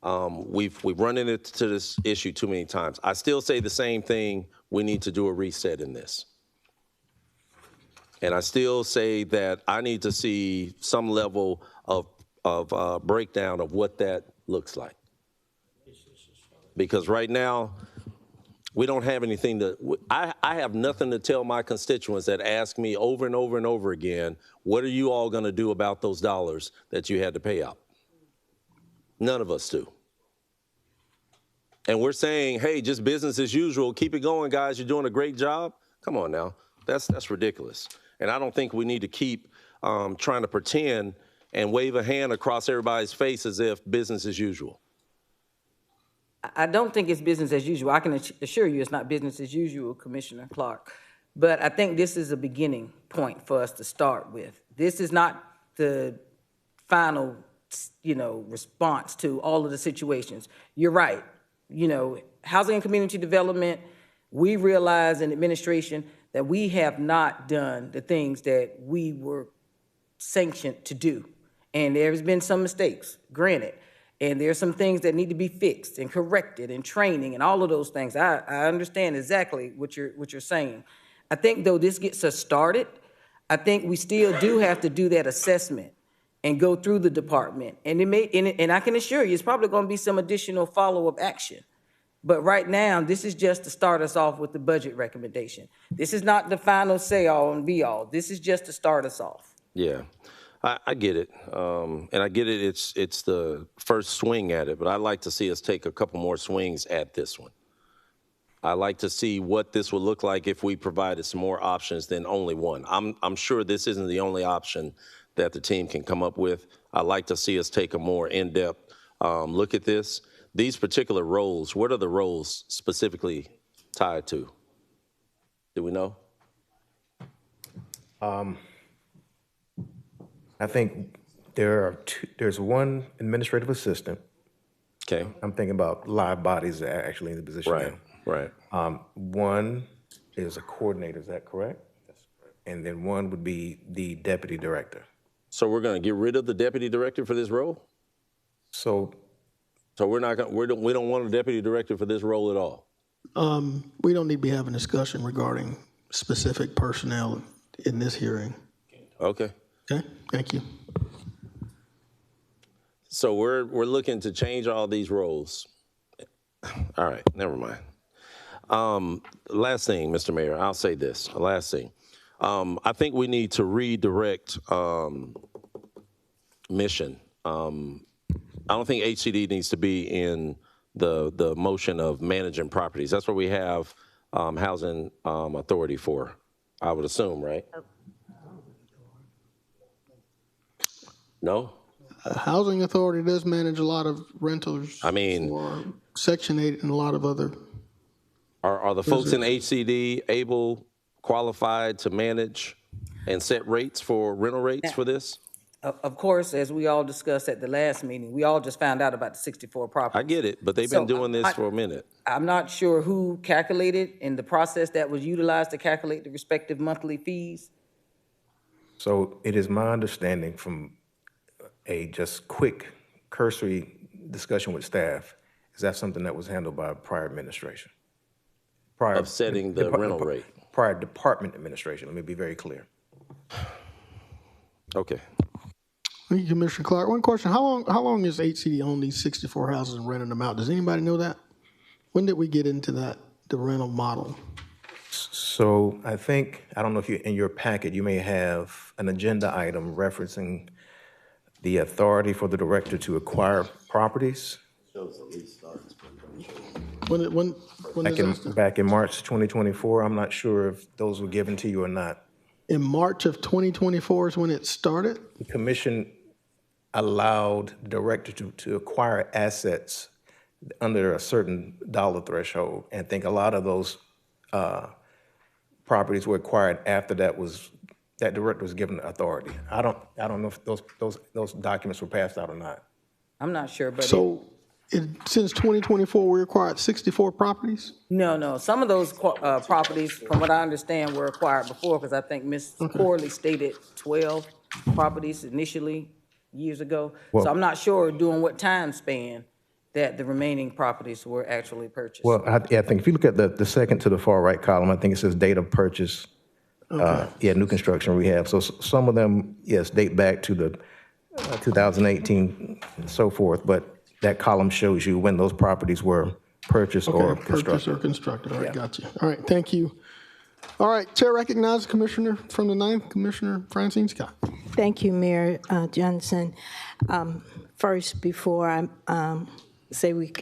Speaker 6: We've run into this issue too many times. I still say the same thing. We need to do a reset in this. And I still say that I need to see some level of breakdown of what that looks like. Because right now, we don't have anything I have nothing to tell my constituents that ask me over and over and over again, what are you all going to do about those dollars that you had to pay out? None of us do. And we're saying, hey, just business as usual. Keep it going, guys. You're doing a great job. Come on now. That's ridiculous. And I don't think we need to keep trying to pretend and wave a hand across everybody's face as if business as usual.
Speaker 1: I don't think it's business as usual. I can assure you it's not business as usual, Commissioner Clark. But I think this is a beginning point for us to start with. This is not the final, response to all of the situations. You're right. Housing and Community Development, we realize in administration that we have not done the things that we were sanctioned to do. And there's been some mistakes, granted. And there's some things that need to be fixed and corrected and training and all of those things. I understand exactly what you're saying. I think, though, this gets us started. I think we still do have to do that assessment and go through the department. And and I can assure you, it's probably going to be some additional follow-up action. But right now, this is just to start us off with the budget recommendation. This is not the final say-all and be-all. This is just to start us off.
Speaker 6: Yeah, I get it. And I get it, it's the first swing at it, but I'd like to see us take a couple more swings at this one. I'd like to see what this would look like if we provided some more options than only one. I'm sure this isn't the only option that the team can come up with. I'd like to see us take a more in-depth look at this. These particular roles, what are the roles specifically tied to? Do we know?
Speaker 10: I think There's one administrative assistant.
Speaker 6: Okay,
Speaker 10: I'm thinking about live bodies that are actually in the position
Speaker 6: right,
Speaker 10: now.
Speaker 6: right.
Speaker 10: One is a coordinator, is that correct? That's correct. And then one would be the deputy director.
Speaker 6: So we're going to get rid of the deputy director for this role?
Speaker 10: So
Speaker 6: we're not going, we don't want a deputy director for this role at all?
Speaker 2: We don't need to be having a discussion regarding specific personnel in this hearing.
Speaker 6: Okay.
Speaker 2: Okay, thank you.
Speaker 6: So we're looking to change all these roles. All right, never mind. Last thing, Mr. Mayor, I'll say this, last thing. I think we need to redirect mission. I don't think HCD needs to be in the motion of managing properties. That's what we have housing authority for, I would assume, right? No?
Speaker 2: Housing Authority does manage a lot of rentals.
Speaker 6: I mean,
Speaker 2: for Section 8 and a lot of other.
Speaker 6: Are the folks in HCD able, qualified to manage and set rates for rental rates for this?
Speaker 1: Of course, as we all discussed at the last meeting, we all just found out about the 64 properties.
Speaker 6: I get it, but they've been doing this for a minute.
Speaker 1: I'm not sure who calculated in the process that was utilized to calculate the respective monthly fees.
Speaker 10: So it is my understanding from a just quick cursory discussion with staff, is that something that was handled by prior administration? Prior
Speaker 6: Of setting the rental rate.
Speaker 10: Prior department administration, let me be very clear.
Speaker 6: Okay.
Speaker 2: Thank you, Commissioner Clark. One question, how long has HCD owned these 64 houses and rented them out? Does anybody know that? When did we get into that, the rental model?
Speaker 10: So I think, I don't know if you, in your packet, you may have an agenda item referencing the authority for the director to acquire properties.
Speaker 2: When
Speaker 10: Back in March 2024, I'm not sure if those were given to you or not.
Speaker 2: In March of 2024 is when it started?
Speaker 10: The commission allowed the director to acquire assets under a certain dollar threshold. And I think a lot of those properties were acquired after that director was given authority. I don't know if those documents were passed out or not.
Speaker 1: I'm not sure, but.
Speaker 2: So since 2024, we acquired 64 properties?
Speaker 1: No. Some of those properties, from what I understand, were acquired before, because I think Ms. Corley stated 12 properties initially years ago. So I'm not sure during what time span that the remaining properties were actually purchased.
Speaker 10: Well, I think if you look at the second to the far right column, I think it says date of purchase. New construction rehab. So some of them, yes, date back to the 2018 and so forth, but that column shows you when those properties were purchased or constructed.
Speaker 2: Purchased or constructed, all right, got you. All right, thank you. All right, Chair recognizes Commissioner from the 9th, Commissioner Francine Scott.
Speaker 14: Thank you, Mayor Johnson. First, before I say we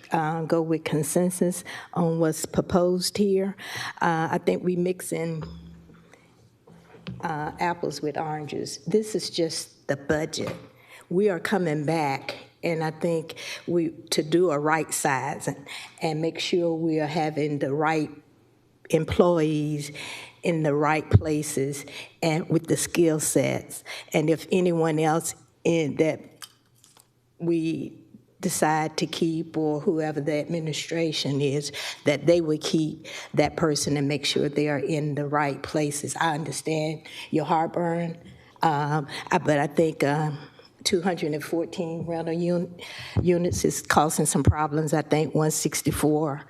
Speaker 14: go with consensus on what's proposed here, I think we mix in apples with oranges. This is just the budget. We are coming back, and I think to do a right size and make sure we are having the right employees in the right places and with the skill sets. And if anyone else that we decide to keep, or whoever the administration is, that they would keep that person and make sure they are in the right places. I understand your heartburn, but I think 214 rental units is causing some problems. I think 164,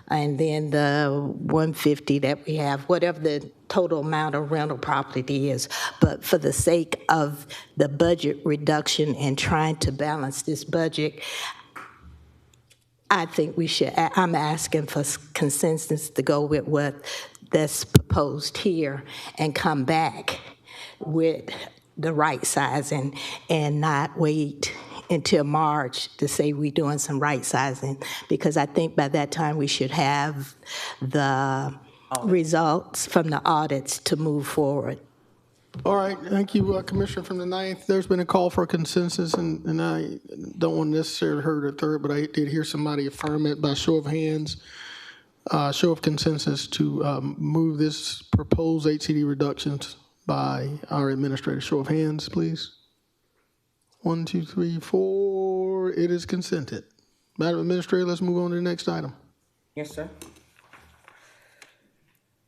Speaker 14: and then the 150 that we have, whatever the total amount of rental property is. But for the sake of the budget reduction and trying to balance this budget, I think we should, I'm asking for consensus to go with what that's proposed here and come back with the right sizing and not wait until March to say we're doing some right sizing, because I think by that time we should have the results from the audits to move forward.
Speaker 2: All right, thank you, Commissioner from the 9th. There's been a call for consensus, and I don't want to necessarily heard a third, but I did hear somebody affirm it by show of hands, show of consensus to move this proposed HCD reductions by our administrator. Show of hands, please. 1, 2, 3, 4. It is consented. Madam Administrator, let's move on to the next item.
Speaker 1: Yes, sir.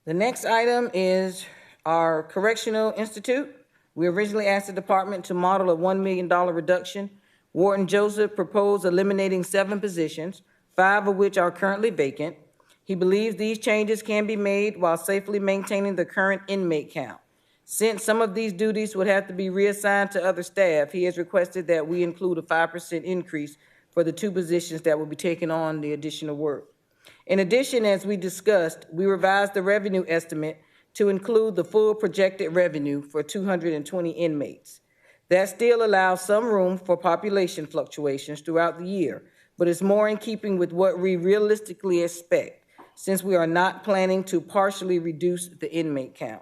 Speaker 1: The next item is our Correctional Institute. We originally asked the department to model a $1 million reduction. Warden Joseph proposed eliminating 7 positions, 5 of which are currently vacant. He believes these changes can be made while safely maintaining the current inmate count. Since some of these duties would have to be reassigned to other staff, he has requested that we include a 5% increase for the 2 positions that will be taking on the additional work. In addition, as we discussed, we revised the revenue estimate to include the full projected revenue for 220 inmates. That still allows some room for population fluctuations throughout the year, but is more in keeping with what we realistically expect, since we are not planning to partially reduce the inmate count.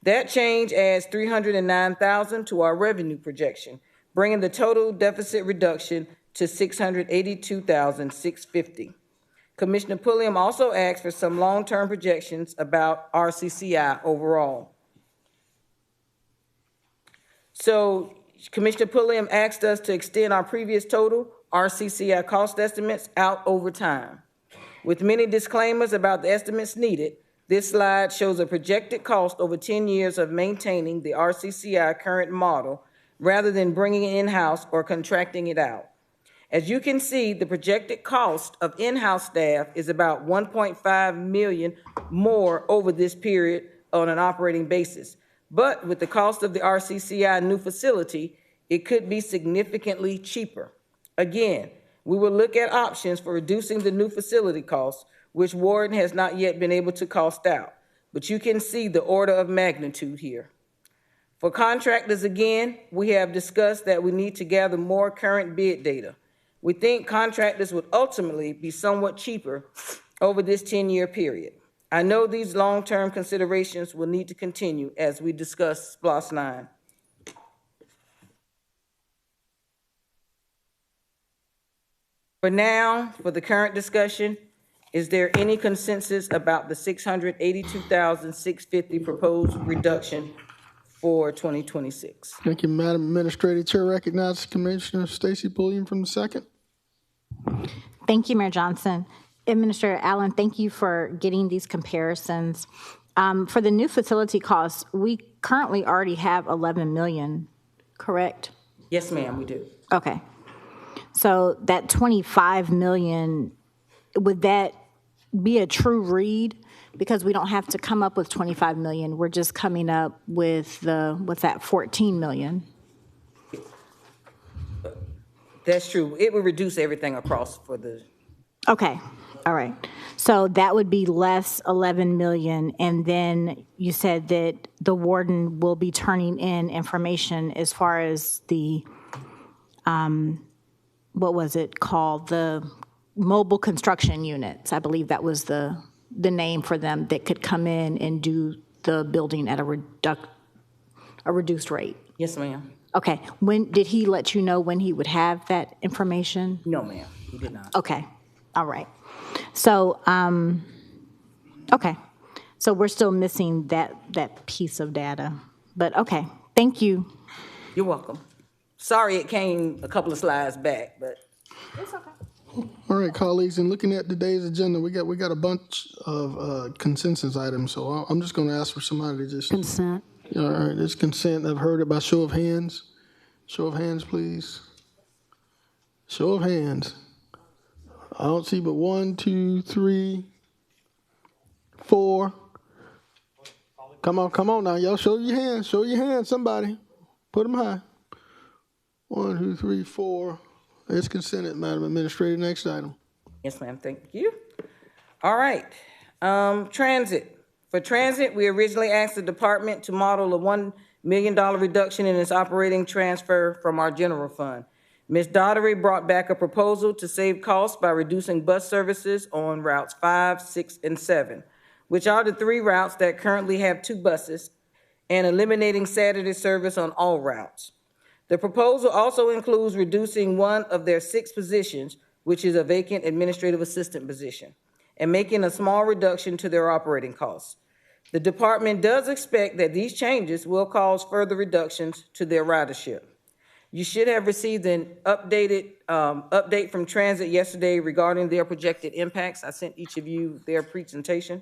Speaker 1: That change adds $309,000 to our revenue projection, bringing the total deficit reduction to $682,650. Commissioner Pulliam also asked for some long-term projections about RCCI overall. So Commissioner Pulliam asked us to extend our previous total RCCI cost estimates out over time. With many disclaimers about the estimates needed, this slide shows a projected cost over 10 years of maintaining the RCCI current model rather than bringing it in-house or contracting it out. As you can see, the projected cost of in-house staff is about $1.5 million more over this period on an operating basis. But with the cost of the RCCI new facility, it could be significantly cheaper. Again, we will look at options for reducing the new facility costs, which Warden has not yet been able to cost out. But you can see the order of magnitude here. For contractors, again, we have discussed that we need to gather more current bid data. We think contractors would ultimately be somewhat cheaper over this 10-year period. I know these long-term considerations will need to continue as we discuss SPLOST 9. For now, for the current discussion, is there any consensus about the $682,650 proposed reduction for 2026?
Speaker 2: Thank you, Madam Administrator. Chair recognizes Commissioner Stacy Pulliam from the second.
Speaker 5: Thank you, Mayor Johnson. Administrator Allen, thank you for getting these comparisons. For the new facility costs, we currently already have 11 million, correct?
Speaker 1: Yes, ma'am, we do.
Speaker 5: Okay. So that 25 million, would that be a true read? Because we don't have to come up with 25 million. We're just coming up with the, what's that, 14 million?
Speaker 1: That's true. It would reduce everything across for the.
Speaker 5: Okay, all right. So that would be less 11 million, and then you said that the warden will be turning in information as far as the, what was it called? The mobile construction units. I believe that was the name for them that could come in and do the building at a reduced rate.
Speaker 1: Yes, ma'am.
Speaker 5: Okay, when, did he let you know when he would have that information?
Speaker 1: No, ma'am, he did not.
Speaker 5: Okay, all right. So, okay, so we're still missing that piece of data, but okay, thank you.
Speaker 1: You're welcome. Sorry it came a couple of slides back, but.
Speaker 5: It's okay.
Speaker 2: All right, colleagues, and looking at today's agenda, we got a bunch of consensus items, so I'm just going to ask for somebody to just.
Speaker 15: Consent.
Speaker 2: All right, it's consent. I've heard it by show of hands. Show of hands, please. Show of hands. I don't see but 1, 2, 3, 4. Come on now, y'all. Show your hands. Show your hands, somebody. Put them high. 1, 2, 3, 4. It's consented, Madam Administrator. Next item.
Speaker 1: Yes, ma'am, thank you. All right, transit. For transit, we originally asked the department to model a $1 million reduction in its operating transfer from our general fund. Ms. Daughtery brought back a proposal to save costs by reducing bus services on routes 5, 6, and 7, which are the 3 routes that currently have 2 buses, and eliminating Saturday service on all routes. The proposal also includes reducing one of their 6 positions, which is a vacant administrative assistant position, and making a small reduction to their operating costs. The department does expect that these changes will cause further reductions to their ridership. You should have received an update from Transit yesterday regarding their projected impacts. I sent each of you their presentation.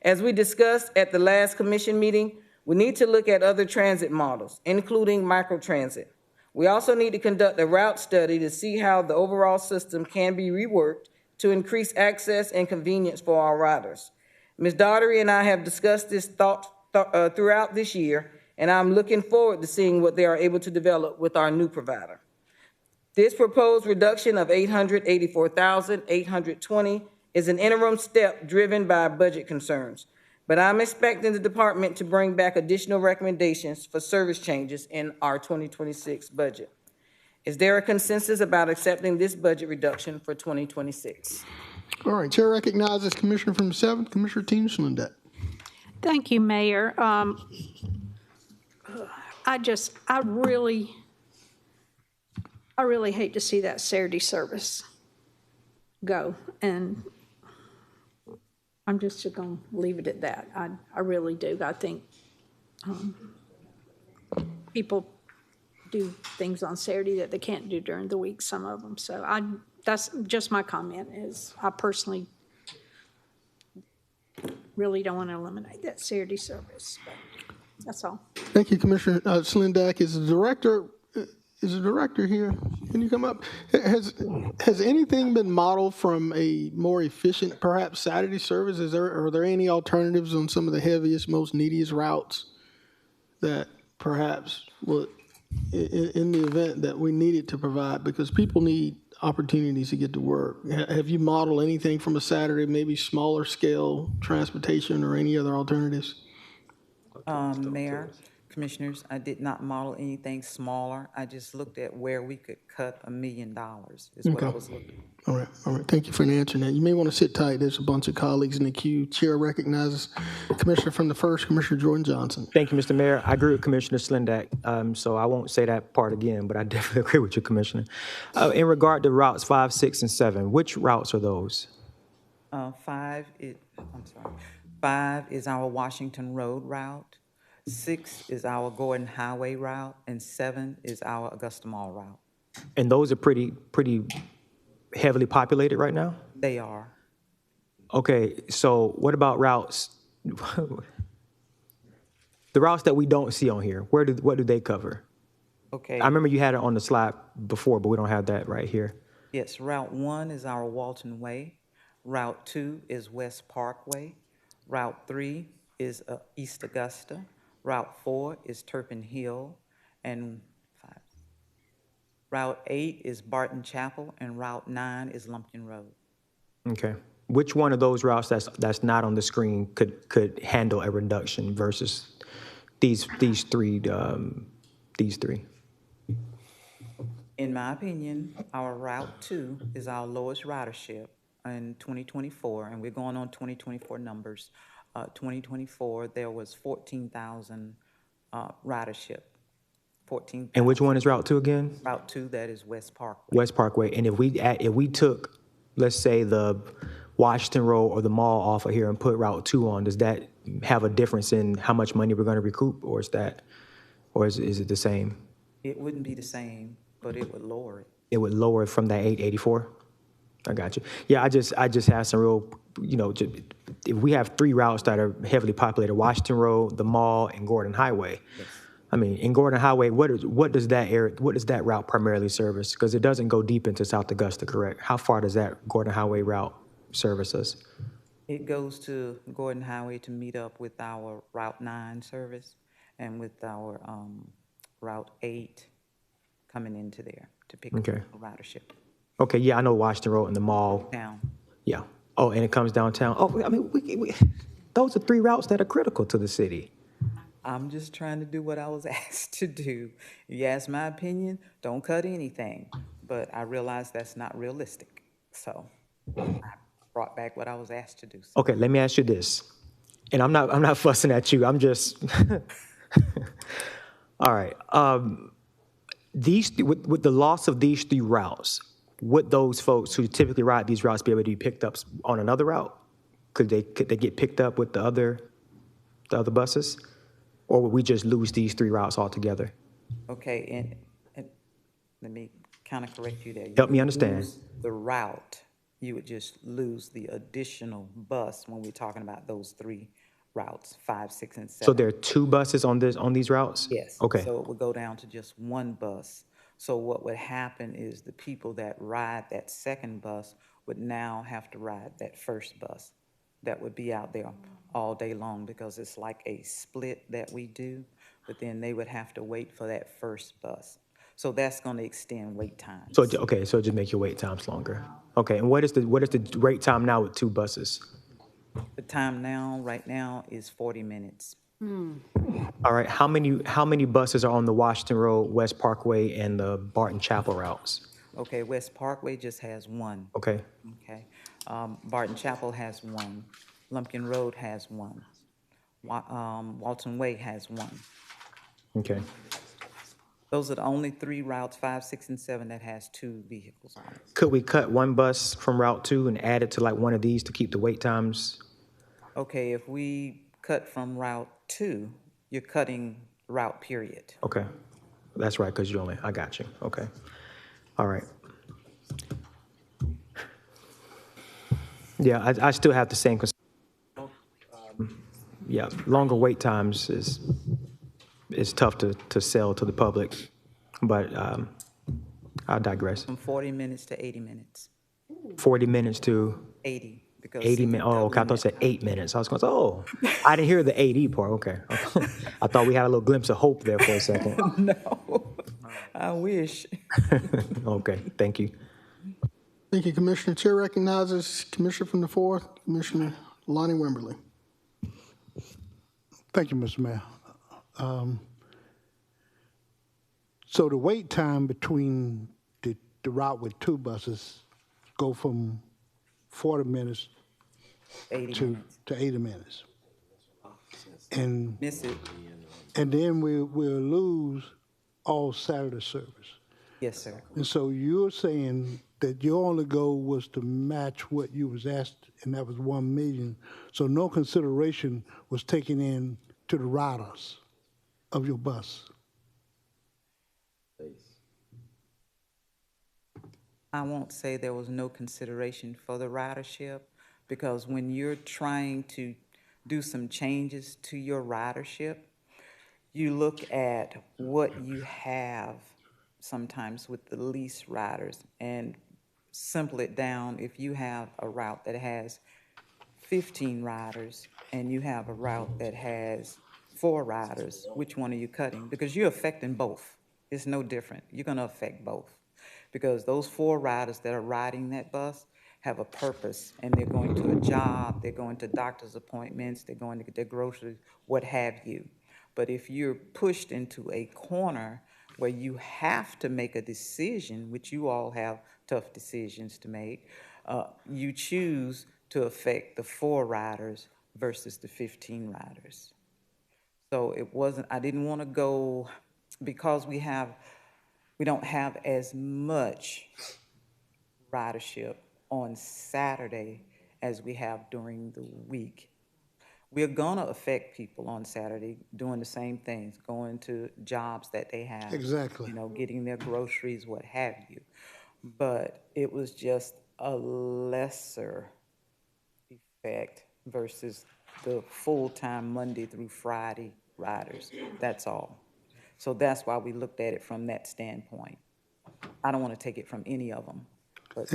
Speaker 1: As we discussed at the last commission meeting, we need to look at other transit models, including microtransit. We also need to conduct a route study to see how the overall system can be reworked to increase access and convenience for our riders. Ms. Daugherty and I have discussed this throughout this year, and I'm looking forward to seeing what they are able to develop with our new provider. This proposed reduction of $884,820 is an interim step driven by budget concerns, but I'm expecting the department to bring back additional recommendations for service changes in our 2026 budget. Is there a consensus about accepting this budget reduction for 2026?
Speaker 2: All right, Chair recognizes Commissioner from the 7th, Commissioner Tina Schlendeck.
Speaker 13: Thank you, Mayor. I really hate to see that Saturday service go, and I'm just going to leave it at that. I really do. I think people do things on Saturday that they can't do during the week, some of them. So that's just my comment is I personally really don't want to eliminate that Saturday service, but that's all.
Speaker 2: Thank you, Commissioner Schlendeck. Is the director here? Can you come up? Has anything been modeled from a more efficient, perhaps Saturday service? Are there any alternatives on some of the heaviest, most neediest routes that perhaps would, in the event that we needed to provide, because people need opportunities to get to work? Have you modeled anything from a Saturday, maybe smaller scale transportation or any other alternatives?
Speaker 15: Mayor, Commissioners, I did not model anything smaller. I just looked at where we could cut $1 million is what I was looking at.
Speaker 2: All right. Thank you for answering that. You may want to sit tight. There's a bunch of colleagues in the queue. Chair recognizes Commissioner from the 1st, Commissioner Jordan Johnson.
Speaker 8: Thank you, Mr. Mayor. I agree with Commissioner Schlendeck, so I won't say that part again, but I definitely agree with you, Commissioner. In regard to routes 5, 6, and 7, which routes are those?
Speaker 15: 5 is our Washington Road route. 6 is our Gordon Highway route, and 7 is our Augusta Mall route.
Speaker 8: And those are pretty heavily populated right now?
Speaker 15: They are.
Speaker 8: Okay, so what about routes? The routes that we don't see on here, what do they cover?
Speaker 15: Okay.
Speaker 8: I remember you had it on the slide before, but we don't have that right here.
Speaker 15: Yes, Route 1 is our Walton Way. Route 2 is West Parkway. Route 3 is East Augusta. Route 4 is Turpin Hill, and Route 8 is Barton Chapel, and Route 9 is Lumpkin Road.
Speaker 8: Okay. Which one of those routes that's not on the screen could handle a reduction versus these three?
Speaker 15: In my opinion, our Route 2 is our lowest ridership in 2024, and we're going on 2024 numbers. 2024, there was 14,000 ridership. 14,000.
Speaker 8: And which one is Route 2 again?
Speaker 15: Route 2, that is West Parkway.
Speaker 8: West Parkway. And if we took, let's say, the Washington Road or the mall off of here and put Route 2 on, does that have a difference in how much money we're going to recoup, or is it the same?
Speaker 15: It wouldn't be the same, but it would lower it.
Speaker 8: It would lower it from that 884? I got you. Yeah, I just have some real, if we have 3 routes that are heavily populated, Washington Road, the mall, and Gordon Highway. Yes. I mean, in Gordon Highway, what does that route primarily service? Because it doesn't go deep into South Augusta, correct? How far does that Gordon Highway route service us?
Speaker 15: It goes to Gordon Highway to meet up with our Route 9 service and with our Route 8 coming into there to pick up the ridership.
Speaker 8: Okay, yeah, I know Washington Road and the mall.
Speaker 15: Down.
Speaker 8: Yeah. Oh, and it comes downtown. Oh, I mean, those are 3 routes that are critical to the city.
Speaker 15: I'm just trying to do what I was asked to do. If you ask my opinion, don't cut anything. But I realize that's not realistic. So I brought back what I was asked to do. So.
Speaker 8: Okay, let me ask you this. And I'm not fussing at you. I'm just all right. With the loss of these 3 routes, would those folks who typically ride these routes be able to be picked up on another route? Could they get picked up with the other buses? Or would we just lose these 3 routes altogether?
Speaker 15: Okay, and let me kind of correct you there. You
Speaker 8: Help me
Speaker 15: would
Speaker 8: understand.
Speaker 15: lose the route, you would just lose the additional bus when we're talking about those 3 routes, 5, 6, and 7.
Speaker 8: So there are 2 buses on these routes?
Speaker 15: Yes.
Speaker 8: Okay.
Speaker 15: So it would go down to just 1 bus. So what would happen is the people that ride that second bus would now have to ride that first bus. That would be out there all day long because it's like a split that we do, but then they would have to wait for that first bus. So that's going to extend wait times.
Speaker 8: So, okay, so it just make your wait times longer. Okay, and what is the wait time now with 2 buses?
Speaker 15: The time now, right now, is 40 minutes.
Speaker 8: All right, how many buses are on the Washington Road, West Parkway, and the Barton Chapel routes?
Speaker 15: Okay, West Parkway just has 1.
Speaker 8: Okay,
Speaker 15: Okay. Barton Chapel has 1. Lumpkin Road has 1. Walton Way has 1.
Speaker 8: okay.
Speaker 15: Those are the only 3 routes, 5, 6, and 7, that has 2 vehicles on it.
Speaker 8: Could we cut 1 bus from Route 2 and add it to like one of these to keep the wait times?
Speaker 15: Okay, if we cut from Route 2, you're cutting route period.
Speaker 8: Okay, that's right, because I got you, okay. All right. Yeah, I still have the same concern. Yeah, longer wait times is tough to sell to the public, but I digress.
Speaker 15: From 40 minutes to 80 minutes.
Speaker 8: 40 minutes to
Speaker 15: 80. Because
Speaker 8: 80 minutes. Oh, okay, I thought it said 8 minutes. I was going to say, oh, I didn't hear the 80 part. Okay. I thought we had a little glimpse of hope there for a second.
Speaker 15: No, I wish.
Speaker 8: Okay, thank you.
Speaker 2: Thank you, Commissioner. Chair recognizes Commissioner from the 4th, Commissioner Lonnie Wimberly.
Speaker 9: Thank you, Mr. Mayor. So the wait time between the route with 2 buses go from 40 minutes
Speaker 15: 80
Speaker 9: to
Speaker 15: minutes.
Speaker 9: 80 minutes. And
Speaker 15: Miss it.
Speaker 9: and then we'll lose all Saturday service.
Speaker 15: Yes, sir.
Speaker 9: And so you're saying that your only goal was to match what you was asked, and that was 1 million. So no consideration was taken in to the riders of your bus.
Speaker 15: I won't say there was no consideration for the ridership, because when you're trying to do some changes to your ridership, you look at what you have sometimes with the least riders and simple it down. If you have a route that has 15 riders and you have a route that has 4 riders, which one are you cutting? Because you're affecting both. It's no different. You're going to affect both. Because those 4 riders that are riding that bus have a purpose, and they're going to a job, they're going to doctor's appointments, they're going to get their groceries, what have you. But if you're pushed into a corner where you have to make a decision, which you all have tough decisions to make, you choose to affect the 4 riders versus the 15 riders. So it wasn't, I didn't want to go, because we don't have as much ridership on Saturday as we have during the week. We're gonna affect people on Saturday doing the same things, going to jobs that they have.
Speaker 9: Exactly.
Speaker 15: You know, getting their groceries, what have you. But it was just a lesser effect versus the full-time Monday through Friday riders, that's all. So that's why we looked at it from that standpoint. I don't want to take it from any of them, but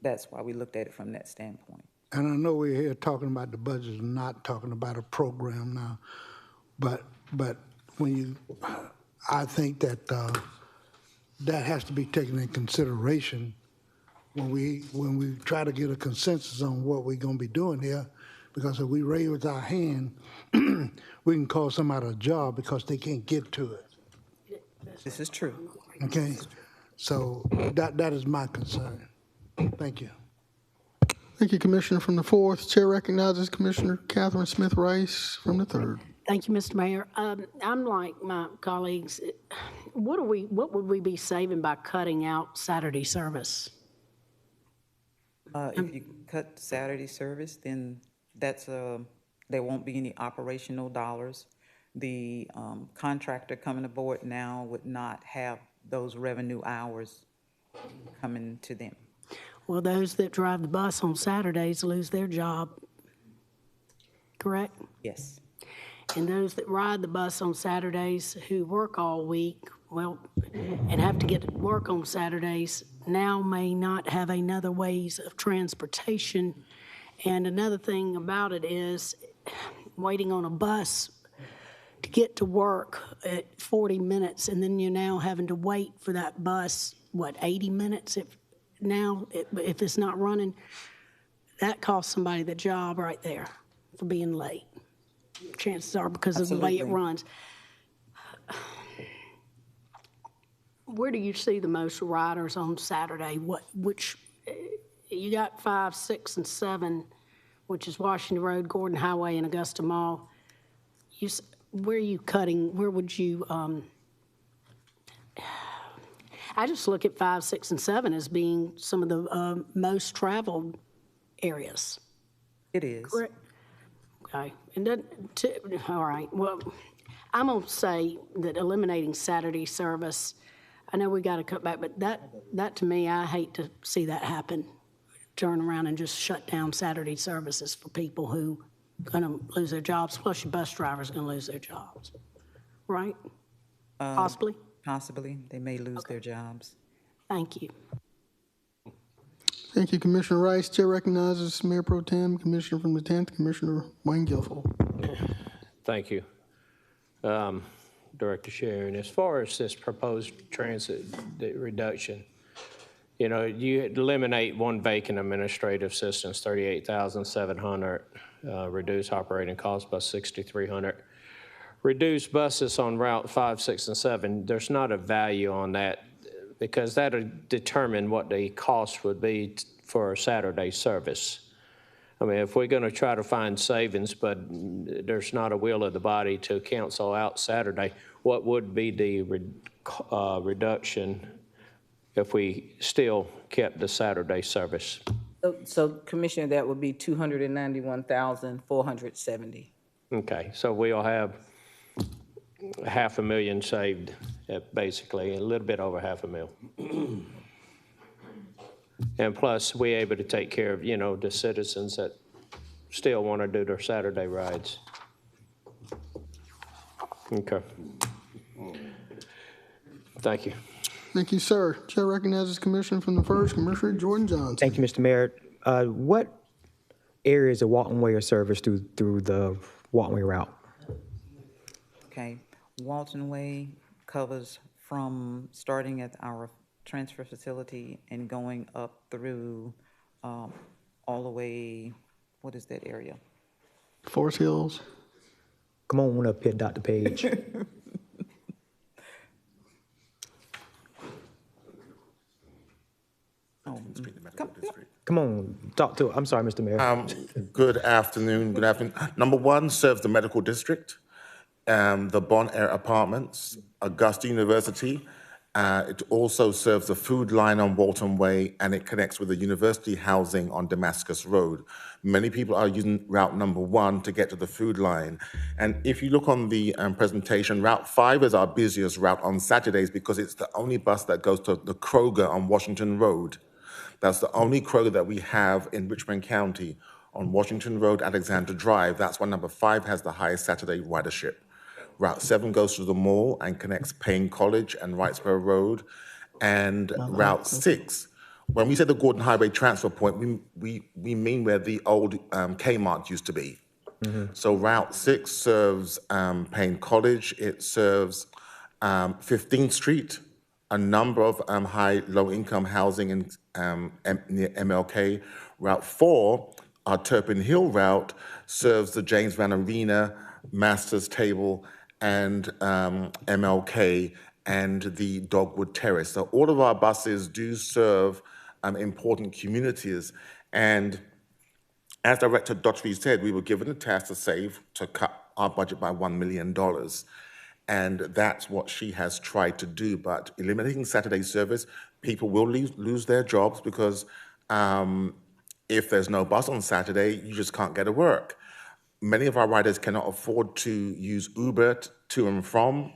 Speaker 15: that's why we looked at it from that standpoint.
Speaker 9: And I know we're here talking about the budget and not talking about a program now, but when I think that that has to be taken in consideration when we try to get a consensus on what we're going to be doing here, because if we raise our hand, we can call somebody a job because they can't get to it.
Speaker 15: This is true.
Speaker 9: Okay, so that is my concern. Thank you.
Speaker 2: Thank you, Commissioner from the 4th. Chair recognizes Commissioner Catherine Smith Rice from the 3rd.
Speaker 16: Thank you, Mr. Mayor. I'm like my colleagues. What would we be saving by cutting out Saturday service?
Speaker 15: If you cut Saturday service, then that's there won't be any operational dollars. The contractor coming aboard now would not have those revenue hours coming to them.
Speaker 16: Well, those that drive the bus on Saturdays lose their job, correct?
Speaker 15: Yes.
Speaker 16: And those that ride the bus on Saturdays who work all week, well, and have to get to work on Saturdays, now may not have another ways of transportation. And another thing about it is waiting on a bus to get to work at 40 minutes, and then you're now having to wait for that bus, 80 minutes? If it's not running, that costs somebody the job right there for being late. Chances are because of the way it
Speaker 15: Absolutely.
Speaker 16: runs. Where do you see the most riders on Saturday? Which you got 5, 6, and 7, which is Washington Road, Gordon Highway, and Augusta Mall. Where are you cutting? Where would you? I just look at 5, 6, and 7 as being some of the most traveled areas.
Speaker 15: It is.
Speaker 16: Correct. Okay. And then, all right. Well, I'm gonna say that eliminating Saturday service. I know we got to cut back, but that to me, I hate to see that happen. Turn around and just shut down Saturday services for people who gonna lose their jobs. Plus, your bus drivers gonna lose their jobs, right? Possibly.
Speaker 15: Possibly. They may lose their jobs.
Speaker 16: Thank you.
Speaker 2: Thank you, Commissioner Rice. Chair recognizes Mayor Pro Tem, Commissioner from the 10th, Commissioner Wayne Guilfoyle.
Speaker 4: Thank you. Director Sharon, as far as this proposed transit reduction, you know, you eliminate one vacant administrative assistants, 38,700, reduce operating costs by 6,300. Reduce buses on Route 5, 6, and 7. There's not a value on that because that'll determine what the cost would be for a Saturday service. I mean, if we're going to try to find savings, but there's not a will of the body to cancel out Saturday, what would be the reduction if we still kept the Saturday service?
Speaker 1: So Commissioner, that would be 291,470.
Speaker 4: Okay, so we'll have $500,000 saved, basically, a little bit over $500,000. And plus, we're able to take care of, you know, the citizens that still want to do their Saturday rides. Okay. Thank you.
Speaker 2: Thank you, sir. Chair recognizes Commissioner from the 1st, Commissioner Jordan Johnson.
Speaker 8: Thank you, Mr. Mayor. What areas of Walton Way are serviced through the Walton Way route?
Speaker 15: Okay. Walton Way covers from starting at our transfer facility and going up through all the way, what is that area?
Speaker 2: Forest Hills.
Speaker 8: Come on up here, Dr. Page. Come on, talk to. I'm sorry, Mr. Mayor.
Speaker 17: Good afternoon. Good afternoon. Number 1 serves the medical district, the Bon Air Apartments, Augusta University. It also serves the food line on Walton Way, and it connects with the university housing on Damascus Road. Many people are using route number 1 to get to the food line. And if you look on the presentation, Route 5 is our busiest route on Saturdays because it's the only bus that goes to the Kroger on Washington Road. That's the only Kroger that we have in Richmond County on Washington Road, Alexander Drive. That's why number 5 has the highest Saturday ridership. Route 7 goes to the mall and connects Payne College and Wrightsboro Road. And Route 6, when we say the Gordon Highway transfer point, we mean where the old Kmart used to be. So Route 6 serves Payne College. It serves 15th Street, a number of high, low-income housing in near MLK. Route 4, our Turpin Hill route, serves the James Van Arena, Master's Table, and MLK, and the Dogwood Terrace. So all of our buses do serve important communities. And as Director Daughtry said, we were given a task to cut our budget by $1 million. And that's what she has tried to do. But eliminating Saturday service, people will lose their jobs because if there's no bus on Saturday, you just can't get to work. Many of our riders cannot afford to use Uber to and from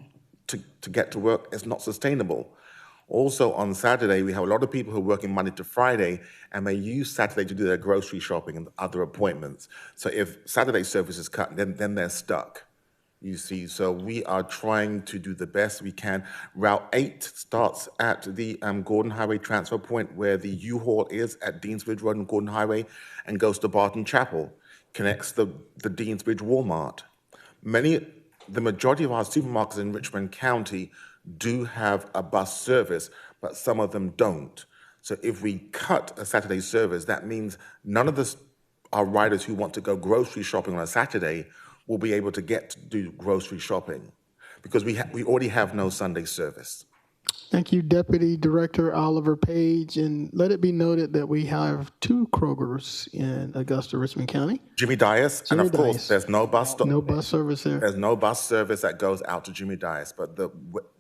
Speaker 17: to get to work. It's not sustainable. Also, on Saturday, we have a lot of people who are working Monday to Friday, and they use Saturday to do their grocery shopping and other appointments. So if Saturday service is cut, then they're stuck, you see. So we are trying to do the best we can. Route 8 starts at the Gordon Highway transfer point where the U-Haul is at Deansbridge Road and Gordon Highway, and goes to Barton Chapel, connects the Deansbridge Walmart. The majority of our supermarkets in Richmond County do have a bus service, but some of them don't. So if we cut a Saturday service, that means none of our riders who want to go grocery shopping on a Saturday will be able to get to do grocery shopping because we already have no Sunday service.
Speaker 2: Thank you, Deputy Director Oliver Page. And let it be noted that we have 2 Krogers in Augusta, Richmond County.
Speaker 17: Jimmy Dias, and of course, there's no bus stop.
Speaker 2: No bus service there.
Speaker 17: There's no bus service that goes out to Jimmy Dias, but the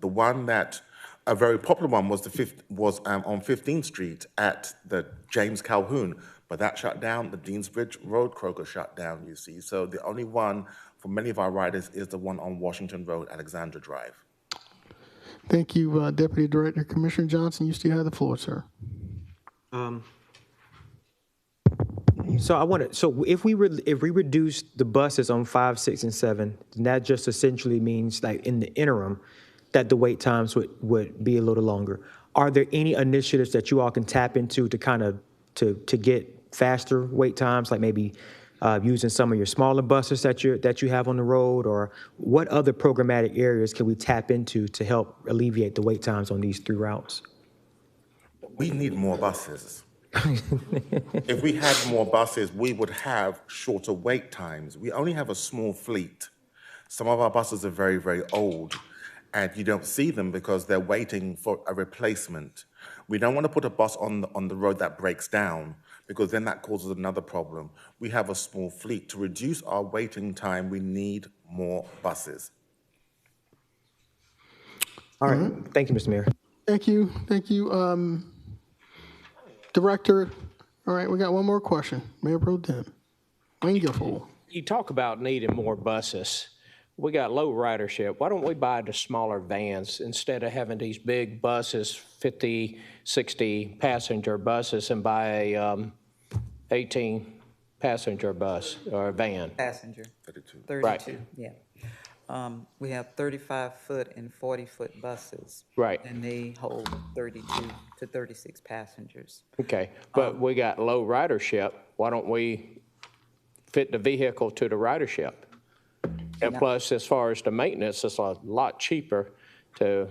Speaker 17: one that, a very popular one was on 15th Street at the James Calhoun, but that shut down. The Deansbridge Road Kroger shut down, you see. So the only one for many of our riders is the one on Washington Road, Alexandra Drive.
Speaker 2: Thank you, Deputy Director. Commissioner Johnson, you still have the floor, sir.
Speaker 8: So if we reduce the buses on 5, 6, and 7, then that just essentially means, like, in the interim, that the wait times would be a little longer. Are there any initiatives that you all can tap into to kind of to get faster wait times, like maybe using some of your smaller buses that you have on the road, or what other programmatic areas can we tap into to help alleviate the wait times on these 3 routes?
Speaker 17: We need more buses. If we had more buses, we would have shorter wait times. We only have a small fleet. Some of our buses are very, very old, and you don't see them because they're waiting for a replacement. We don't want to put a bus on the road that breaks down, because then that causes another problem. We have a small fleet. To reduce our waiting time, we need more buses.
Speaker 8: All right. Thank you, Mr. Mayor.
Speaker 2: Thank you. Thank you. Director, all right, we got one more question. Mayor Pro Tem, Wayne Gifford.
Speaker 4: You talk about needing more buses. We got low ridership. Why don't we buy the smaller vans instead of having these big buses, 50, 60 passenger buses, and buy a 18 passenger bus or a van?
Speaker 15: Passenger. 32.
Speaker 4: Right.
Speaker 15: Yeah. We have 35-foot and 40-foot buses.
Speaker 4: Right.
Speaker 15: And they hold 32 to 36 passengers.
Speaker 4: Okay, but we got low ridership. Why don't we fit the vehicle to the ridership? And plus, as far as the maintenance, it's a lot cheaper to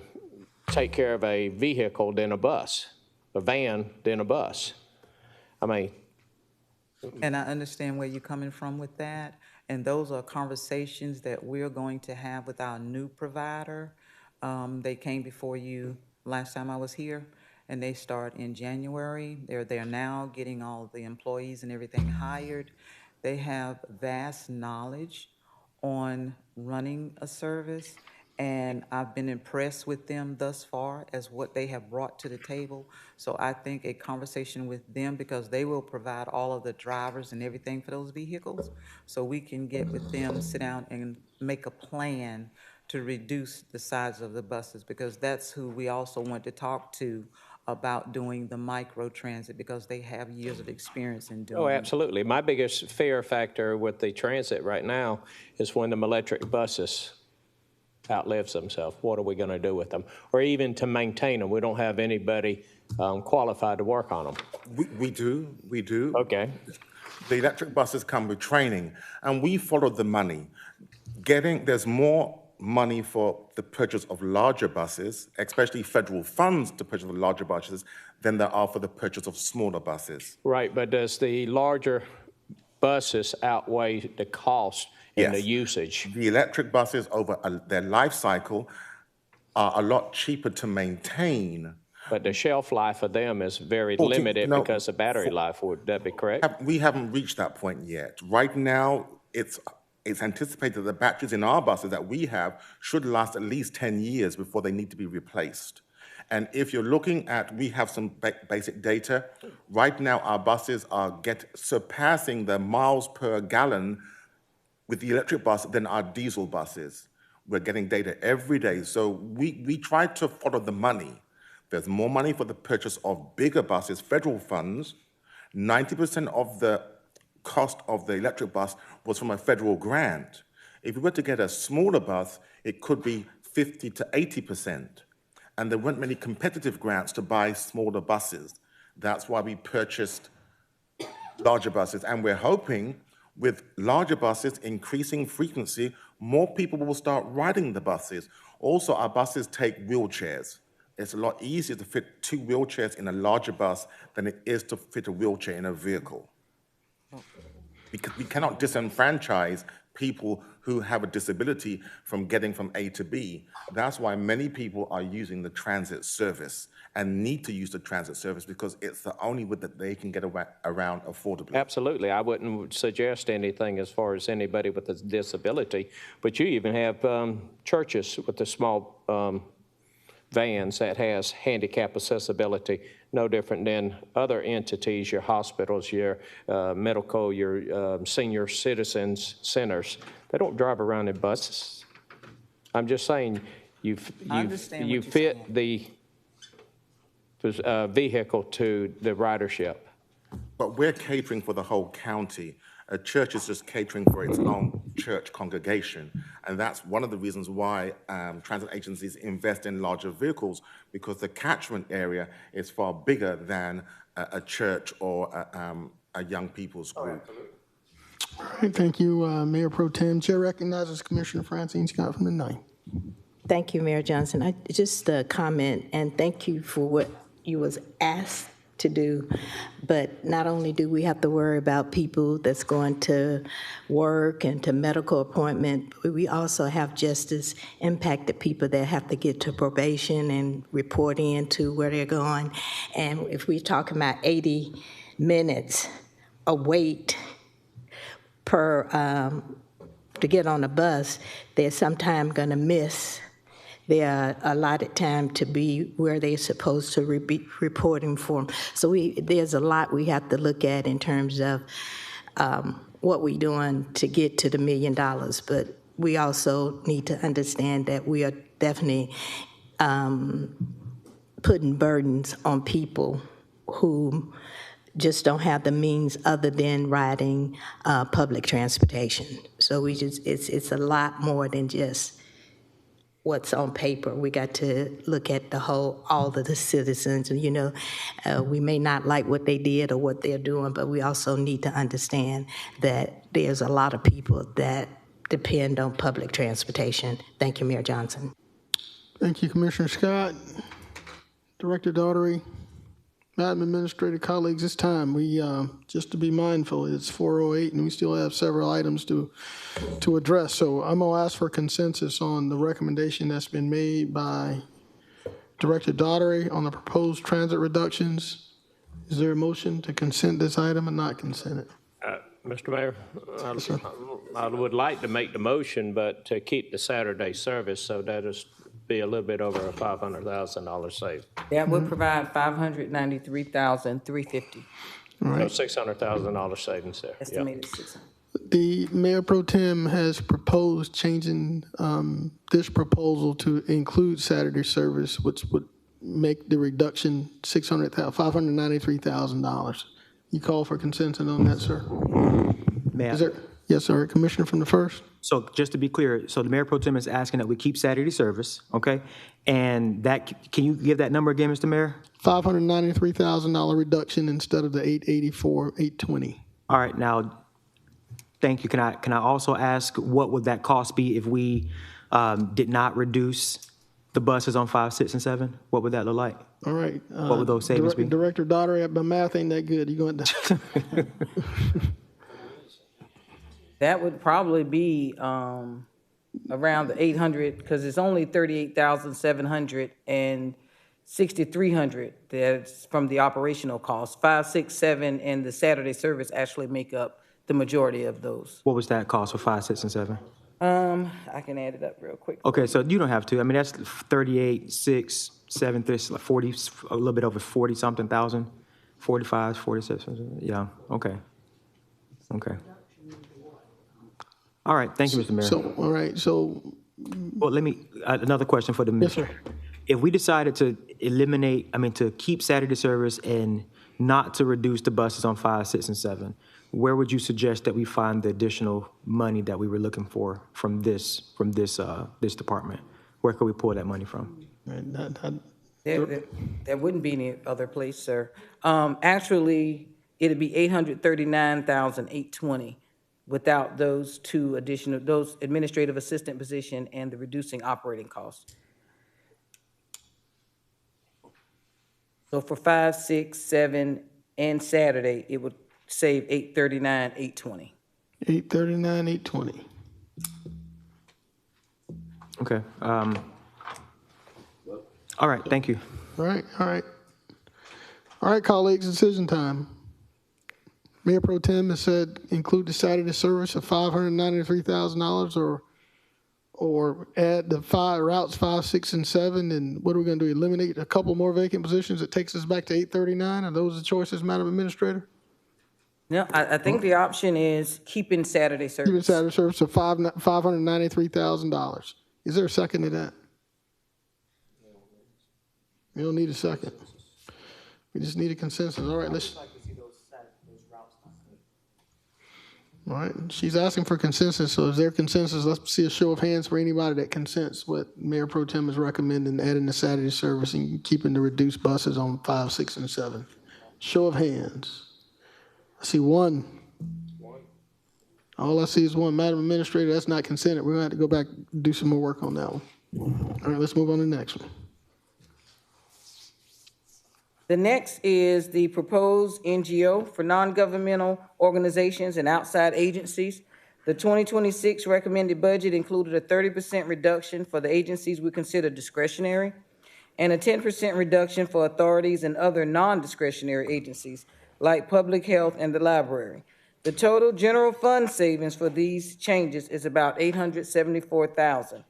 Speaker 4: take care of a vehicle than a bus, a van than a bus. I mean.
Speaker 15: And I understand where you're coming from with that. And those are conversations that we're going to have with our new provider. They came before you last time I was here, and they start in January. They're there now getting all the employees and everything hired. They have vast knowledge on running a service, and I've been impressed with them thus far as what they have brought to the table. So I think a conversation with them, because they will provide all of the drivers and everything for those vehicles, so we can get with them, sit down and make a plan to reduce the size of the buses, because that's who we also want to talk to about doing the micro transit, because they have years of experience in doing it.
Speaker 4: Oh, absolutely. My biggest fear factor with the transit right now is when the electric buses outlives themselves. What are we going to do with them? Or even to maintain them. We don't have anybody qualified to work on them.
Speaker 17: We do.
Speaker 4: Okay.
Speaker 17: The electric buses come with training, and we followed the money. There's more money for the purchase of larger buses, especially federal funds to purchase larger buses, than there are for the purchase of smaller buses.
Speaker 4: Right, but does the larger buses outweigh the cost and the usage?
Speaker 17: The electric buses over their life cycle are a lot cheaper to maintain.
Speaker 4: But the shelf life of them is very limited because the battery life, would that be correct?
Speaker 17: We haven't reached that point yet. Right now, it's anticipated that the batteries in our buses that we have should last at least 10 years before they need to be replaced. And if you're looking at, we have some basic data. Right now, our buses are surpassing the miles per gallon with the electric bus than our diesel buses. We're getting data every day. So we try to follow the money. There's more money for the purchase of bigger buses, federal funds. 90% of the cost of the electric bus was from a federal grant. If we were to get a smaller bus, it could be 50 to 80%. And there weren't many competitive grants to buy smaller buses. That's why we purchased larger buses. And we're hoping with larger buses increasing frequency, more people will start riding the buses. Also, our buses take wheelchairs. It's a lot easier to fit 2 wheelchairs in a larger bus than it is to fit a wheelchair in a vehicle. Because we cannot disenfranchise people who have a disability from getting from A to B. That's why many people are using the transit service and need to use the transit service because it's the only way that they can get around affordably.
Speaker 4: Absolutely. I wouldn't suggest anything as far as anybody with a disability, but you even have churches with the small vans that has handicap accessibility, no different than other entities, your hospitals, your medical, your senior citizens centers. They don't drive around in buses. I'm just saying you fit the vehicle to the ridership.
Speaker 17: But we're catering for the whole county. A church is just catering for its own church congregation. And that's one of the reasons why transit agencies invest in larger vehicles, because the catchment area is far bigger than a church or a young people's group.
Speaker 2: All right, thank you, Mayor Pro Tem. Chair recognizes Commissioner Francine Scott from the 9th.
Speaker 14: Thank you, Mayor Johnson. Just a comment, and thank you for what you was asked to do. But not only do we have to worry about people that's going to work and to medical appointment, but we also have just as impacted people that have to get to probation and report in to where they're going. And if we're talking about 80 minutes a wait per to get on a bus, they're sometime going to miss their allotted time to be where they're supposed to be reporting for. So there's a lot we have to look at in terms of what we're doing to get to the $1 million. But we also need to understand that we are definitely putting burdens on people who just don't have the means other than riding public transportation. So it's a lot more than just what's on paper. We got to look at all of the citizens. You know, we may not like what they did or what they're doing, but we also need to understand that there's a lot of people that depend on public transportation. Thank you, Mayor Johnson.
Speaker 2: Thank you, Commissioner Scott. Director Daugherty, Madam Administrator, colleagues, it's time. We, just to be mindful, it's 4:08 and we still have several items to address. So I'm gonna ask for consensus on the recommendation that's been made by Director Daugherty on the proposed transit reductions. Is there a motion to consent this item and not consent it?
Speaker 4: Mr. Mayor, I would like to make the motion, but to keep the Saturday service, so that is be a little bit over a $500,000 save.
Speaker 18: That would provide $593,350.
Speaker 2: Right.
Speaker 4: So $600,000 savings there.
Speaker 18: Estimated 600.
Speaker 2: The Mayor Pro Tem has proposed changing this proposal to include Saturday service, which would make the reduction $593,000. You call for consensus on that, sir?
Speaker 8: May I?
Speaker 2: Is there, yes, sir. Commissioner from the 1st.
Speaker 8: So just to be clear, so the Mayor Pro Tem is asking that we keep Saturday service, okay? And that, can you give that number again, Mr. Mayor?
Speaker 2: $593,000 reduction instead of the $884,820.
Speaker 8: All right, now, thank you. Can I also ask what would that cost be if we did not reduce the buses on 5, 6, and 7? What would that look like?
Speaker 2: All right.
Speaker 8: What would those savings be?
Speaker 2: Director Daugherty, my math ain't that good. You going to?
Speaker 18: That would probably be around the 800, because it's only 38,700 and 6,300 that's from the operational cost. 5, 6, 7, and the Saturday service actually make up the majority of those.
Speaker 8: What was that cost for 5, 6, and 7?
Speaker 18: I can add it up real quick.
Speaker 8: Okay, so you don't have to. I mean, that's 38, 6, 7, 40, a little bit over 40-something thousand, 45, 46. Yeah, okay. Okay. All right, thank you, Mr. Mayor.
Speaker 2: So, all right, so.
Speaker 8: Well, let me, another question for the minister.
Speaker 2: Yes, sir.
Speaker 8: If we decided to to keep Saturday service and not to reduce the buses on 5, 6, and 7, where would you suggest that we find the additional money that we were looking for from this department? Where could we pull that money from?
Speaker 18: There wouldn't be any other place, sir. Actually, it'd be $839,820 without those two additional, those administrative assistant position and the reducing operating costs. So for 5, 6, 7, and Saturday, it would save $839,820.
Speaker 2: $839,820.
Speaker 8: Okay. All right, thank you.
Speaker 2: All right. All right, colleagues, decision time. Mayor Pro Tem has said include the Saturday service of $593,000 or add the routes 5, 6, and 7, and what are we going to do? Eliminate a couple more vacant positions that takes us back to 839? Are those the choices, Madam Administrator?
Speaker 18: No, I think the option is keeping Saturday service.
Speaker 2: Keeping Saturday service of $593,000. Is there a second to that? We don't need a second. We just need a consensus. All right, let's. All right, she's asking for consensus, so is there consensus? Let's see a show of hands for anybody that consents what Mayor Pro Tem is recommending, adding the Saturday service and keeping the reduced buses on 5, 6, and 7. Show of hands. I see one. All I see is one. Madam Administrator, that's not consented. We're going to have to go back and do some more work on that one. All right, let's move on to the next one.
Speaker 18: The next is the proposed NGO for non-governmental organizations and outside agencies. The 2026 recommended budget included a 30% reduction for the agencies we consider discretionary and a 10% reduction for authorities and other non-discretionary agencies like public health and the library. The total general fund savings for these changes is about $874,000.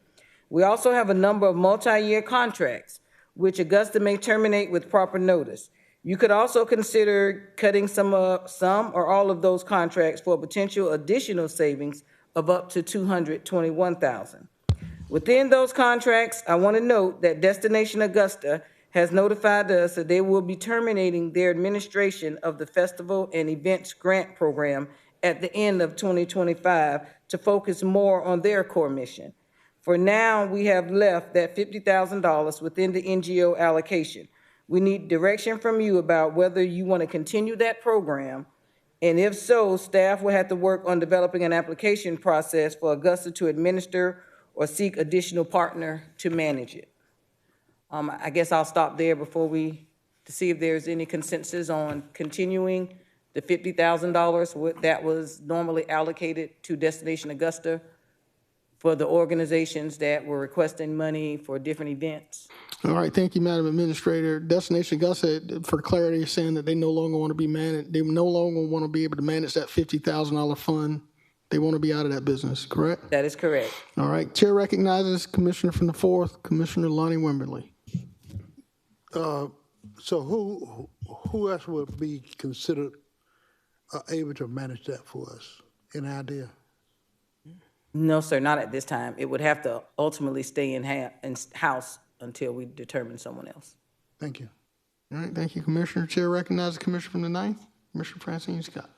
Speaker 18: We also have a number of multi-year contracts which Augusta may terminate with proper notice. You could also consider cutting some or all of those contracts for a potential additional savings of up to $221,000. Within those contracts, I want to note that Destination Augusta has notified us that they will be terminating their administration of the Festival and Events Grant Program at the end of 2025 to focus more on their core mission. For now, we have left that $50,000 within the NGO allocation. We need direction from you about whether you want to continue that program, and if so, staff will have to work on developing an application process for Augusta to administer or seek additional partner to manage it. I guess I'll stop there before to see if there's any consensus on continuing the $50,000 that was normally allocated to Destination Augusta for the organizations that were requesting money for different events.
Speaker 2: All right, thank you, Madam Administrator. Destination Augusta, for clarity, is saying that they no longer want to be managed. They no longer want to be able to manage that $50,000 fund. They want to be out of that business, correct?
Speaker 18: That is correct.
Speaker 2: All right, Chair recognizes Commissioner from the 4th, Commissioner Lonnie Wimberly.
Speaker 9: So who else would be considered able to manage that for us? Any idea?
Speaker 18: No, sir, not at this time. It would have to ultimately stay in-house until we determine someone else.
Speaker 9: Thank you.
Speaker 2: All right, thank you, Commissioner. Chair recognizes Commissioner from the 9th, Commissioner Francine Scott.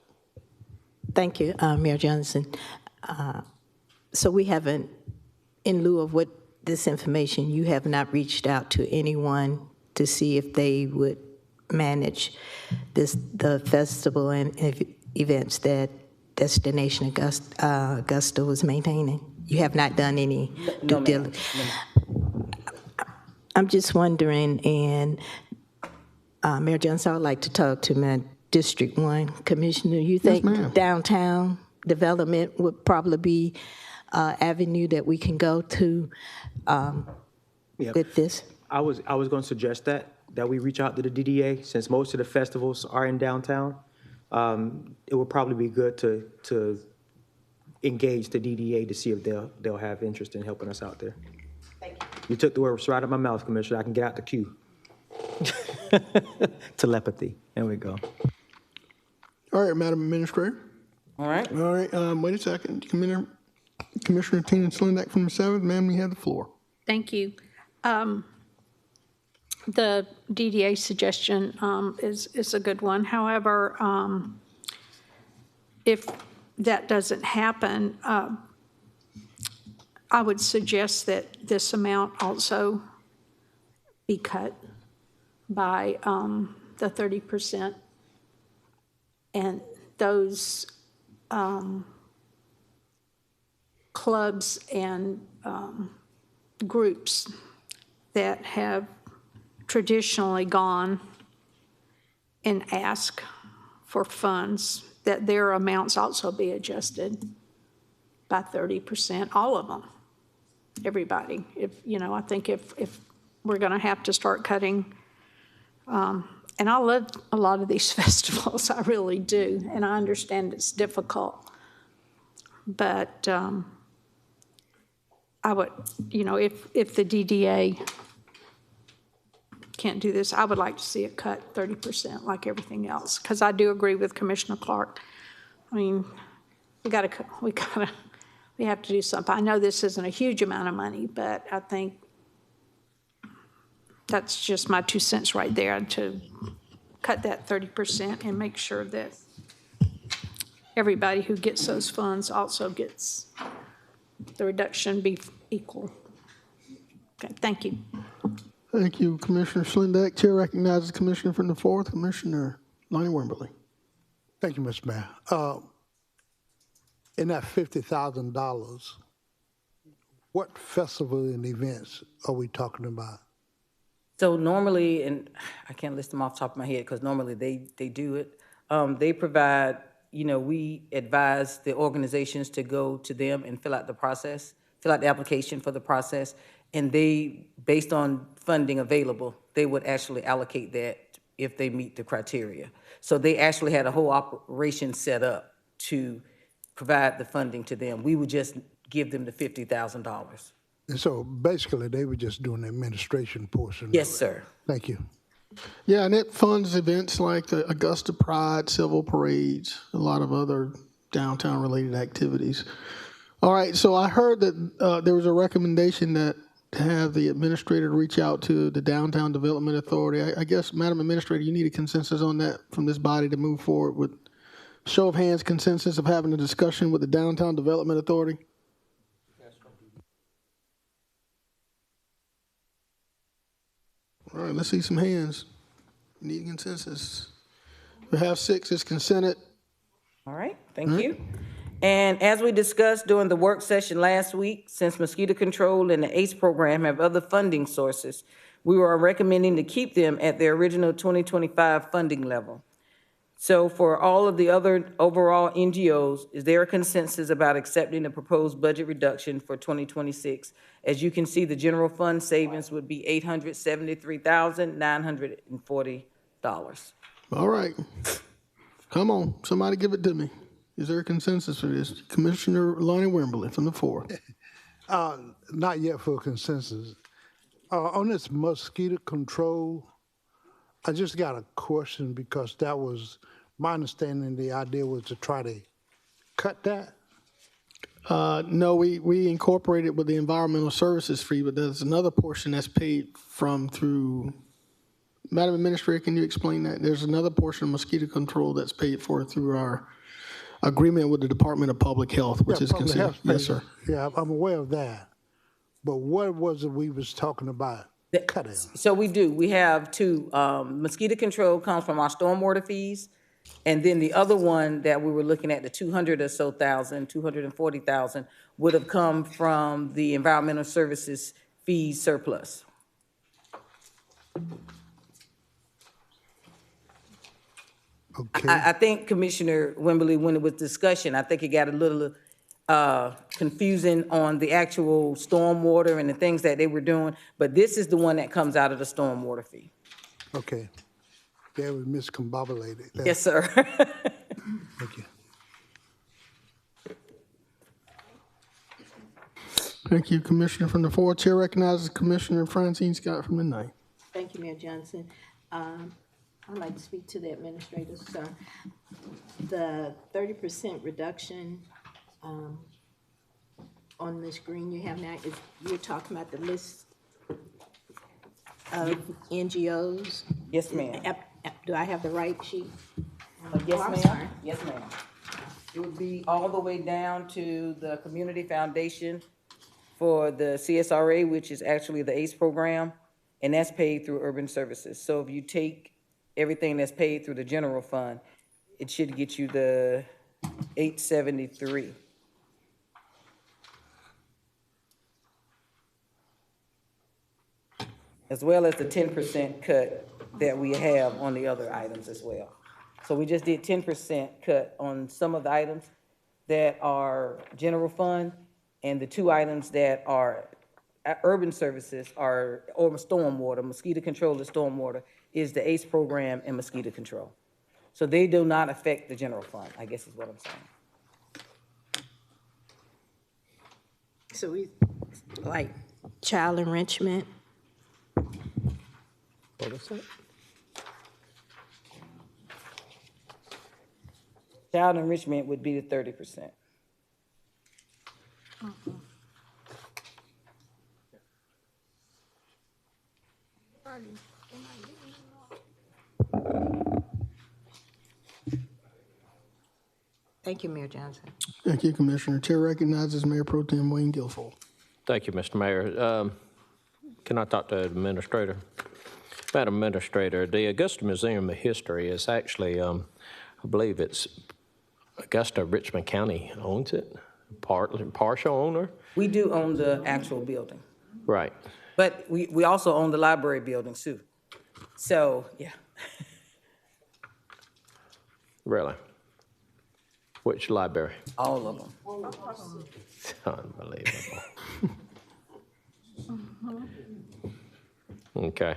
Speaker 14: Thank you, Mayor Johnson. So we haven't, in lieu of what this information, you have not reached out to anyone to see if they would manage the festival and events that Destination Augusta was maintaining? You have not done any due diligence? I'm just wondering, and Mayor Johnson, I would like to talk to my District 1 Commissioner. You think downtown development would probably be an avenue that we can go to with this?
Speaker 8: I was going to suggest that we reach out to the DDA, since most of the festivals are in downtown. It would probably be good to engage the DDA to see if they'll have interest in helping us out there. Thank you. You took the words right out of my mouth, Commissioner. I can get out the queue. Telepathy. There we go.
Speaker 2: All right, Madam Administrator.
Speaker 18: All right.
Speaker 2: All right, wait a second. Commissioner Tina Slindak from the 7th. Ma'am, you have the floor.
Speaker 13: Thank you. The DDA suggestion is a good one. However, if that doesn't happen, I would suggest that this amount also be cut by the 30%. And those clubs and groups that have traditionally gone and asked for funds, that their amounts also be adjusted by 30%, all of them, everybody. I think if we're going to have to start cutting, and I love a lot of these festivals, I really do, and I understand it's difficult, but I would, if the DDA can't do this, I would like to see it cut 30% like everything else, because I do agree with Commissioner Clark. I mean, we have to do something. I know this isn't a huge amount of money, but I think that's just my 2 cents right there, to cut that 30% and make sure that everybody who gets those funds also gets the reduction be equal. Okay, thank you.
Speaker 2: Thank you, Commissioner Schlindeck. Chair recognizes Commissioner from the 4th, Commissioner Lonnie Wimberly.
Speaker 9: Thank you, Mr. Mayor. In that $50,000, what festival and events are we talking about?
Speaker 18: So normally, and I can't list them off the top of my head because normally they do it. They provide, we advise the organizations to go to them and fill out the application for the process. And they, based on funding available, they would actually allocate that if they meet the criteria. So they actually had a whole operation set up to provide the funding to them. We would just give them the $50,000.
Speaker 9: And so basically, they were just doing the administration portion.
Speaker 18: Yes, sir.
Speaker 9: Thank you.
Speaker 2: Yeah, and it funds events like the Augusta Pride, civil parades, a lot of other downtown-related activities. All right, so I heard that there was a recommendation to have the administrator reach out to the Downtown Development Authority. I guess, Madam Administrator, you need a consensus on that from this body to move forward with show of hands consensus of having a discussion with the Downtown Development Authority. All right, let's see some hands. Need consensus. We have 6, it's consented.
Speaker 18: All right, thank you. And as we discussed during the work session last week, since mosquito control and the ACE program have other funding sources, we were recommending to keep them at their original 2025 funding level. So for all of the other overall NGOs, is there a consensus about accepting the proposed budget reduction for 2026? As you can see, the general fund savings would be $873,940.
Speaker 2: All right. Come on, somebody give it to me. Is there a consensus for this? Commissioner Lonnie Wimberly from the 4th.
Speaker 9: Not yet for a consensus. On this mosquito control, I just got a question because that was my understanding. The idea was to try to cut that.
Speaker 2: No, we incorporated with the environmental services fee, but there's another portion that's paid through. Madam Administrator, can you explain that? There's another portion of mosquito control that's paid for through our agreement with the Department of Public Health, which is considered. Yes, sir.
Speaker 9: Yeah, I'm aware of that. But what was it we was talking about cutting?
Speaker 18: So we do. We have 2. Mosquito control comes from our stormwater fees. And then the other one that we were looking at, the 200 or so thousand, 240,000, would have come from the environmental services fees surplus.
Speaker 9: Okay.
Speaker 18: I think, Commissioner Wimberly, when it was discussion, I think it got a little confusing on the actual stormwater and the things that they were doing. But this is the one that comes out of the stormwater fee.
Speaker 9: Okay. That was miscombobulated.
Speaker 18: Yes, sir.
Speaker 9: Thank you.
Speaker 2: Thank you, Commissioner from the 4th. Chair recognizes Commissioner Francine Scott from the 9th.
Speaker 14: Thank you, Mayor Johnson. I'd like to speak to the administrator, sir. The 30% reduction on the screen you have now, you're talking about the list of NGOs?
Speaker 18: Yes, ma'am.
Speaker 14: Do I have the right sheet?
Speaker 18: Yes,
Speaker 14: Oh, I'm
Speaker 18: ma'am.
Speaker 14: sorry.
Speaker 18: Yes, ma'am. It would be all the way down to the Community Foundation for the CSRA, which is actually the ACE program, and that's paid through Urban Services. So if you take everything that's paid through the general fund, it should get you the 873. As well as the 10% cut that we have on the other items as well. So we just did 10% cut on some of the items that are general fund, and the two items that are urban services are, or stormwater, mosquito control and stormwater, is the ACE program and mosquito control. So they do not affect the general fund, I guess is what I'm saying.
Speaker 14: So we, like, child enrichment,
Speaker 4: What is that?
Speaker 18: Child enrichment would be the 30%.
Speaker 14: thank you, Mayor Johnson.
Speaker 2: Thank you, Commissioner. Chair recognizes Mayor Pro Tem Wayne Guilfoyle.
Speaker 4: Thank you, Mr. Mayor. Can I talk to the administrator? Madam Administrator, the Augusta Museum of History is actually, I believe it's Augusta Richmond County owns it, partial owner?
Speaker 18: We do own the actual building,
Speaker 4: Right.
Speaker 18: but we also own the library building too. So, yeah.
Speaker 4: Really? Which library?
Speaker 18: All of them.
Speaker 4: Unbelievable. Okay.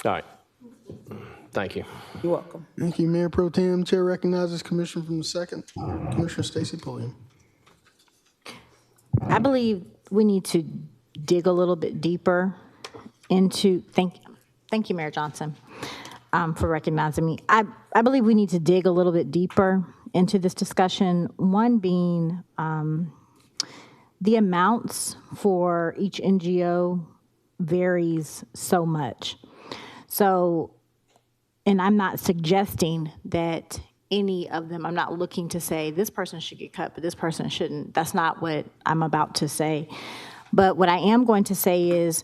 Speaker 4: All right. Thank you.
Speaker 18: You're welcome.
Speaker 2: Thank you, Mayor Pro Tem. Chair recognizes Commissioner from the second, Commissioner Stacy Pulliam.
Speaker 5: I believe we need to dig a little bit deeper into, thank you, Mayor Johnson, for recognizing me. I believe we need to dig a little bit deeper into this discussion, one being the amounts for each NGO varies so much. So, and I'm not suggesting that any of them, I'm not looking to say this person should get cut, but this person shouldn't. That's not what I'm about to say. But what I am going to say is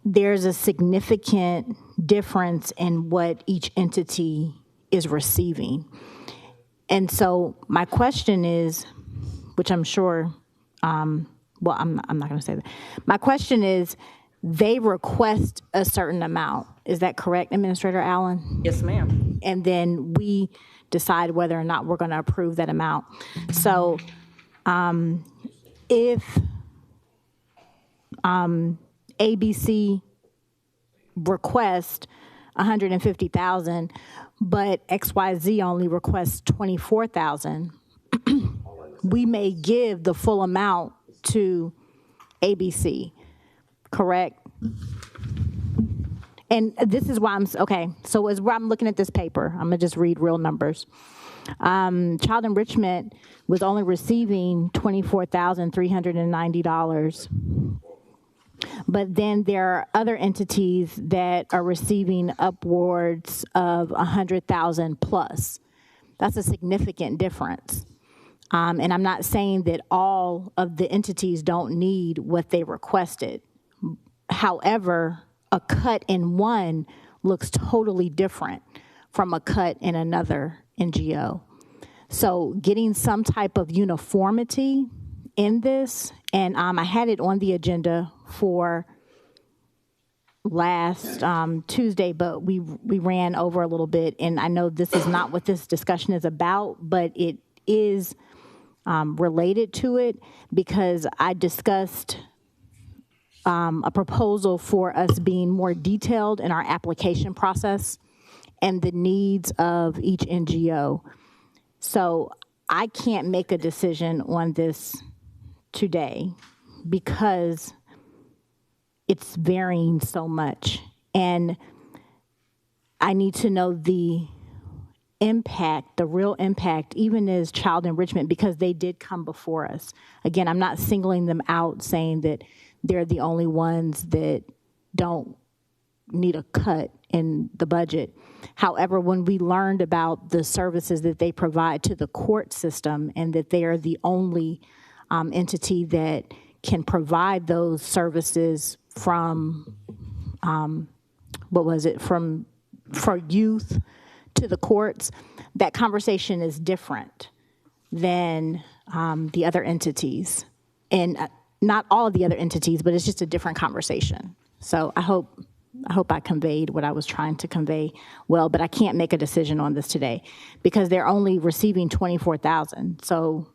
Speaker 5: there's a significant difference in what each entity is receiving. And so my question is, which I'm sure, I'm not going to say that. My question is, they request a certain amount. Is that correct, Administrator Allen?
Speaker 18: Yes, ma'am.
Speaker 5: And then we decide whether or not we're going to approve that amount. So if ABC requests $150,000, but XYZ only requests $24,000, we may give the full amount to ABC, correct? And this is why okay, so as I'm looking at this paper, I'm gonna just read real numbers. Child enrichment was only receiving $24,390. But then there are other entities that are receiving upwards of 100,000 plus. That's a significant difference. And I'm not saying that all of the entities don't need what they requested. However, a cut in one looks totally different from a cut in another NGO. So getting some type of uniformity in this, and I had it on the agenda for last Tuesday, but we ran over a little bit, and I know this is not what this discussion is about, but it is related to it because I discussed a proposal for us being more detailed in our application process and the needs of each NGO. So I can't make a decision on this today because it's varying so much. And I need to know the impact, the real impact, even as child enrichment, because they did come before us. Again, I'm not singling them out, saying that they're the only ones that don't need a cut in the budget. However, when we learned about the services that they provide to the court system and that they are the only entity that can provide those services from, for youth to the courts, that conversation is different than the other entities. And not all of the other entities, but it's just a different conversation. So I hope I conveyed what I was trying to convey well, but I can't make a decision on this today because they're only receiving $24,000. So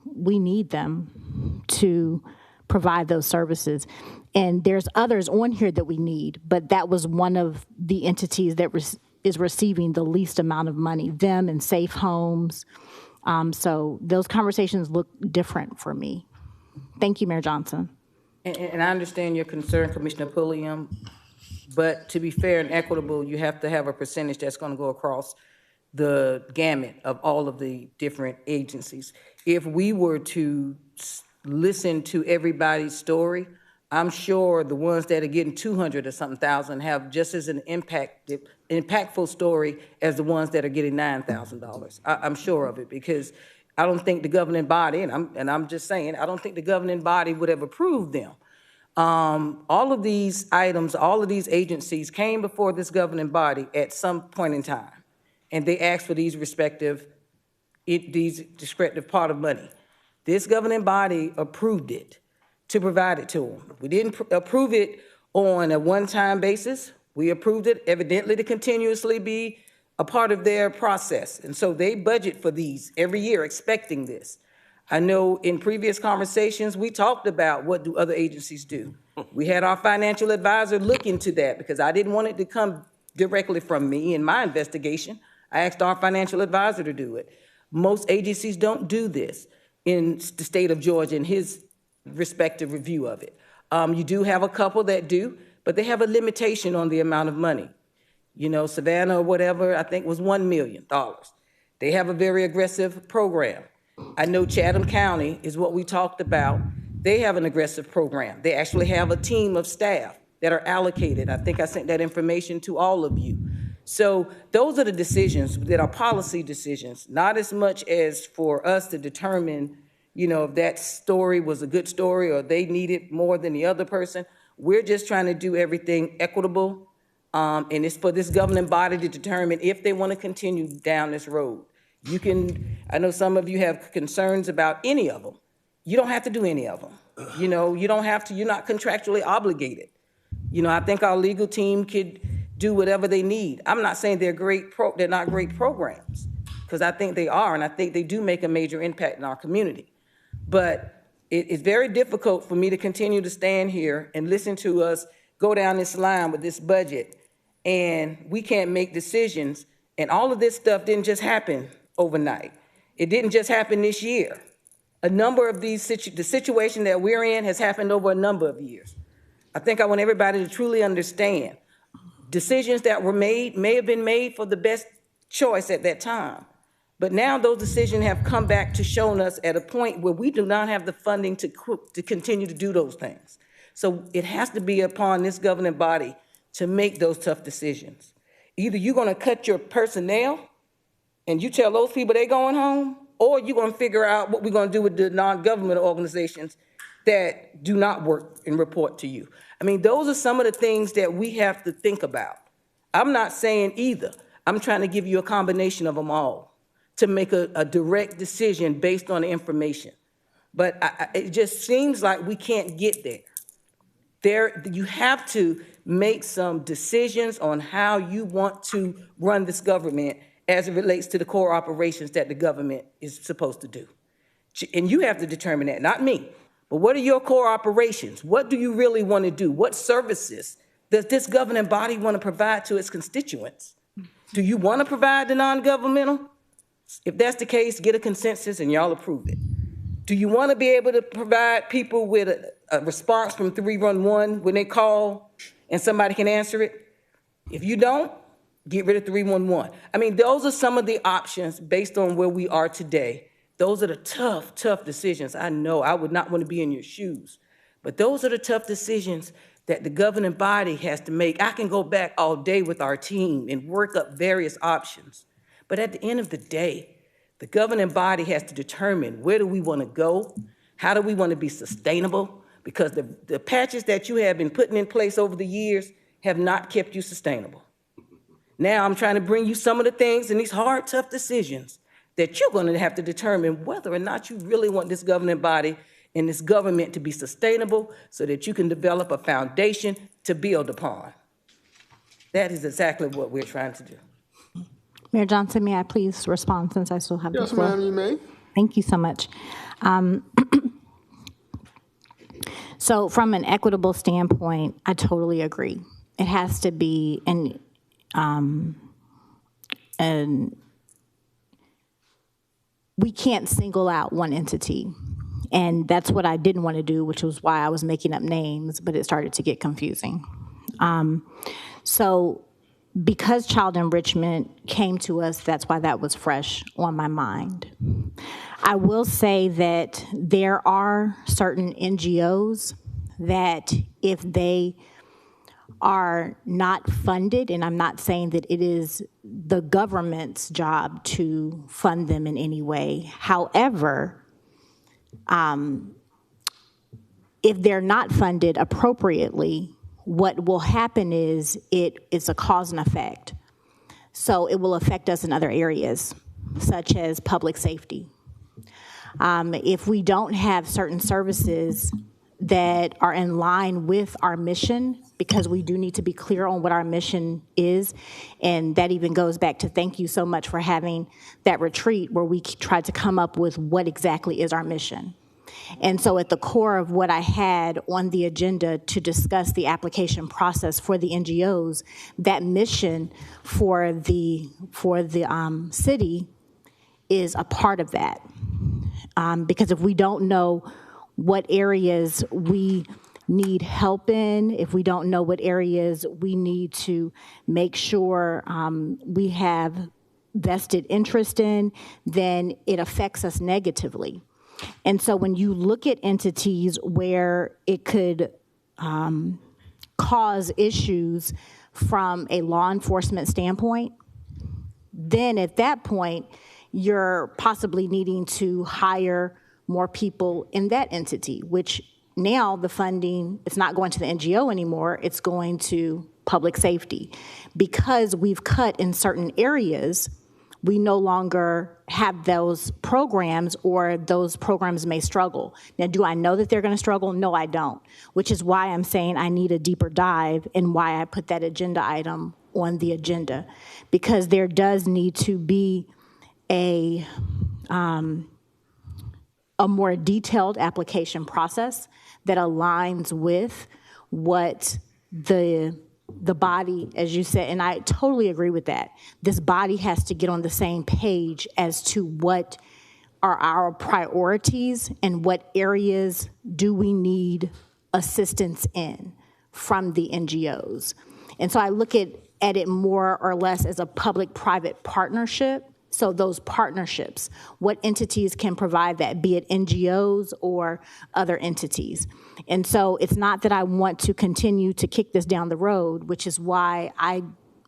Speaker 5: we need them to provide those services. And there's others on here that we need, but that was one of the entities that is receiving the least amount of money, them and Safe Homes. So those conversations look different for me. Thank you, Mayor Johnson.
Speaker 18: And I understand your concern, Commissioner Pulliam, but to be fair and equitable, you have to have a percentage that's going to go across the gamut of all of the different agencies. If we were to listen to everybody's story, I'm sure the ones that are getting 200 or something thousand have just as an impactful story as the ones that are getting $9,000. I'm sure of it, because I don't think the governing body, and I'm just saying, I don't think the governing body would have approved them. All of these items, all of these agencies came before this governing body at some point in time, and they asked for these descriptive pot of money. This governing body approved it to provide it to them. We didn't approve it on a one-time basis. We approved it evidently to continuously be a part of their process. And so they budget for these every year, expecting this. I know in previous conversations, we talked about what do other agencies do. We had our financial advisor look into that because I didn't want it to come directly from me in my investigation. I asked our financial advisor to do it. Most agencies don't do this in the state of Georgia in his respective review of it. You do have a couple that do, but they have a limitation on the amount of money. You know, Savannah or whatever, I think was $1 million. They have a very aggressive program. I know Chatham County is what we talked about. They have an aggressive program. They actually have a team of staff that are allocated. I think I sent that information to all of you. So those are the decisions that are policy decisions, not as much as for us to determine, you know, if that story was a good story or they need it more than the other person. We're just trying to do everything equitable. And it's for this governing body to determine if they want to continue down this road. You can, I know some of you have concerns about any of them. You don't have to do any of them. You know, you don't have to, you're not contractually obligated. You know, I think our legal team could do whatever they need. I'm not saying they're they're not great programs, because I think they are, and I think they do make a major impact in our community. But it's very difficult for me to continue to stand here and listen to us go down this line with this budget, and we can't make decisions. And all of this stuff didn't just happen overnight. It didn't just happen this year. A number of the situation that we're in has happened over a number of years. I think I want everybody to truly understand decisions that were made may have been made for the best choice at that time. But now those decisions have come back to showing us at a point where we do not have the funding to continue to do those things. So it has to be upon this governing body to make those tough decisions. Either you're going to cut your personnel and you tell those people they're going home, or you're going to figure out what we're going to do with the non-government organizations that do not work and report to you. I mean, those are some of the things that we have to think about. I'm not saying either. I'm trying to give you a combination of them all to make a direct decision based on the information. But it just seems like we can't get there. You have to make some decisions on how you want to run this government as it relates to the core operations that the government is supposed to do. And you have to determine that, not me. But what are your core operations? What do you really want to do? What services does this governing body want to provide to its constituents? Do you want to provide the non-governmental? If that's the case, get a consensus and y'all approve it. Do you want to be able to provide people with a response from 311 when they call and somebody can answer it? If you don't,
Speaker 1: Get rid of 311. I mean, those are some of the options based on where we are today. Those are the tough, tough decisions. I know I would not want to be in your shoes, but those are the tough decisions that the governing body has to make. I can go back all day with our team and work up various options. But at the end of the day, the governing body has to determine where do we want to go? How do we want to be sustainable? Because the patches that you have been putting in place over the years have not kept you sustainable. Now I'm trying to bring you some of the things and these hard, tough decisions that you're going to have to determine whether or not you really want this governing body and this government to be sustainable so that you can develop a foundation to build upon. That is exactly what we're trying to do.
Speaker 5: Mayor Johnson, may I please respond since I still have the floor?
Speaker 2: Yes, ma'am, you may.
Speaker 5: Thank you so much. So from an equitable standpoint, I totally agree. It has to be and we can't single out one entity. And that's what I didn't want to do, which was why I was making up names, but it started to get confusing. So because child enrichment came to us, that's why that was fresh on my mind. I will say that there are certain NGOs that if they are not funded, and I'm not saying that it is the government's job to fund them in any way. However, if they're not funded appropriately, what will happen is it's a cause and effect. So it will affect us in other areas, such as public safety. If we don't have certain services that are in line with our mission, because we do need to be clear on what our mission is, and that even goes back to thank you so much for having that retreat where we tried to come up with what exactly is our mission. And so at the core of what I had on the agenda to discuss the application process for the NGOs, that mission for the city is a part of that. Because if we don't know what areas we need help in, if we don't know what areas we need to make sure we have vested interest in, then it affects us negatively. And so when you look at entities where it could cause issues from a law enforcement standpoint, then at that point, you're possibly needing to hire more people in that entity, which now the funding, it's not going to the NGO anymore, it's going to public safety. Because we've cut in certain areas, we no longer have those programs, or those programs may struggle. Now, do I know that they're going to struggle? No, I don't, which is why I'm saying I need a deeper dive and why I put that agenda item on the agenda, because there does need to be a more detailed application process that aligns with what the body, as you said, and I totally agree with that. This body has to get on the same page as to what are our priorities and what areas do we need assistance in from the NGOs. And so I look at it more or less as a public-private partnership. So those partnerships, what entities can provide that, be it NGOs or other entities. And so it's not that I want to continue to kick this down the road, which is why I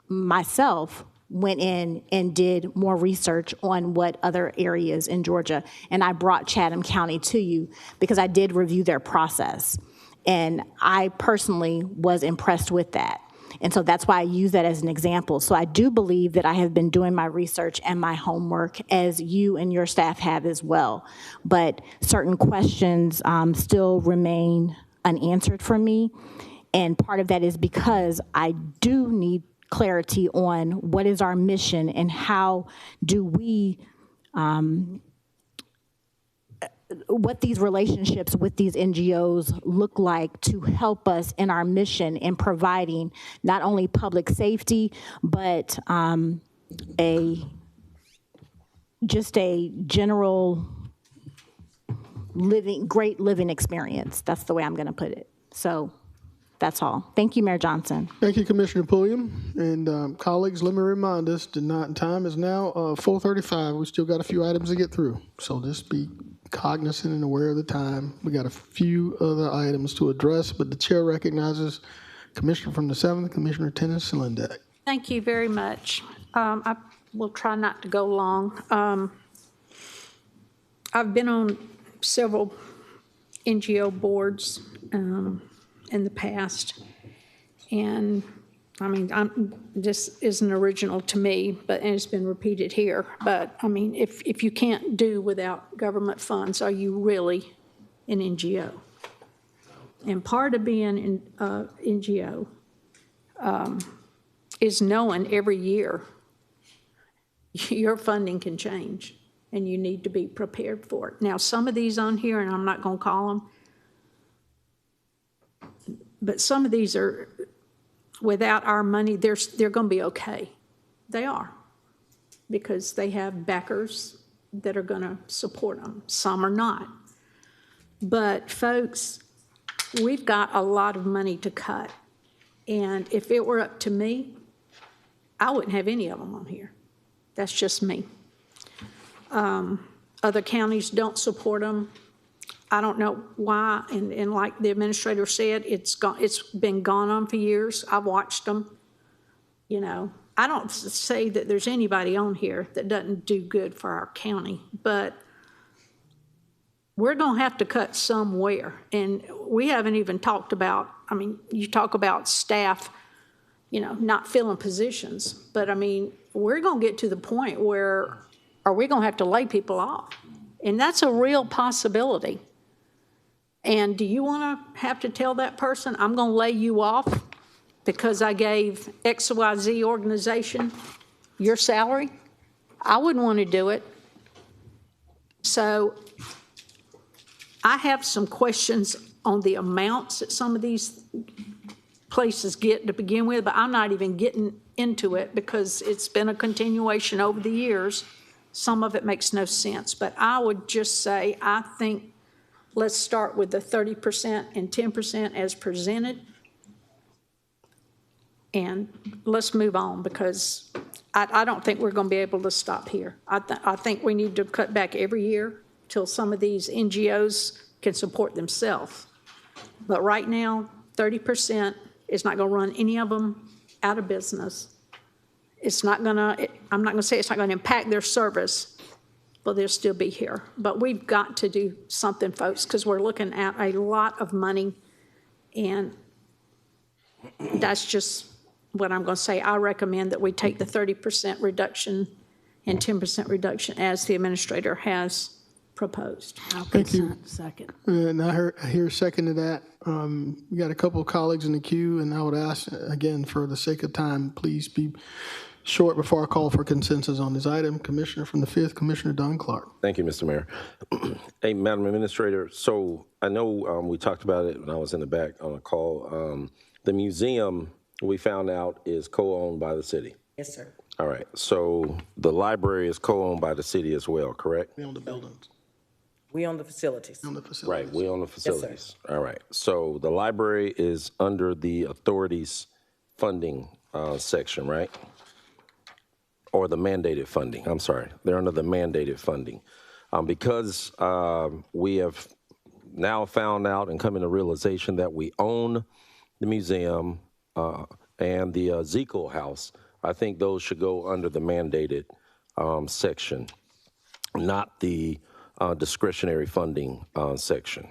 Speaker 5: myself went in and did more research on what other areas in Georgia, and I brought Chatham County to you because I did review their process. And I personally was impressed with that. And so that's why I use that as an example. So I do believe that I have been doing my research and my homework, as you and your staff have as well. But certain questions still remain unanswered for me. And part of that is because I do need clarity on what is our mission and how do we, what these relationships with these NGOs look like to help us in our mission in providing not only public safety, but just a general great living experience. That's the way I'm going to put it. So That's all. Thank you, Mayor Johnson.
Speaker 2: Thank you, Commissioner Pulliam. And colleagues, let me remind us, time is now 4:35. We still got a few items to get through. So just be cognizant and aware of the time. We got a few other items to address, but the chair recognizes Commissioner from the 7th, Commissioner Tennant-Slendeck.
Speaker 13: Thank you very much. I will try not to go long. I've been on several NGO boards in the past, and I mean, this isn't original to me, but and it's been repeated here. But I mean, if you can't do without government funds, are you really an NGO? And part of being an NGO is knowing every year your funding can change, and you need to be prepared for it. Now, some of these on here, and I'm not going to call them, but some of these are, without our money, they're going to be okay. They are, because they have backers that are going to support them. Some are not. But folks, we've got a lot of money to cut. And if it were up to me, I wouldn't have any of them on here. That's just me. Other counties don't support them. I don't know why, and like the administrator said, it's been gone on for years. I've watched them. You know, I don't say that there's anybody on here that doesn't do good for our county, but we're going to have to cut somewhere. And we haven't even talked about, I mean, you talk about staff, you know, not filling positions, but I mean, we're going to get to the point where are we going to have to lay people off? And that's a real possibility. And do you want to have to tell that person, I'm going to lay you off because I gave XYZ organization your salary? I wouldn't want to do it. So I have some questions on the amounts that some of these places get to begin with, but I'm not even getting into it because it's been a continuation over the years. Some of it makes no sense, but I would just say, I think let's start with the 30% and 10% as presented. And let's move on, because I don't think we're going to be able to stop here. I think we need to cut back every year till some of these NGOs can support themselves. But right now, 30% is not going to run any of them out of business. It's not going to, I'm not going to say it's not going to impact their service, but they'll still be here. But we've got to do something, folks, because we're looking at a lot of money, and that's just what I'm going to say. I recommend that we take the 30% reduction and 10% reduction as the administrator has proposed.
Speaker 2: Thank you.
Speaker 16: Second.
Speaker 2: And I hear second to that. We got a couple of colleagues in the queue, and I would ask, again, for the sake of time, please be short before I call for consensus on this item. Commissioner from the 5th, Commissioner Don Clark.
Speaker 6: Thank you, Mr. Mayor. Hey, Madam Administrator, so I know we talked about it when I was in the back on a call. The museum, we found out, is co-owned by the city.
Speaker 18: Yes, sir.
Speaker 6: All right, so the library is co-owned by the city as well, correct?
Speaker 2: We own the buildings.
Speaker 18: We own the facilities.
Speaker 2: We own the facilities.
Speaker 6: Right, we own the facilities.
Speaker 18: Yes,
Speaker 6: all right, so the library is under the authority's funding section, right? Or the mandated funding, I'm sorry. They're under the mandated funding. Because we have now found out and come into realization that we own the museum and the Zekel House, I think those should go under the mandated section, not the discretionary funding section.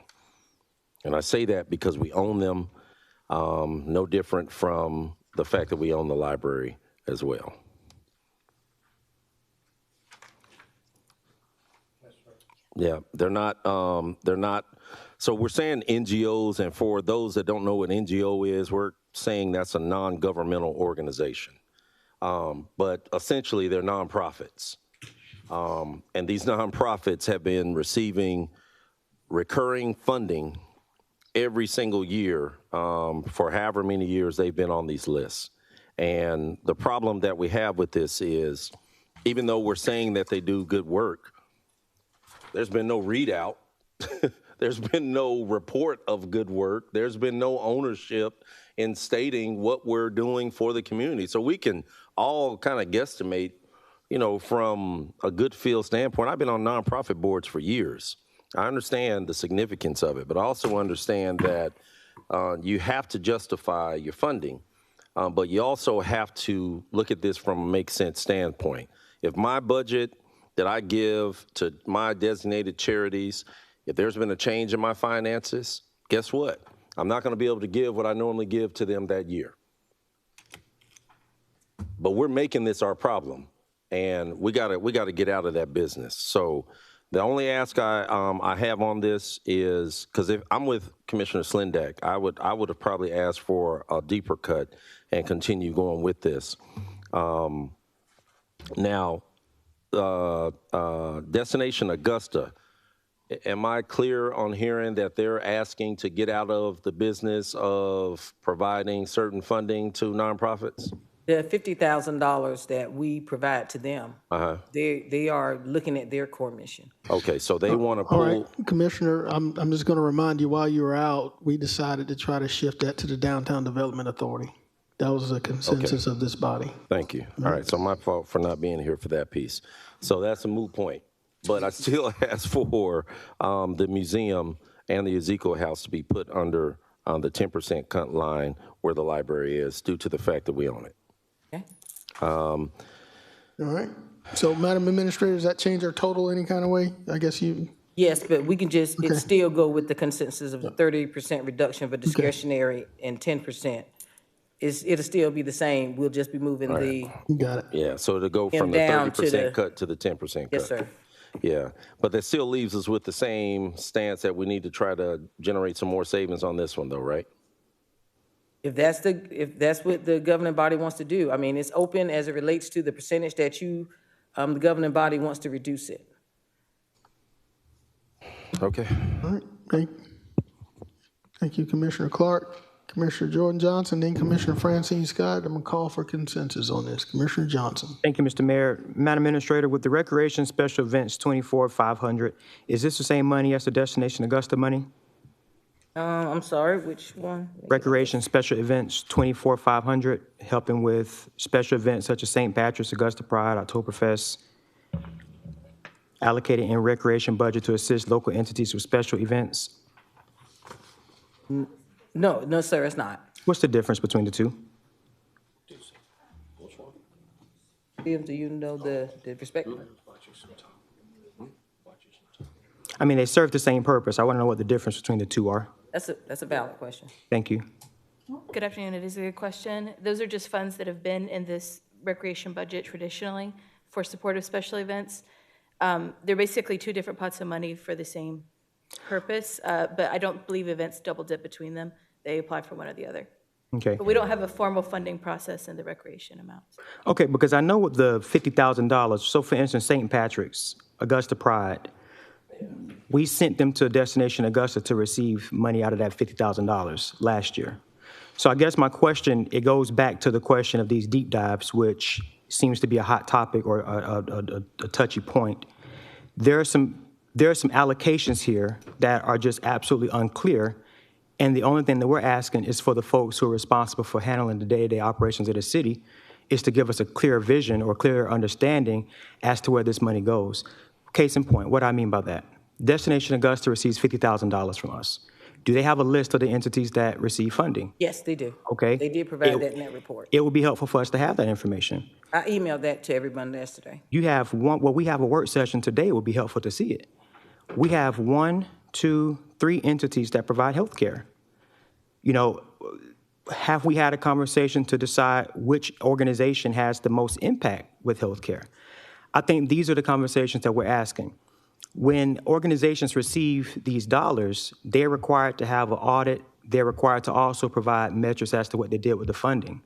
Speaker 6: And I say that because we own them, no different from the fact that we own the library as well. Yeah, they're not, so we're saying NGOs, and for those that don't know what NGO is, we're saying that's a non-governmental organization. But essentially, they're nonprofits. And these nonprofits have been receiving recurring funding every single year for however many years they've been on these lists. And the problem that we have with this is, even though we're saying that they do good work, there's been no readout. There's been no report of good work. There's been no ownership in stating what we're doing for the community. So we can all kind of guesstimate, you know, from a good feel standpoint. I've been on nonprofit boards for years. I understand the significance of it, but I also understand that you have to justify your funding, but you also have to look at this from a make sense standpoint. If my budget that I give to my designated charities, if there's been a change in my finances, guess what? I'm not going to be able to give what I normally give to them that year. But we're making this our problem, and we gotta get out of that business. So the only ask I have on this is, because if I'm with Commissioner Slindak, I would have probably asked for a deeper cut and continue going with this. Now, Destination Augusta, am I clear on hearing that they're asking to get out of the business of providing certain funding to nonprofits?
Speaker 18: The $50,000 that we provide to them, they are looking at their core mission.
Speaker 6: Okay, so they want to pull.
Speaker 2: All right, Commissioner, I'm just going to remind you, while you were out, we decided to try to shift that to the Downtown Development Authority. That was a consensus of this body.
Speaker 6: Thank you. All right, so my fault for not being here for that piece. So that's a moot point. But I still ask for the museum and the Ezekiel House to be put under the 10% cut line where the library is, due to the fact that we own it.
Speaker 18: Okay.
Speaker 2: All right. So, Madam Administrator, does that change our total any kind of way? I guess you.
Speaker 18: Yes, but we can just, it still go with the consensus of the 30% reduction for discretionary and 10%. It'll still be the same. We'll just be moving
Speaker 2: You got it.
Speaker 6: Yeah, so to go from the
Speaker 18: down to
Speaker 6: 30% cut to the 10% cut.
Speaker 18: Yes, sir.
Speaker 6: Yeah, but that still leaves us with the same stance that we need to try to generate some more savings on this one, though, right?
Speaker 18: If that's what the governing body wants to do, I mean, it's open as it relates to the percentage that the governing body wants to reduce it.
Speaker 6: Okay.
Speaker 2: All right. Thank you, Commissioner Clark. Commissioner Jordan Johnson, then Commissioner Francine Scott. I'm going to call for consensus on this. Commissioner Johnson.
Speaker 8: Thank you, Mr. Mayor. Madam Administrator, with the Recreation Special Events 24,500, is this the same money as the Destination Augusta money?
Speaker 18: I'm sorry, which one?
Speaker 8: Recreation Special Events 24,500, helping with special events such as St. Patrick's, Augusta Pride, Oktoberfest, allocated in recreation budget to assist local entities with special events.
Speaker 18: No, sir, it's not.
Speaker 8: What's the difference between the two?
Speaker 18: Tim, do you know the perspective?
Speaker 8: I mean, they serve the same purpose. I want to know what the difference between the two are.
Speaker 18: That's a valid question.
Speaker 8: Thank you.
Speaker 19: Good afternoon. It is a good question. Those are just funds that have been in this recreation budget traditionally for support of special events. They're basically two different pots of money for the same purpose, but I don't believe events double dip between them. They apply for one or the other.
Speaker 8: Okay.
Speaker 19: But we don't have a formal funding process in the recreation amounts.
Speaker 8: Okay, because I know with the $50,000, so for instance, St. Patrick's, Augusta Pride, we sent them to Destination Augusta to receive money out of that $50,000 last year. So I guess my question, it goes back to the question of these deep dives, which seems to be a hot topic or a touchy point. There are some allocations here that are just absolutely unclear, and the only thing that we're asking is for the folks who are responsible for handling the day-to-day operations of the city is to give us a clear vision or clear understanding as to where this money goes. Case in point, what I mean by that. Destination Augusta receives $50,000 from us. Do they have a list of the entities that receive funding?
Speaker 18: Yes, they do.
Speaker 8: Okay.
Speaker 18: They did provide that in that report.
Speaker 8: It would be helpful for us to have that information.
Speaker 18: I emailed that to everyone yesterday.
Speaker 8: You have one, well, we have a work session today. It would be helpful to see it. We have 1, 2, 3 entities that provide health care. You know, have we had a conversation to decide which organization has the most impact with health care? I think these are the conversations that we're asking. When organizations receive these dollars, they're required to have an audit. They're required to also provide metrics as to what they did with the funding.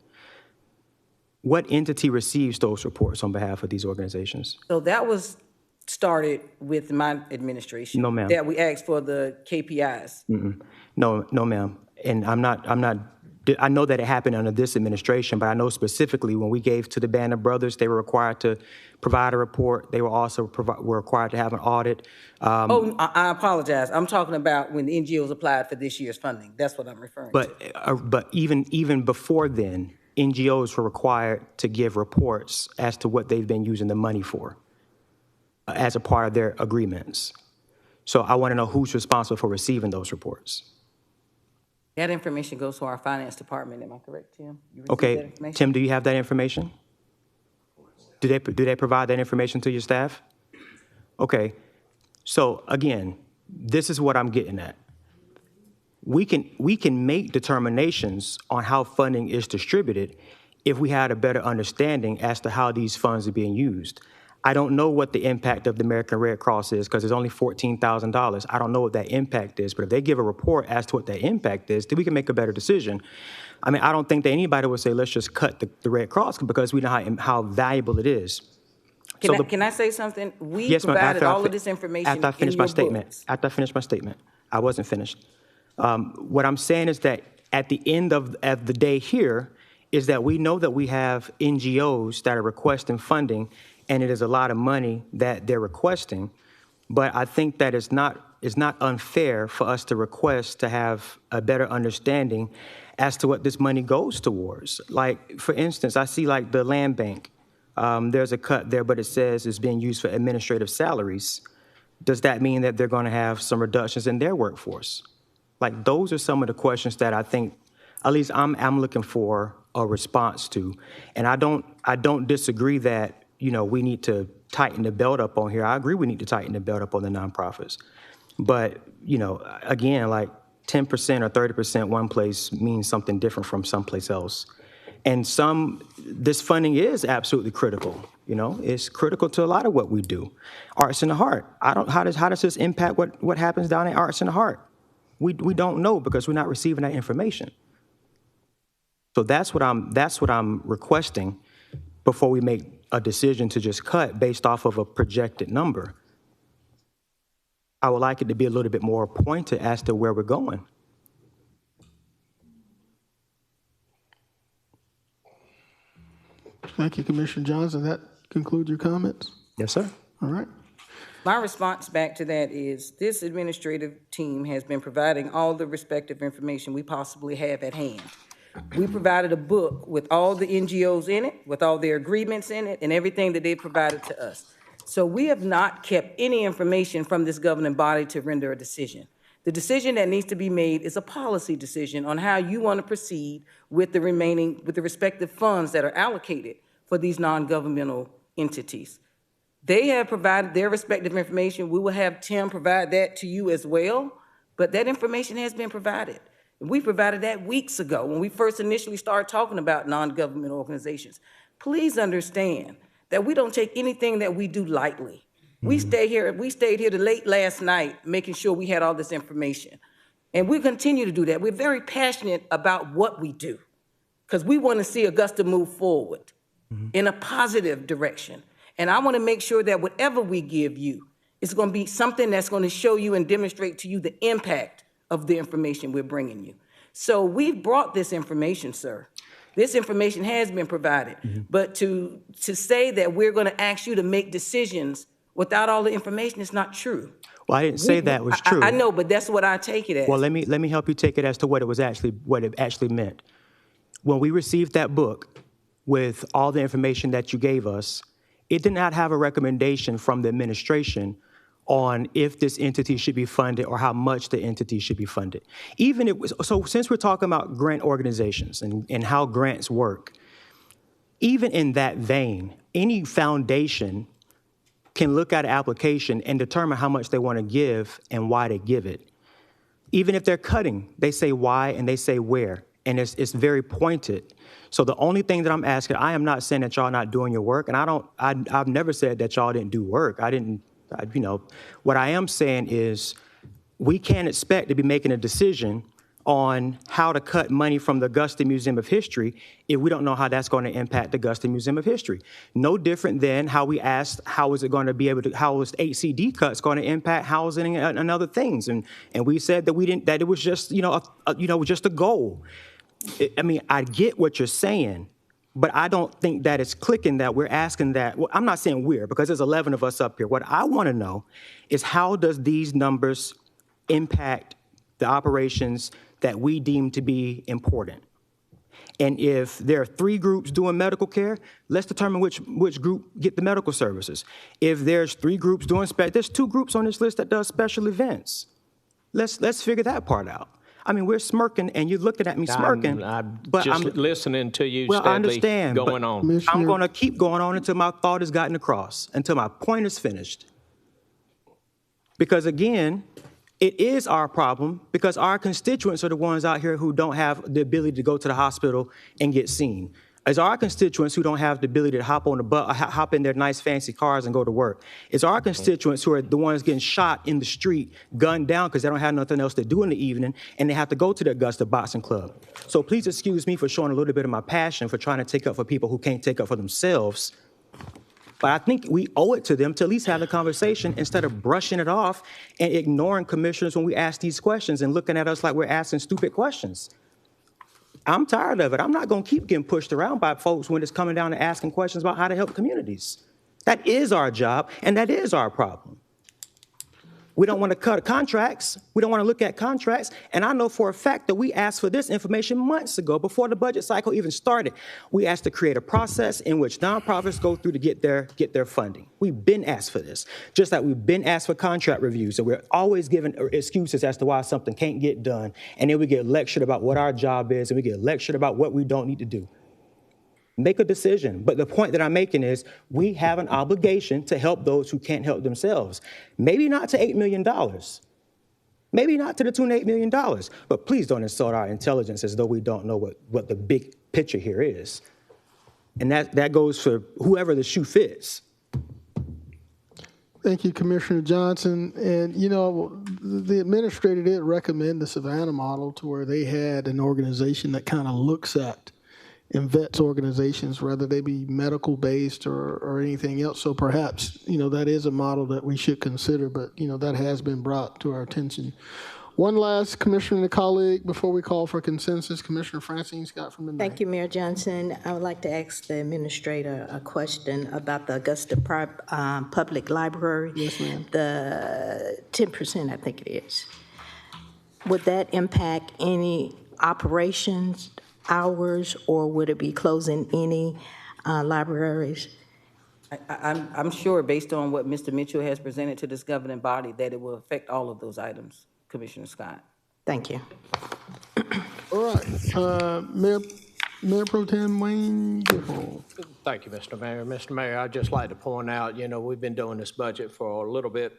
Speaker 8: What entity receives those reports on behalf of these organizations?
Speaker 18: So that was started with my administration.
Speaker 8: No, ma'am.
Speaker 18: That we asked for the KPIs.
Speaker 8: No, ma'am. And I'm not I know that it happened under this administration, but I know specifically when we gave to the Band of Brothers, they were required to provide a report. They were also were required to have an audit.
Speaker 1: I apologize. I'm talking about when the NGOs applied for this year's funding. That's what I'm referring to.
Speaker 8: But even before then, NGOs were required to give reports as to what they've been using the money for as a part of their agreements. So I want to know who's responsible for receiving those reports.
Speaker 1: That information goes to our finance department. Am I correct, Tim? You received that
Speaker 8: Okay,
Speaker 1: information?
Speaker 8: Tim, do you have that information? Do they provide that information to your staff? Okay, so again, this is what I'm getting at. We can make determinations on how funding is distributed if we had a better understanding as to how these funds are being used. I don't know what the impact of the American Red Cross is because it's only $14,000. I don't know what that impact is, but if they give a report as to what that impact is, then we can make a better decision. I mean, I don't think that anybody would say, let's just cut the Red Cross because we know how valuable it is.
Speaker 1: Can I say something? We provided all of this information
Speaker 8: after I finish my statement.
Speaker 1: books.
Speaker 8: After I finish my statement. I wasn't finished. What I'm saying is that at the end of the day here is that we know that we have NGOs that are requesting funding, and it is a lot of money that they're requesting. But I think that it's not unfair for us to request to have a better understanding as to what this money goes towards. Like, for instance, I see like the land bank. There's a cut there, but it says it's being used for administrative salaries. Does that mean that they're going to have some reductions in their workforce? Like, those are some of the questions that I think, at least I'm looking for a response to. And I don't disagree that, we need to tighten the belt up on here. I agree we need to tighten the belt up on the nonprofits. But, again, like 10% or 30% one place means something different from someplace else. And this funding is absolutely critical. It's critical to a lot of what we do. Arts in the Heart. How does this impact what happens down at Arts in the Heart? We don't know because we're not receiving that information. So that's what I'm requesting before we make a decision to just cut based off of a projected number. I would like it to be a little bit more pointed as to where we're going.
Speaker 2: Thank you, Commissioner Johnson. That concludes your comments?
Speaker 8: Yes, sir.
Speaker 2: All right.
Speaker 1: My response back to that is this administrative team has been providing all the respective information we possibly have at hand. We provided a book with all the NGOs in it, with all their agreements in it, and everything that they provided to us. So we have not kept any information from this governing body to render a decision. The decision that needs to be made is a policy decision on how you want to proceed with the respective funds that are allocated for these non-governmental entities. They have provided their respective information. We will have Tim provide that to you as well, but that information has been provided. We provided that weeks ago when we first initially started talking about non-governmental organizations. Please understand that we don't take anything that we do lightly. We stayed here till late last night making sure we had all this information. And we continue to do that. We're very passionate about what we do because we want to see Augusta move forward in a positive direction. And I want to make sure that whatever we give you is going to be something that's going to show you and demonstrate to you the impact of the information we're bringing you. So we've brought this information, sir. This information has been provided. But to say that we're going to ask you to make decisions without all the information is not true.
Speaker 8: Well, I didn't say that was true.
Speaker 1: I know, but that's what I take it as.
Speaker 8: Well, let me help you take it as to what it actually meant. When we received that book with all the information that you gave us, it did not have a recommendation from the administration on if this entity should be funded or how much the entity should be funded. So since we're talking about grant organizations and how grants work, even in that vein, any foundation can look at an application and determine how much they want to give and why they give it. Even if they're cutting, they say why and they say where, and it's very pointed. So the only thing that I'm asking, I am not saying that y'all not doing your work, and I've never said that y'all didn't do work. What I am saying is we can't expect to be making a decision on how to cut money from the Augusta Museum of History if we don't know how that's going to impact the Augusta Museum of History. No different than how we asked how is HCD cuts going to impact housing and other things. And we said that it was just, just a goal. I mean, I get what you're saying, but I don't think that it's clicking that we're asking that. Well, I'm not saying we're, because there's 11 of us up here. What I want to know is how does these numbers impact the operations that we deem to be important? And if there are 3 groups doing medical care, let's determine which group get the medical services. If there's 3 groups doing there's 2 groups on this list that does special events. Let's figure that part out. I mean, we're smirking, and you're looking at me smirking.
Speaker 4: I'm
Speaker 8: but
Speaker 4: just listening to you
Speaker 8: well, I
Speaker 4: steadily
Speaker 8: understand,
Speaker 4: going
Speaker 8: but
Speaker 4: on.
Speaker 8: I'm going to keep going on until my thought has gotten across, until my point is finished. Because again, it is our problem because our constituents are the ones out here who don't have the ability to go to the hospital and get seen. It's our constituents who don't have the ability to hop on the bus, hop in their nice fancy cars and go to work. It's our constituents who are the ones getting shot in the street, gunned down because they don't have nothing else to do in the evening, and they have to go to the Augusta Boxing Club. So please excuse me for showing a little bit of my passion for trying to take up for people who can't take up for themselves. But I think we owe it to them to at least have the conversation instead of brushing it off and ignoring commissioners when we ask these questions and looking at us like we're asking stupid questions. I'm tired of it. I'm not going to keep getting pushed around by folks when it's coming down to asking questions about how to help communities. That is our job, and that is our problem. We don't want to cut contracts. We don't want to look at contracts. And I know for a fact that we asked for this information months ago, before the budget cycle even started. We asked to create a process in which nonprofits go through to get their funding. We've been asked for this, just like we've been asked for contract reviews. And we're always given excuses as to why something can't get done. And then we get lectured about what our job is, and we get lectured about what we don't need to do. Make a decision. But the point that I'm making is we have an obligation to help those who can't help themselves. Maybe not to $8 million. Maybe not to the tune of $8 million. But please don't insult our intelligence as though we don't know what the big picture here is. And that goes for whoever the shoe fits.
Speaker 2: Thank you, Commissioner Johnson. And, you know, the administrator did recommend the Savannah model to where they had an organization that kind of looks at and vets organizations, whether they be medical-based or anything else. So perhaps, you know, that is a model that we should consider, but, you know, that has been brought to our attention. One last commissioner and colleague before we call for consensus, Commissioner Francine Scott from the Mayor.
Speaker 14: Thank you, Mayor Johnson. I would like to ask the administrator a question about the Augusta Public Library.
Speaker 2: Yes, ma'am.
Speaker 14: The 10%, I think it is. Would that impact any operations, hours, or would it be closing any libraries?
Speaker 18: I'm sure, based on what Mr. Mitchell has presented to this governing body, that it will affect all of those items, Commissioner Scott.
Speaker 14: Thank you.
Speaker 2: All right, Mayor Pro Tem Wayne Gifford.
Speaker 4: Thank you, Mr. Mayor. Mr. Mayor, I'd just like to point out, you know, we've been doing this budget for a little bit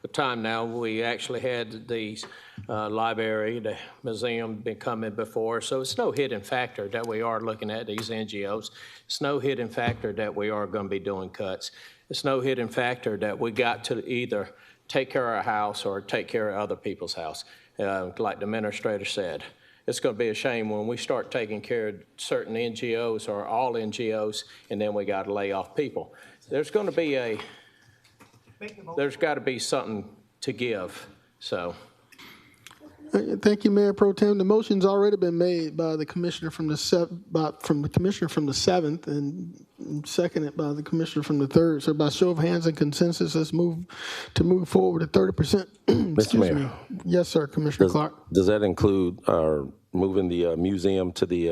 Speaker 4: of time now. We actually had the library, the museum been coming before, so it's no hidden factor that we are looking at these NGOs. It's no hidden factor that we are going to be doing cuts. It's no hidden factor that we got to either take care of our house or take care of other people's house. Like the administrator said, it's going to be a shame when we start taking care of certain NGOs or all NGOs, and then we got to lay off people. There's going to be there's got to be something to give, so.
Speaker 2: Thank you, Mayor Pro Tem. The motion's already been made by the commissioner from the 7th and seconded by the commissioner from the 3rd. So by show of hands and consensus, let's move forward to 30%.
Speaker 6: Mr. Mayor.
Speaker 2: Yes, sir, Commissioner Clark.
Speaker 6: Does that include moving the museum to the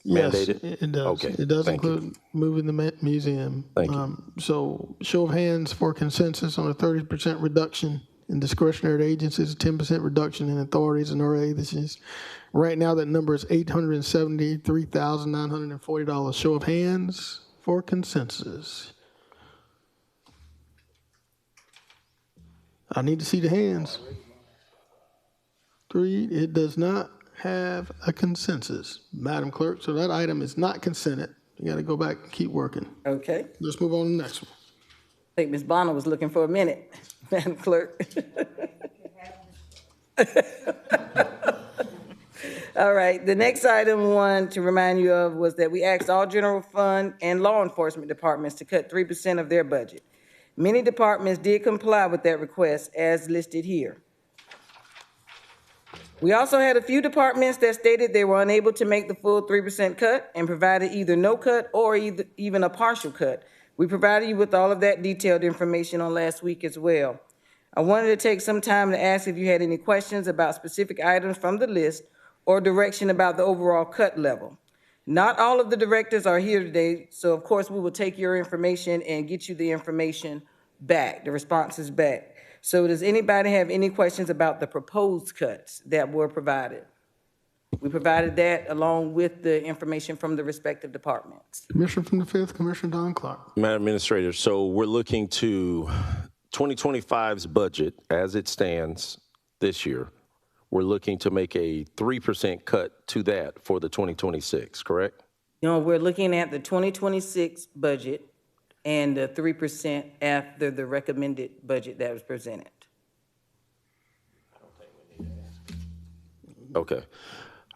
Speaker 6: mandated?
Speaker 2: Yes, it does.
Speaker 6: Okay.
Speaker 2: It does
Speaker 6: Thank
Speaker 2: include moving the museum.
Speaker 6: Thank you.
Speaker 2: So show of hands for consensus on a 30% reduction in discretionary agencies, 10% reduction in authorities and other agencies. Right now, that number is $873,940. Show of hands for consensus. I need to see the hands. 3, it does not have a consensus, Madam Clerk. So that item is not consented. You got to go back and keep working.
Speaker 18: Okay.
Speaker 2: Let's move on to the next one.
Speaker 18: I think Ms. Bonner was looking for a minute, Madam Clerk. All right, the next item one to remind you of was that we asked all general fund and law enforcement departments to cut 3% of their budget. Many departments did comply with that request as listed here.
Speaker 1: We also had a few departments that stated they were unable to make the full 3% cut and provided either no cut or even a partial cut. We provided you with all of that detailed information on last week as well. I wanted to take some time to ask if you had any questions about specific items from the list or direction about the overall cut level. Not all of the directors are here today, so of course we will take your information and get you the information back, the responses back. So does anybody have any questions about the proposed cuts that were provided? We provided that along with the information from the respective departments.
Speaker 2: Commissioner from the 5th, Commissioner Don Clark.
Speaker 6: Madam Administrator, so we're looking to 2025's budget as it stands this year. We're looking to make a 3% cut to that for the 2026, correct?
Speaker 1: No, we're looking at the 2026 budget and the 3% after the recommended budget that was presented.
Speaker 6: Okay.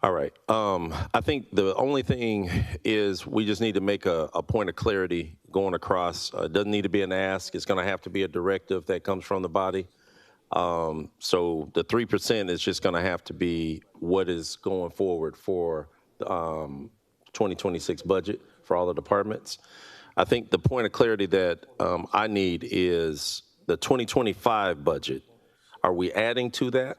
Speaker 6: All right. I think the only thing is we just need to make a point of clarity going across. It doesn't need to be an ask. It's going to have to be a directive that comes from the body. So the 3% is just going to have to be what is going forward for the 2026 budget for all the departments. I think the point of clarity that I need is the 2025 budget. Are we adding to that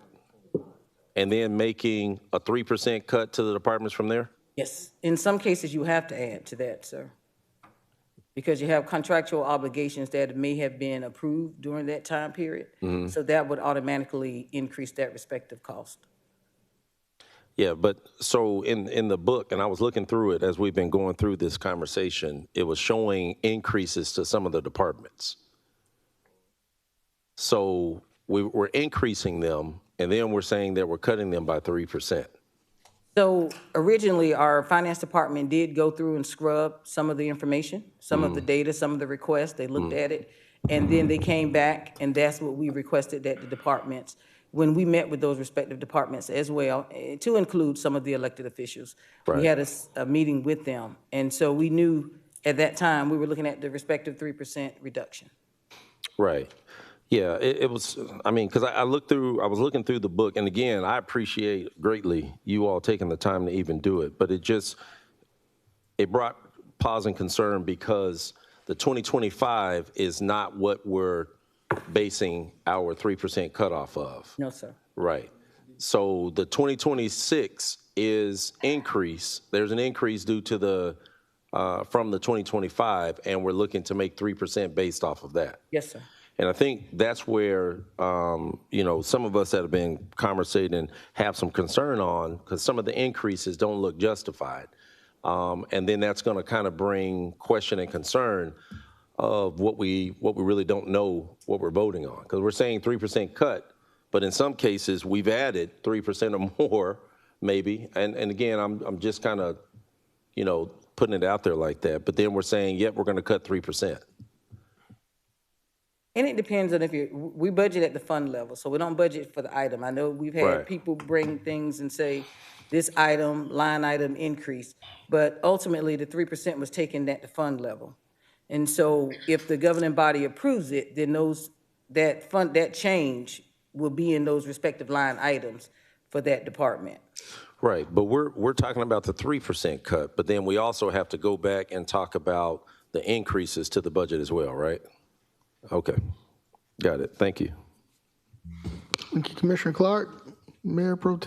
Speaker 6: and then making a 3% cut to the departments from there?
Speaker 1: Yes, in some cases you have to add to that, sir, because you have contractual obligations that may have been approved during that time period.
Speaker 6: Mm-hmm.
Speaker 1: So that would automatically increase that respective cost.
Speaker 6: Yeah, but so in the book, and I was looking through it as we've been going through this conversation, it was showing increases to some of the departments. So we're increasing them, and then we're saying that we're cutting them by 3%.
Speaker 1: So originally, our finance department did go through and scrub some of the information, some of the data, some of the requests. They looked at it, and then they came back, and that's what we requested that the departments, when we met with those respective departments as well, to include some of the elected officials.
Speaker 6: Right.
Speaker 1: We had a meeting with them, and so we knew at that time we were looking at the respective 3% reduction.
Speaker 6: Right. Yeah, it was, I mean, because I was looking through the book, and again, I appreciate greatly you all taking the time to even do it, but it brought pause and concern because the 2025 is not what we're basing our 3% cutoff of.
Speaker 1: No, sir.
Speaker 6: Right. So the 2026 is increase. There's an increase due to the, from the 2025, and we're looking to make 3% based off of that.
Speaker 1: Yes, sir.
Speaker 6: And I think that's where, some of us that have been conversating have some concern on, because some of the increases don't look justified. And then that's going to kind of bring question and concern of what we really don't know what we're voting on. Because we're saying 3% cut, but in some cases we've added 3% or more, maybe. And again, I'm just kind of, putting it out there like that. But then we're saying, yep, we're going to cut 3%.
Speaker 1: And it depends on we budget at the fund level, so we don't budget for the item. I know we've had people bring things and say, this item, line item increase, but ultimately the 3% was taken at the fund level. And so if the governing body approves it, then that change will be in those respective line items for that department.
Speaker 6: Right, but we're talking about the 3% cut, but then we also have to go back and talk about the increases to the budget as well, right? Okay, got it. Thank you.
Speaker 2: Thank you, Commissioner Clark. Commissioner from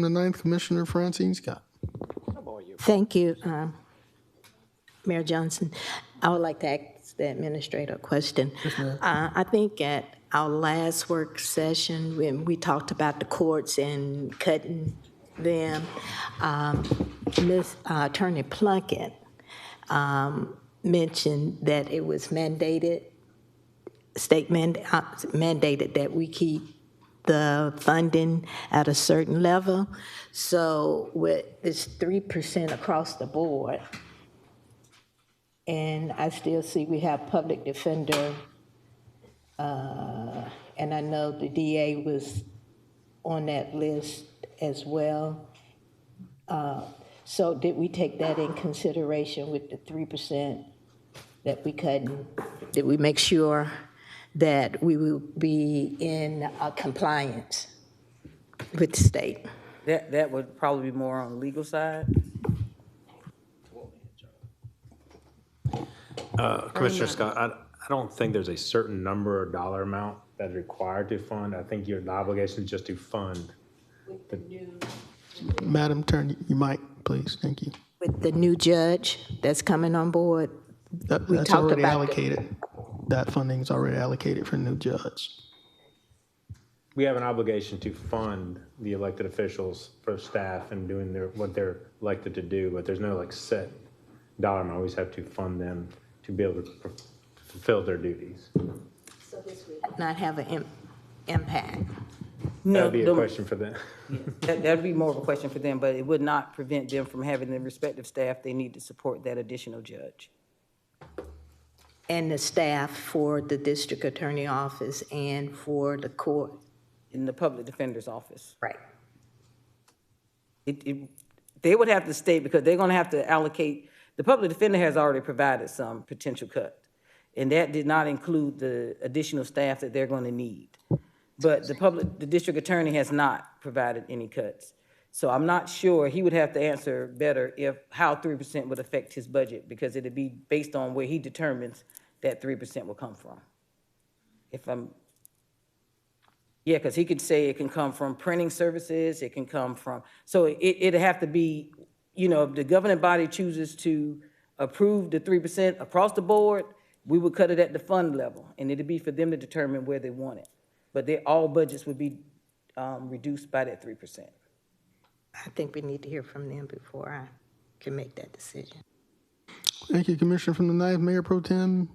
Speaker 2: the 9th, Commissioner Francine Scott.
Speaker 14: Thank you, Mayor Johnson. I would like to ask the administrator a question. I think at our last work session, when we talked about the courts and cutting them, Ms. Attorney Plunkett mentioned that it was mandated that we keep the funding at a certain level. So it's 3% across the board. And I still see we have public defender, and I know the DA was on that list as well. So did we take that in consideration with the 3% that we cut? Did we make sure that we will be in compliance? with the state.
Speaker 18: That would probably be more on the legal side.
Speaker 20: Commissioner Scott, I don't think there's a certain number or dollar amount that's required to fund. I think the obligation is just to fund.
Speaker 2: Madam, turn your mic, please. Thank you.
Speaker 14: With the new judge that's coming on board, we
Speaker 2: That's
Speaker 14: talked
Speaker 2: already
Speaker 14: about
Speaker 2: allocated. That funding is already allocated for the new judge.
Speaker 20: We have an obligation to fund the elected officials for staff and doing what they're elected to do, but there's no like set dollar amount. We always have to fund them to be able to fulfill their duties.
Speaker 14: So this would not have an impact.
Speaker 20: That'd be a question for them.
Speaker 18: That'd be more of a question for them, but it would not prevent them from having the respective staff they need to support that additional judge.
Speaker 14: And the staff for the district attorney office and for the court.
Speaker 18: In the public defender's office.
Speaker 14: Right.
Speaker 18: They would have to stay because they're going to have to allocate. The public defender has already provided some potential cut, and that did not include the additional staff that they're going to need. But the district attorney has not provided any cuts. So I'm not sure, he would have to answer better how 3% would affect his budget, because it'd be based on where he determines that 3% will come from. Yeah, because he could say it can come from printing services, it can come from, so it'd have to be, if the governing body chooses to approve the 3% across the board, we would cut it at the fund level, and it'd be for them to determine where they want it. But all budgets would be reduced by that 3%.
Speaker 14: I think we need to hear from them before I can make that decision.
Speaker 2: Thank you, Commissioner from the 9th, Mayor Pro Tem,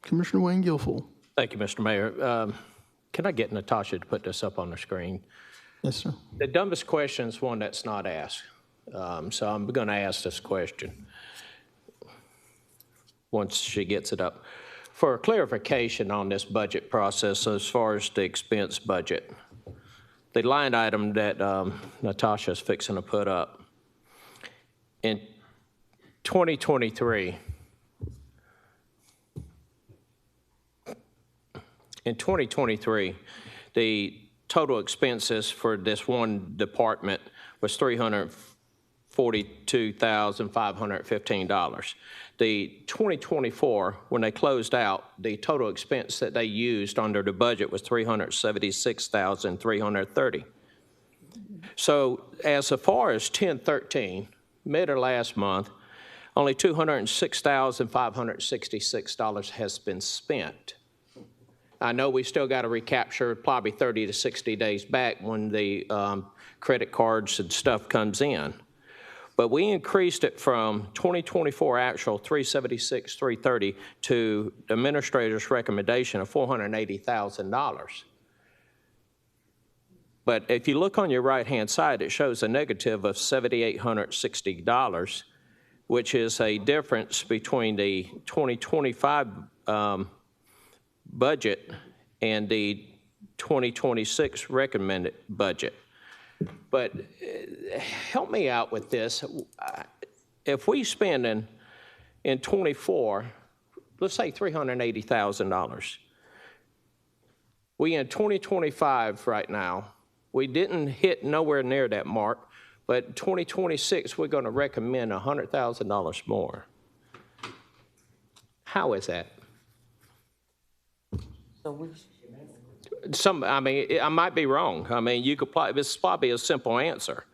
Speaker 2: Commissioner Wayne Guilfoyle.
Speaker 4: Thank you, Mr. Mayor. Can I get Natasha to put this up on the screen?
Speaker 2: Yes, sir.
Speaker 4: The dumbest question is one that's not asked. So I'm going to ask this question once she gets it up. For clarification on this budget process, as far as the expense budget, the line item that Natasha's fixing to put up, in 2023, the total expenses for this one department was $342,515. The 2024, when they closed out, the total expense that they used under the budget was $376,330. So as far as 10/13, mid or last month, only $206,566 has been spent. I know we still got to recapture probably 30 to 60 days back when the credit cards and stuff comes in. But we increased it from 2024 actual $376,330 to the administrator's recommendation of $480,000. But if you look on your right-hand side, it shows a negative of $7,860, which is a difference between the 2025 budget and the 2026 recommended budget. But help me out with this. If we spend in 24, let's say $380,000. We in 2025 right now, we didn't hit nowhere near that mark, but 2026, we're going to recommend $100,000 more. How is that? I might be wrong. I mean, this is probably a simple answer.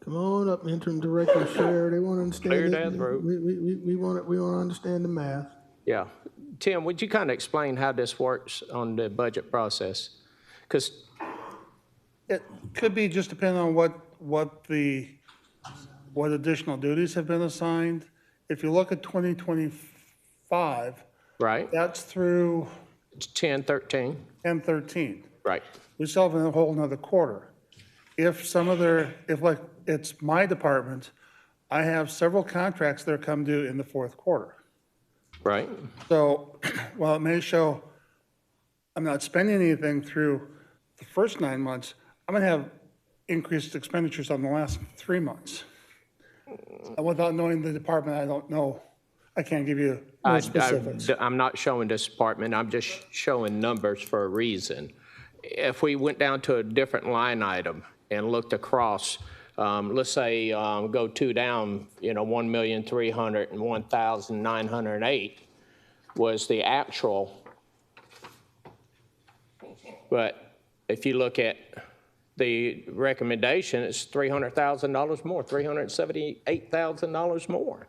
Speaker 2: Come on up, Interim Director Scher. They want to understand.
Speaker 4: Clear that throat.
Speaker 2: We want to understand the math.
Speaker 4: Yeah. Tim, would you kind of explain how this works on the budget process? Because
Speaker 12: it could be just depending on what additional duties have been assigned. If you look at 2025,
Speaker 4: right,
Speaker 12: that's through
Speaker 4: 10/13.
Speaker 12: 10/13.
Speaker 4: Right.
Speaker 12: We still have a whole another quarter. If like it's my department, I have several contracts that are come due in the fourth quarter.
Speaker 4: Right?
Speaker 12: So while it may show I'm not spending anything through the first 9 months, I'm going to have increased expenditures on the last 3 months. And without knowing the department, I don't know. I can't give you more specifics.
Speaker 4: I'm not showing this department, I'm just showing numbers for a reason. If we went down to a different line item and looked across, let's say go 2 down, 1,301,908 was the actual. But if you look at the recommendation, it's $300,000 more, $378,000 more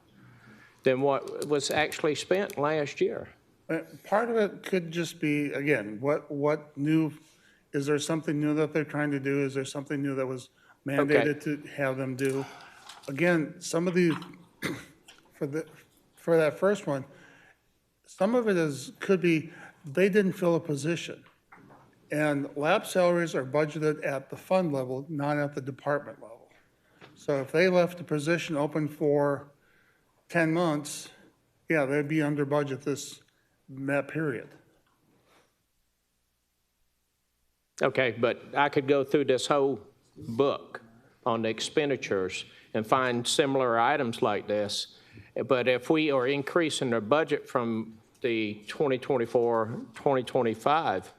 Speaker 4: than what was actually spent last year.
Speaker 12: Part of it could just be, again, what new, is there something new that they're trying to do? Is there something new that was mandated to have them do? Again, some of the, for that first one, some of it could be they didn't fill a position. And lab salaries are budgeted at the fund level, not at the department level. So if they left the position open for 10 months, yeah, they'd be under budget that period.
Speaker 4: Okay, but I could go through this whole book on the expenditures and find similar items like this. But if we are increasing the budget from the 2024, 2025,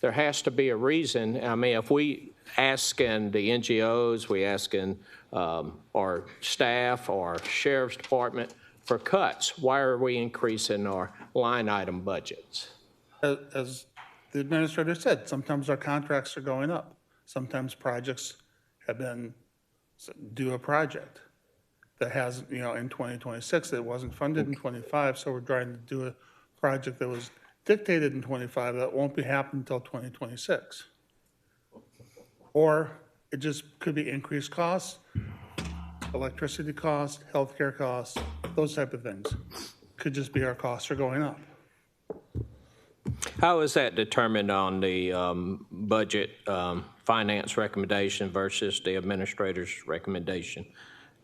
Speaker 4: there has to be a reason. I mean, if we asking the NGOs, we asking our staff, our sheriff's department for cuts, why are we increasing our line item budgets?
Speaker 12: As the administrator said, sometimes our contracts are going up. Sometimes projects have been due a project that hasn't, in 2026, it wasn't funded in 25, so we're trying to do a project that was dictated in 25 that won't be happening until 2026. Or it just could be increased costs, electricity costs, healthcare costs, those type of things. Could just be our costs are going up.
Speaker 4: How is that determined on the budget finance recommendation versus the administrator's recommendation?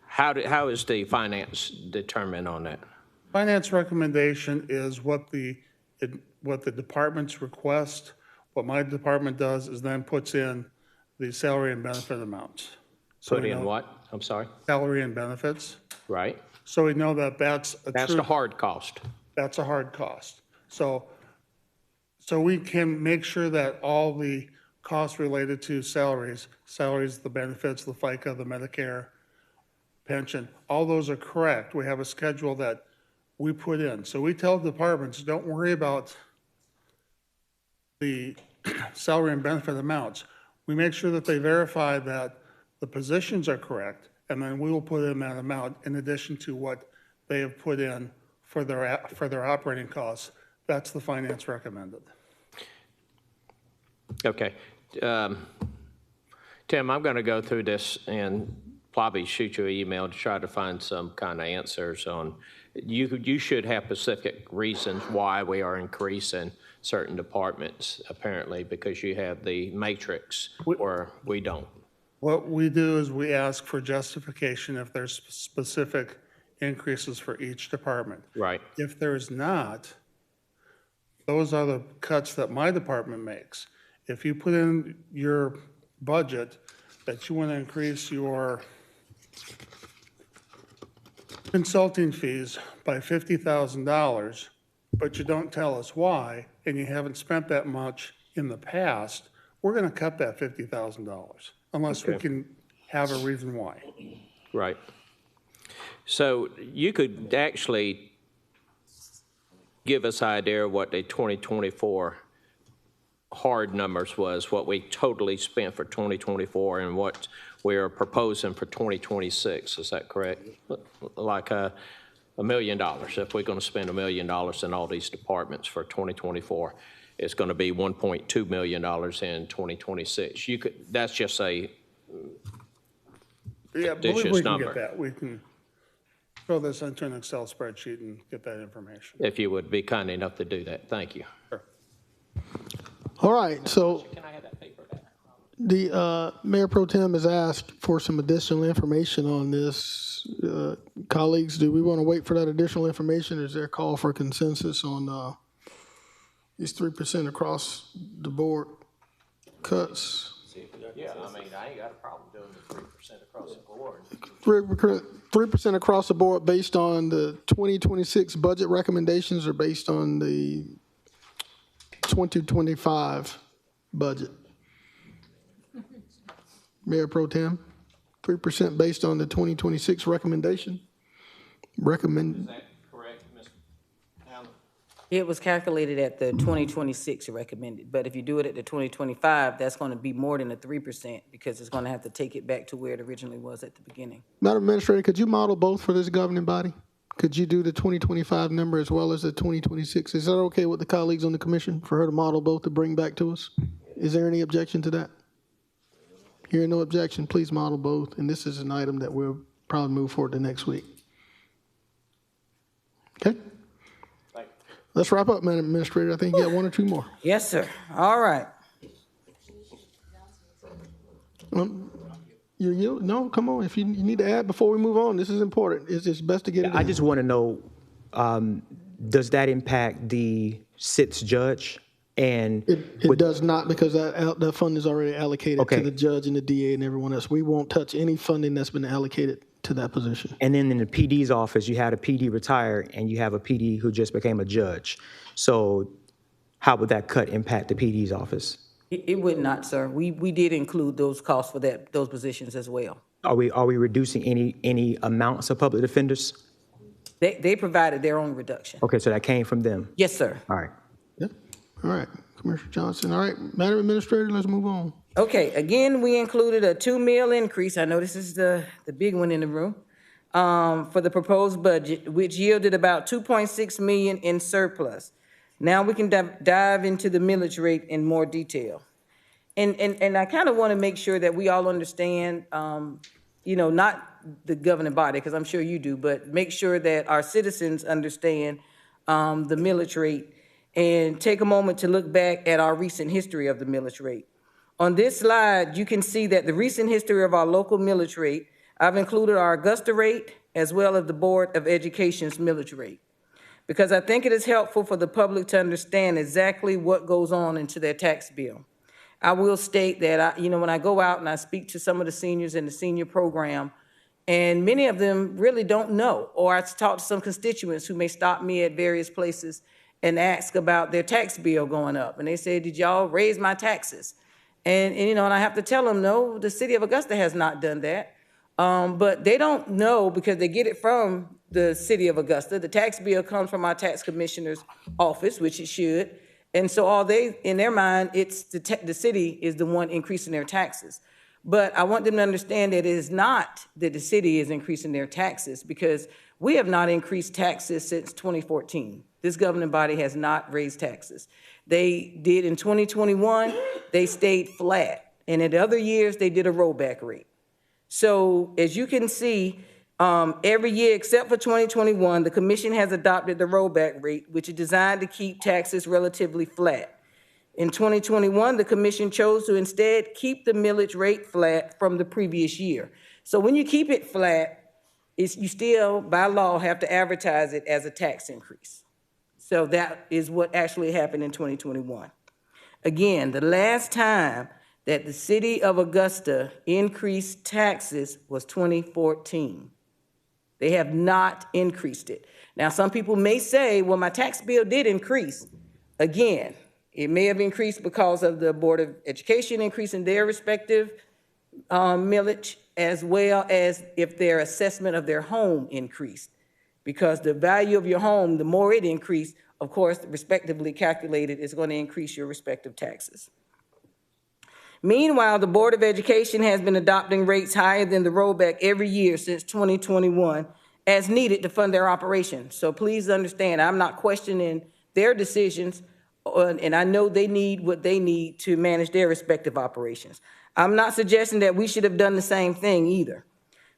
Speaker 4: How is the finance determined on that?
Speaker 12: Finance recommendation is what the departments request. What my department does is then puts in the salary and benefit amounts.
Speaker 4: Put in what? I'm sorry?
Speaker 12: Salary and benefits.
Speaker 4: Right.
Speaker 12: So we know that that's
Speaker 4: the hard cost.
Speaker 12: That's a hard cost. So we can make sure that all the costs related to salaries, the benefits, the FICA, the Medicare, pension, all those are correct. We have a schedule that we put in. So we tell departments, don't worry about the salary and benefit amounts. We make sure that they verify that the positions are correct, and then we will put in that amount in addition to what they have put in for their operating costs. That's the finance recommended.
Speaker 4: Okay. Tim, I'm going to go through this and probably shoot you an email to try to find some kind of answers on, you should have specific reasons why we are increasing certain departments, apparently, because you have the matrix or we don't.
Speaker 12: What we do is we ask for justification if there's specific increases for each department.
Speaker 4: Right.
Speaker 12: If there's not, those are the cuts that my department makes. If you put in your budget that you want to increase your consulting fees by $50,000, but you don't tell us why, and you haven't spent that much in the past, we're going to cut that $50,000 unless we can have a reason why.
Speaker 4: Right. So you could actually give us an idea of what the 2024 hard numbers was, what we totally spent for 2024 and what we are proposing for 2026. Is that correct? Like $1 million. If we're going to spend $1 million in all these departments for 2024, it's going to be $1.2 million in 2026. You could. That's just a
Speaker 12: Yeah, we can
Speaker 4: number.
Speaker 12: get that. We can throw this into an Excel spreadsheet and get that information.
Speaker 4: If you would be kind enough to do that. Thank you.
Speaker 12: Sure.
Speaker 2: All right, so
Speaker 4: Can I have that paper there?
Speaker 2: The Mayor Pro Tem has asked for some additional information on this. Colleagues, do we want to wait for that additional information? Or is there a call for consensus on these 3% across the board cuts?
Speaker 4: Yeah, I mean, I ain't got a problem doing the 3% across the board.
Speaker 2: 3% across the board based on the 2026 budget recommendations or based on the 2025 budget? Mayor Pro Tem, 3% based on the 2026 recommendation?
Speaker 4: Is that correct, Ms. Allen?
Speaker 18: It was calculated at the 2026 recommended, but if you do it at the 2025, that's going to be more than the 3% because it's going to have to take it back to where it originally was at the beginning.
Speaker 2: Madam Administrator, could you model both for this governing body? Could you do the 2025 number as well as the 2026? Is that okay with the colleagues on the commission for her to model both to bring back to us? Is there any objection to that? Hearing no objection, please model both. And this is an item that we'll probably move forward to next week. Okay? Let's wrap up, Madam Administrator. I think you got one or two more.
Speaker 18: Yes, sir. All right.
Speaker 2: No, come on. If you need to add before we move on, this is important. It's best to get it in.
Speaker 8: I just want to know, does that impact the sitz judge? And
Speaker 2: it does not, because that fund is already allocated to the judge and the DA and everyone else. We won't touch any funding that's been allocated to that position.
Speaker 8: And then in the PD's office, you had a PD retire and you have a PD who just became a judge. So how would that cut impact the PD's office?
Speaker 18: It would not, sir. We did include those costs for those positions as well.
Speaker 8: Are we reducing any amounts of public defenders?
Speaker 18: They provided their own reduction.
Speaker 8: Okay, so that came from them?
Speaker 18: Yes, sir.
Speaker 8: All right.
Speaker 2: All right, Commissioner Johnson. All right, Madam Administrator, let's move on.
Speaker 18: Okay, again, we included a $2 million increase. I know this is the big one in the room for the proposed budget, which yielded about $2.6 million in surplus. Now we can dive into the millage rate in more detail. And I kind of want to make sure that we all understand, not the governing body, because I'm sure you do, but make sure that our citizens understand the millage rate and take a moment to look back at our recent history of the millage rate. On this slide, you can see that the recent history of our local millage rate, I've included our Augusta rate as well as the Board of Education's millage rate, because I think it is helpful for the public to understand exactly what goes on into their tax bill. I will state that, when I go out and I speak to some of the seniors in the senior program, and many of them really don't know, or I talk to some constituents who may stop me at various places and ask about their tax bill going up. And they say, did y'all raise my taxes? And I have to tell them, no, the city of Augusta has not done that. But they don't know because they get it from the city of Augusta. The tax bill comes from our tax commissioner's office, which it should. And so in their mind, it's the city is the one increasing their taxes. But I want them to understand that it is not that the city is increasing their taxes, because we have not increased taxes since 2014. This governing body has not raised taxes. They did in 2021, they stayed flat. And in other years, they did a rollback rate. So as you can see, every year except for 2021, the commission has adopted the rollback rate, which is designed to keep taxes relatively flat. In 2021, the commission chose to instead keep the millage rate flat from the previous year. So when you keep it flat, you still, by law, have to advertise it as a tax increase. So that is what actually happened in 2021. Again, the last time that the city of Augusta increased taxes was 2014. They have not increased it. Now, some people may say, well, my tax bill did increase. Again, it may have increased because of the Board of Education increasing their respective millage, as well as if their assessment of their home increased. Because the value of your home, the more it increased, of course, respectively calculated, is going to increase your respective taxes. Meanwhile, the Board of Education has been adopting rates higher than the rollback every year since 2021 as needed to fund their operations. So please understand, I'm not questioning their decisions, and I know they need what they need to manage their respective operations. I'm not suggesting that we should have done the same thing either,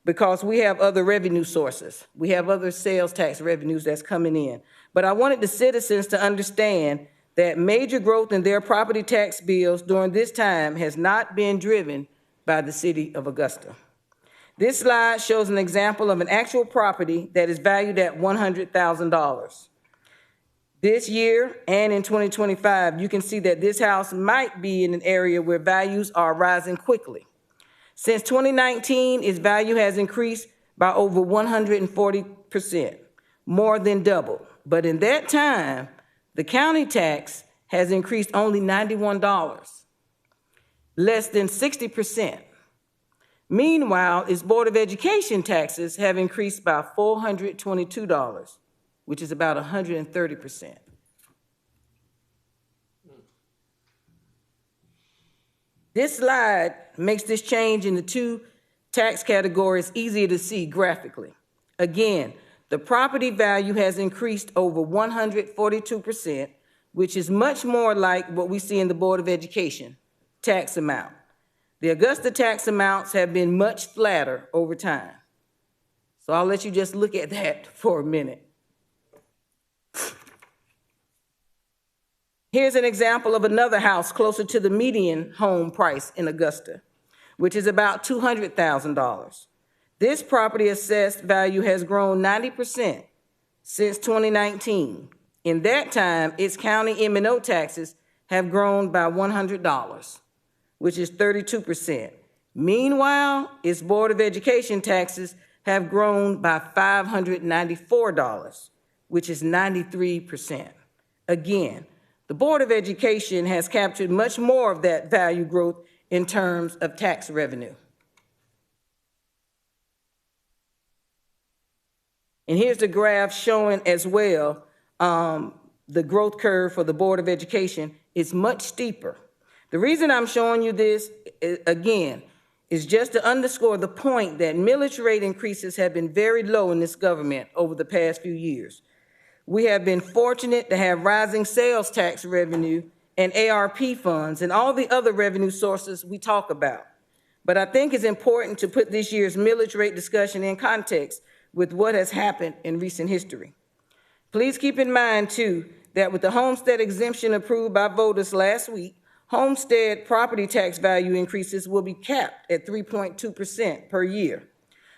Speaker 18: because we have other revenue sources. We have other sales tax revenues that's coming in. But I wanted the citizens to understand
Speaker 1: that major growth in their property tax bills during this time has not been driven by the city of Augusta. This slide shows an example of an actual property that is valued at $100,000. This year and in 2025, you can see that this house might be in an area where values are rising quickly. Since 2019, its value has increased by over 140%, more than double. But in that time, the county tax has increased only $91, less than 60%. Meanwhile, its Board of Education taxes have increased by $422, which is about 130%. This slide makes this change in the two tax categories easier to see graphically. Again, the property value has increased over 142%, which is much more like what we see in the Board of Education tax amount. The Augusta tax amounts have been much flatter over time. So I'll let you just look at that for a minute. Here's an example of another house closer to the median home price in Augusta, which is about $200,000. This property assessed value has grown 90% since 2019. In that time, its county M&O taxes have grown by $100, which is 32%. Meanwhile, its Board of Education taxes have grown by $594, which is 93%. Again, the Board of Education has captured much more of that value growth in terms of tax revenue. And here's the graph showing as well the growth curve for the Board of Education is much steeper. The reason I'm showing you this, again, is just to underscore the point that millage rate increases have been very low in this government over the past few years. We have been fortunate to have rising sales tax revenue and ARP funds and all the other revenue sources we talk about. But I think it's important to put this year's millage rate discussion in context with what has happened in recent history. Please keep in mind, too, that with the homestead exemption approved by voters last week, homestead property tax value increases will be capped at 3.2% per year.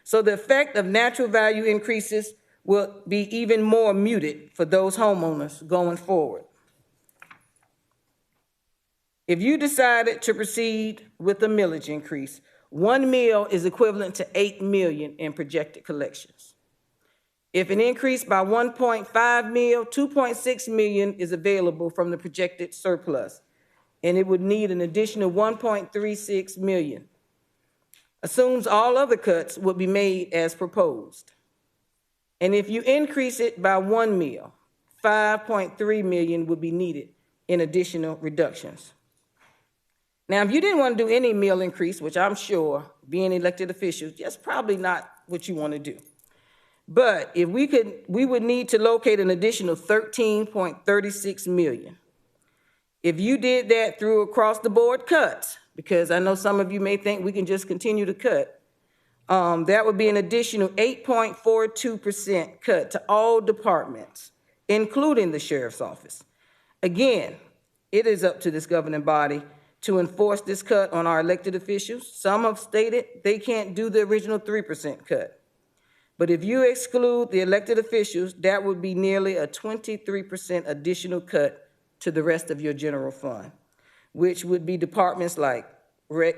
Speaker 1: So the effect of natural value increases will be even more muted for those homeowners going forward. If you decided to proceed with a millage increase, 1 mill is equivalent to $8 million in projected collections. If an increase by 1.5 mil, 2.6 million is available from the projected surplus, and it would need an additional 1.36 million. Assumes all other cuts would be made as proposed. And if you increase it by 1 mil, 5.3 million would be needed in additional reductions. Now, if you didn't want to do any mill increase, which I'm sure, being elected officials, that's probably not what you want to do. But if we would need to locate an additional 13.36 million. If you did that through across the board cuts, because I know some of you may think we can just continue to cut, that would be an additional 8.42% cut to all departments, including the sheriff's office. Again, it is up to this governing body to enforce this cut on our elected officials. Some have stated they can't do the original 3% cut. But if you exclude the elected officials, that would be nearly a 23% additional cut to the rest of your general fund, which would be departments like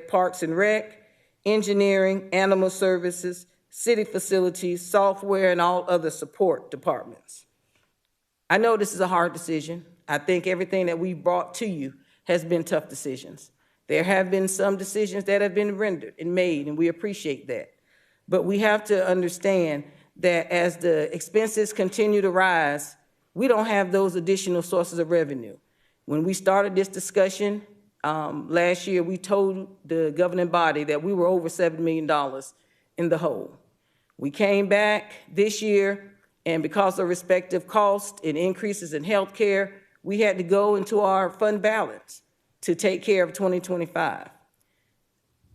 Speaker 1: Parks and Rec, engineering, animal services, city facilities, software, and all other support departments. I know this is a hard decision. I think everything that we've brought to you has been tough decisions. There have been some decisions that have been rendered and made, and we appreciate that. But we have to understand that as the expenses continue to rise, we don't have those additional sources of revenue. When we started this discussion last year, we told the governing body that we were over $7 million in the hole. We came back this year, and because of respective costs and increases in health care, we had to go into our fund balance to take care of 2025.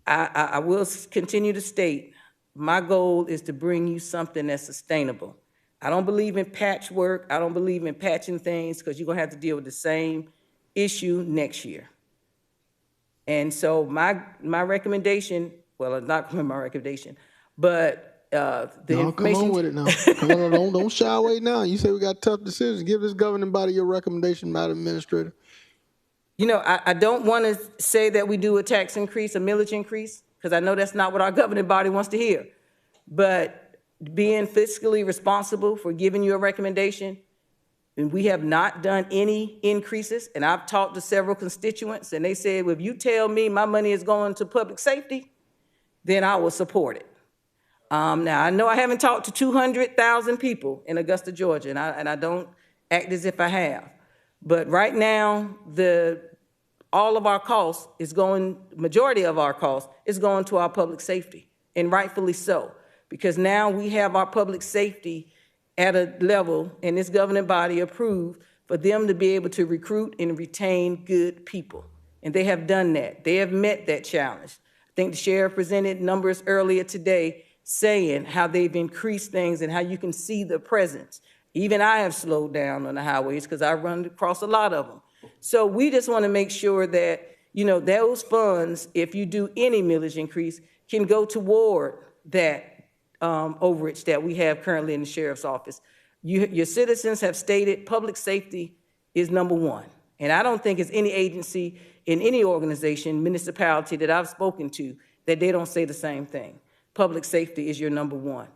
Speaker 1: I will continue to state, my goal is to bring you something that's sustainable. I don't believe in patchwork. I don't believe in patching things because you're going to have to deal with the same issue next year. And so my recommendation, well, it's not my recommendation, but the
Speaker 2: No, come
Speaker 1: information.
Speaker 2: on with it now. Come on, don't shy away now. You say we got tough decisions. Give this governing body your recommendation, Madam Administrator.
Speaker 1: You know, I don't want to say that we do a tax increase, a millage increase, because I know that's not what our governing body wants to hear. But being fiscally responsible for giving you a recommendation, and we have not done any increases, and I've talked to several constituents, and they said, well, if you tell me my money is going to public safety, then I will support it. Now, I know I haven't talked to 200,000 people in Augusta, Georgia, and I don't act as if I have. But right now, all of our costs is going, majority of our costs is going to our public safety, and rightfully so, because now we have our public safety at a level, and this governing body approved for them to be able to recruit and retain good people. And they have done that. They have met that challenge. I think the sheriff presented numbers earlier today saying how they've increased things and how you can see the presence. Even I have slowed down on the highways because I run across a lot of them. So we just want to make sure that, you know, those funds, if you do any millage increase, can go toward that overage that we have currently in the sheriff's office. Your citizens have stated public safety is number one. And I don't think it's any agency in any organization, municipality that I've spoken to, that they don't say the same thing. Public safety is your number one.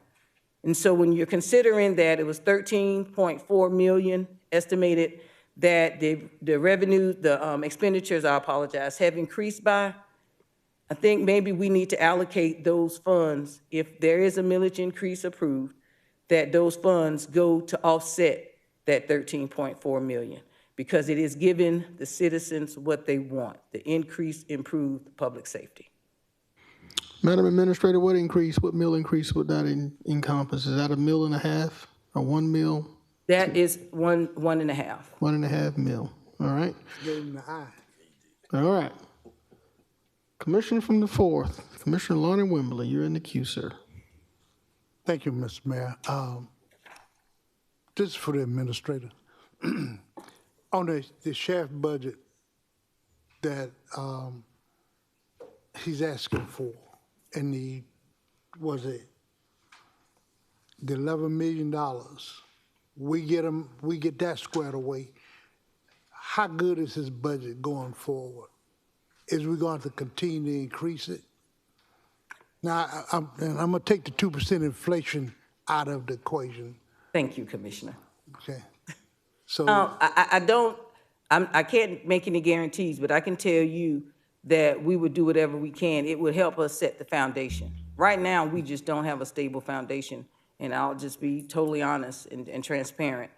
Speaker 1: And so when you're considering that it was 13.4 million estimated that the revenue, the expenditures, I apologize, have increased by, I think maybe we need to allocate those funds, if there is a millage increase approved, that those funds go to offset that 13.4 million, because it is giving the citizens what they want, the increase, improved public safety.
Speaker 2: Madam Administrator, what mill increase would that encompass? Is that $1.5 million or 1 mil?
Speaker 1: That is one and a half.
Speaker 2: 1.5 mil. All right.
Speaker 9: Get in the eye.
Speaker 2: All right. Commissioner from the 4th, Commissioner Lonnie Wimberly, you're in the queue, sir.
Speaker 9: Thank you, Mr. Mayor. This is for the administrator. On the sheriff budget that he's asking for, and the $11 million, we get that squared away. How good is his budget going forward? Is we going to continue to increase it? Now, I'm going to take the 2% inflation out of the equation.
Speaker 1: Thank you, Commissioner.
Speaker 9: Okay. So
Speaker 1: I can't make any guarantees, but I can tell you that we would do whatever we can. It would help us set the foundation. Right now, we just don't have a stable foundation, and I'll just be totally honest and transparent.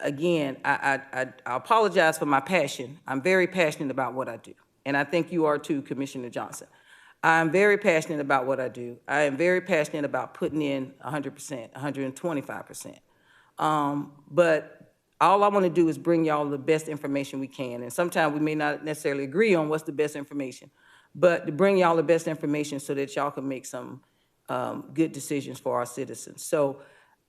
Speaker 1: Again, I apologize for my passion. I'm very passionate about what I do, and I think you are too, Commissioner Johnson. I'm very passionate about what I do. I am very passionate about putting in 100%, 125%. But all I want to do is bring y'all the best information we can. And sometimes we may not necessarily agree on what's the best information, but to bring y'all the best information so that y'all can make some good decisions for our citizens. So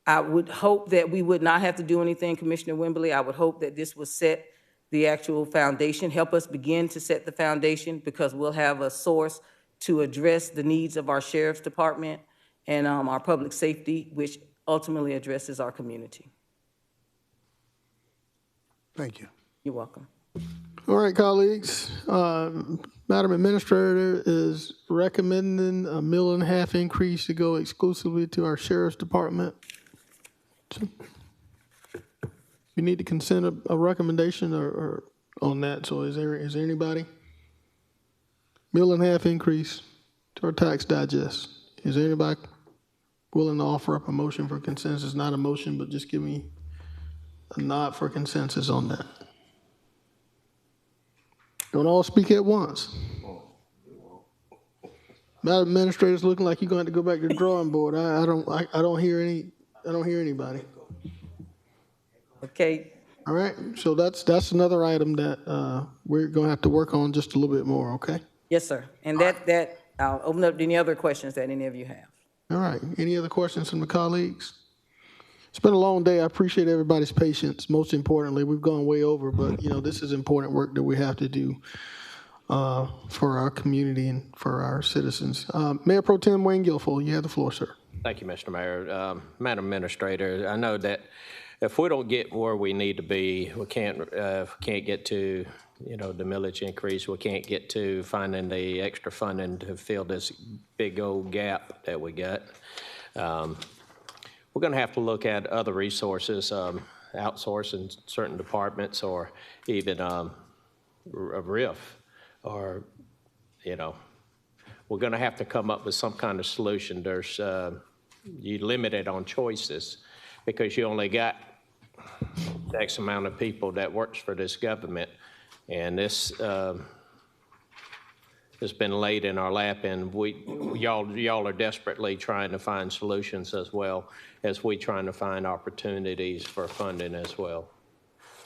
Speaker 1: I would hope that we would not have to do anything, Commissioner Wimberly. I would hope that this will set the actual foundation, help us begin to set the foundation, because we'll have a source to address the needs of our sheriff's department and our public safety, which ultimately addresses our community.
Speaker 9: Thank you.
Speaker 1: You're welcome.
Speaker 2: All right, colleagues. Madam Administrator is recommending $1.5 million increase to go exclusively to our sheriff's department. You need to consent a recommendation or on that. So is there anybody? $1.5 million increase to our tax digest. Is there anybody willing to offer up a motion for consensus? Not a motion, but just give me a nod for consensus on that. Don't all speak at once. Madam Administrator's looking like you're going to have to go back to the drawing board. I don't hear anybody.
Speaker 1: Okay.
Speaker 2: All right. So that's another item that we're going to have to work on just a little bit more. Okay.
Speaker 1: Yes, sir. And that I'll open up to any other questions that any of you have.
Speaker 2: All right. Any other questions from the colleagues? It's been a long day. I appreciate everybody's patience. Most importantly, we've gone way over, but this is important work that we have to do for our community and for our citizens. Mayor Pro Tem Wayne Guilfoyle, you have the floor, sir.
Speaker 4: Thank you, Mr. Mayor. Madam Administrator, I know that if we don't get where we need to be, we can't get to, the millage increase, we can't get to finding the extra funding to fill this big old gap that we got. We're going to have to look at other resources, outsourcing certain departments, or even a RIF, or, we're going to have to come up with some kind of solution. There's, you're limited on choices because you only got X amount of people that works for this government, and this has been laid in our lap, and y'all are desperately trying to find solutions as well as we trying to find opportunities for funding as well.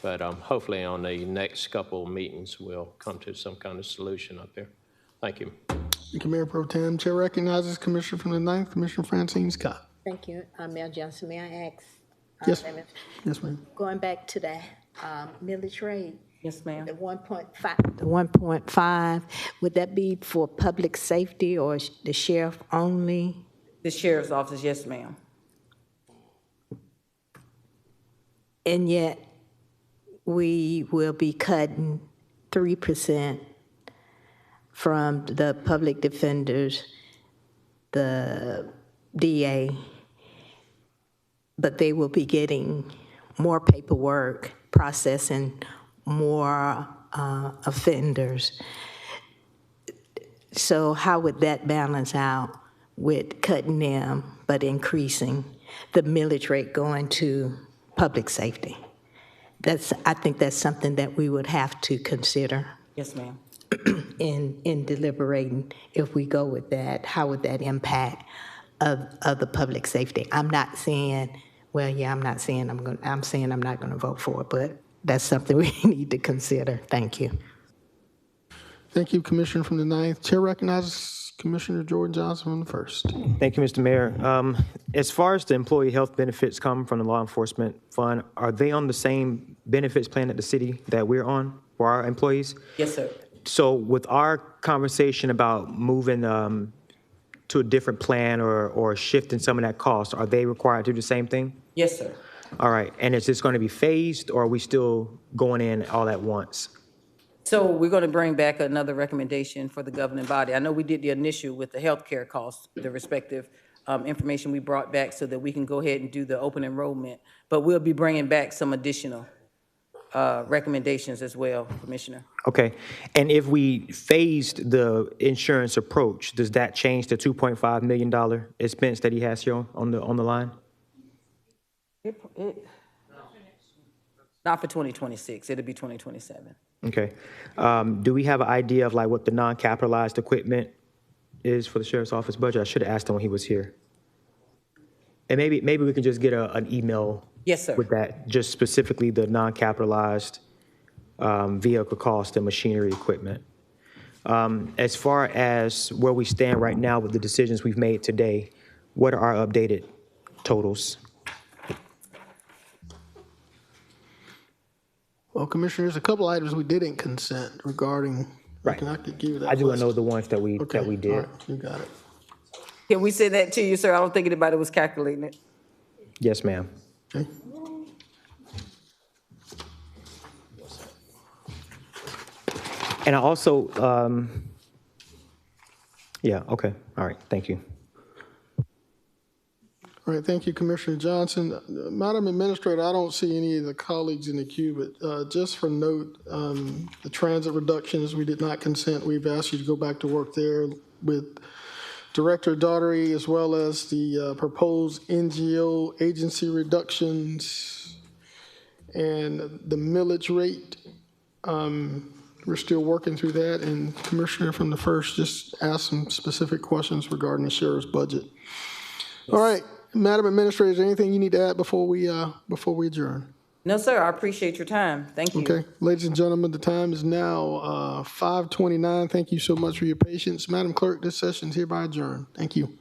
Speaker 4: But hopefully on the next couple of meetings, we'll come to some kind of solution up there. Thank you.
Speaker 2: Thank you, Mayor Pro Tem. Chair recognizes Commissioner from the 9th, Commissioner Francine Scott.
Speaker 14: Thank you. Mayor Johnson, may I ask?
Speaker 2: Yes. Yes, ma'am.
Speaker 14: Going back to the millage rate.
Speaker 18: Yes, ma'am.
Speaker 14: The 1.5. The 1.5, would that be for public safety or the sheriff only?
Speaker 18: The sheriff's office, yes, ma'am.
Speaker 14: And yet, we will be cutting 3% from the public defenders, the DA, but they will be getting more paperwork, processing more offenders. So how would that balance out with cutting them but increasing the millage rate going to public safety? I think that's something that we would have to consider.
Speaker 18: Yes, ma'am.
Speaker 14: In deliberating, if we go with that, how would that impact of the public safety? I'm not saying, I'm saying I'm not going to vote for it, but that's something we need to consider. Thank you.
Speaker 2: Thank you, Commissioner from the 9th. Chair recognizes Commissioner Jordan Johnson from the 1st.
Speaker 8: Thank you, Mr. Mayor. As far as the employee health benefits come from the law enforcement fund, are they on the same benefits plan at the city that we're on for our employees?
Speaker 18: Yes, sir.
Speaker 8: So with our conversation about moving to a different plan or shifting some of that cost, are they required to do the same thing?
Speaker 18: Yes, sir.
Speaker 8: All right, and is this going to be phased, or are we still going in all at once?
Speaker 18: So we're going to bring back another recommendation for the governing body. I know we did the initial with the healthcare costs, the respective information we brought back so that we can go ahead and do the open enrollment, but we'll be bringing back some additional recommendations as well, Commissioner.
Speaker 8: Okay, and if we phased the insurance approach, does that change the $2.5 million expense that he has here on the line?
Speaker 18: Not for 2026, it'll be 2027.
Speaker 8: Okay. Do we have an idea of like what the non-capitalized equipment is for the sheriff's office budget? I should have asked him when he was here. And maybe we can just get an email.
Speaker 18: Yes, sir.
Speaker 8: With that, just specifically the non-capitalized vehicle cost and machinery equipment. As far as where we stand right now with the decisions we've made today, what are our updated totals?
Speaker 2: Well, Commissioner, there's a couple items we didn't consent regarding.
Speaker 8: Right.
Speaker 2: I could give you that.
Speaker 8: I do want
Speaker 2: list.
Speaker 8: to know the ones that we did.
Speaker 2: All right, you got it.
Speaker 18: Can we send that to you, sir? I don't think anybody was calculating it.
Speaker 8: Yes, ma'am.
Speaker 2: Okay.
Speaker 8: And I also, yeah, okay. All right, thank you.
Speaker 2: All right, thank you, Commissioner Johnson. Madam Administrator, I don't see any of the colleagues in the queue, but just for note, the transit reductions, we did not consent. We've asked you to go back to work there with Director Daugherty, as well as the proposed NGO agency reductions and the millage rate. We're still working through that, and Commissioner from the 1st just asked some specific questions regarding the sheriff's budget. All right. Madam Administrator, is there anything you need to add before we adjourn?
Speaker 18: No, sir. I appreciate your time. Thank you.
Speaker 2: Okay. Ladies and gentlemen, the time is now 5:29. Thank you so much for your patience. Madam Clerk, this session is hereby adjourned. Thank you.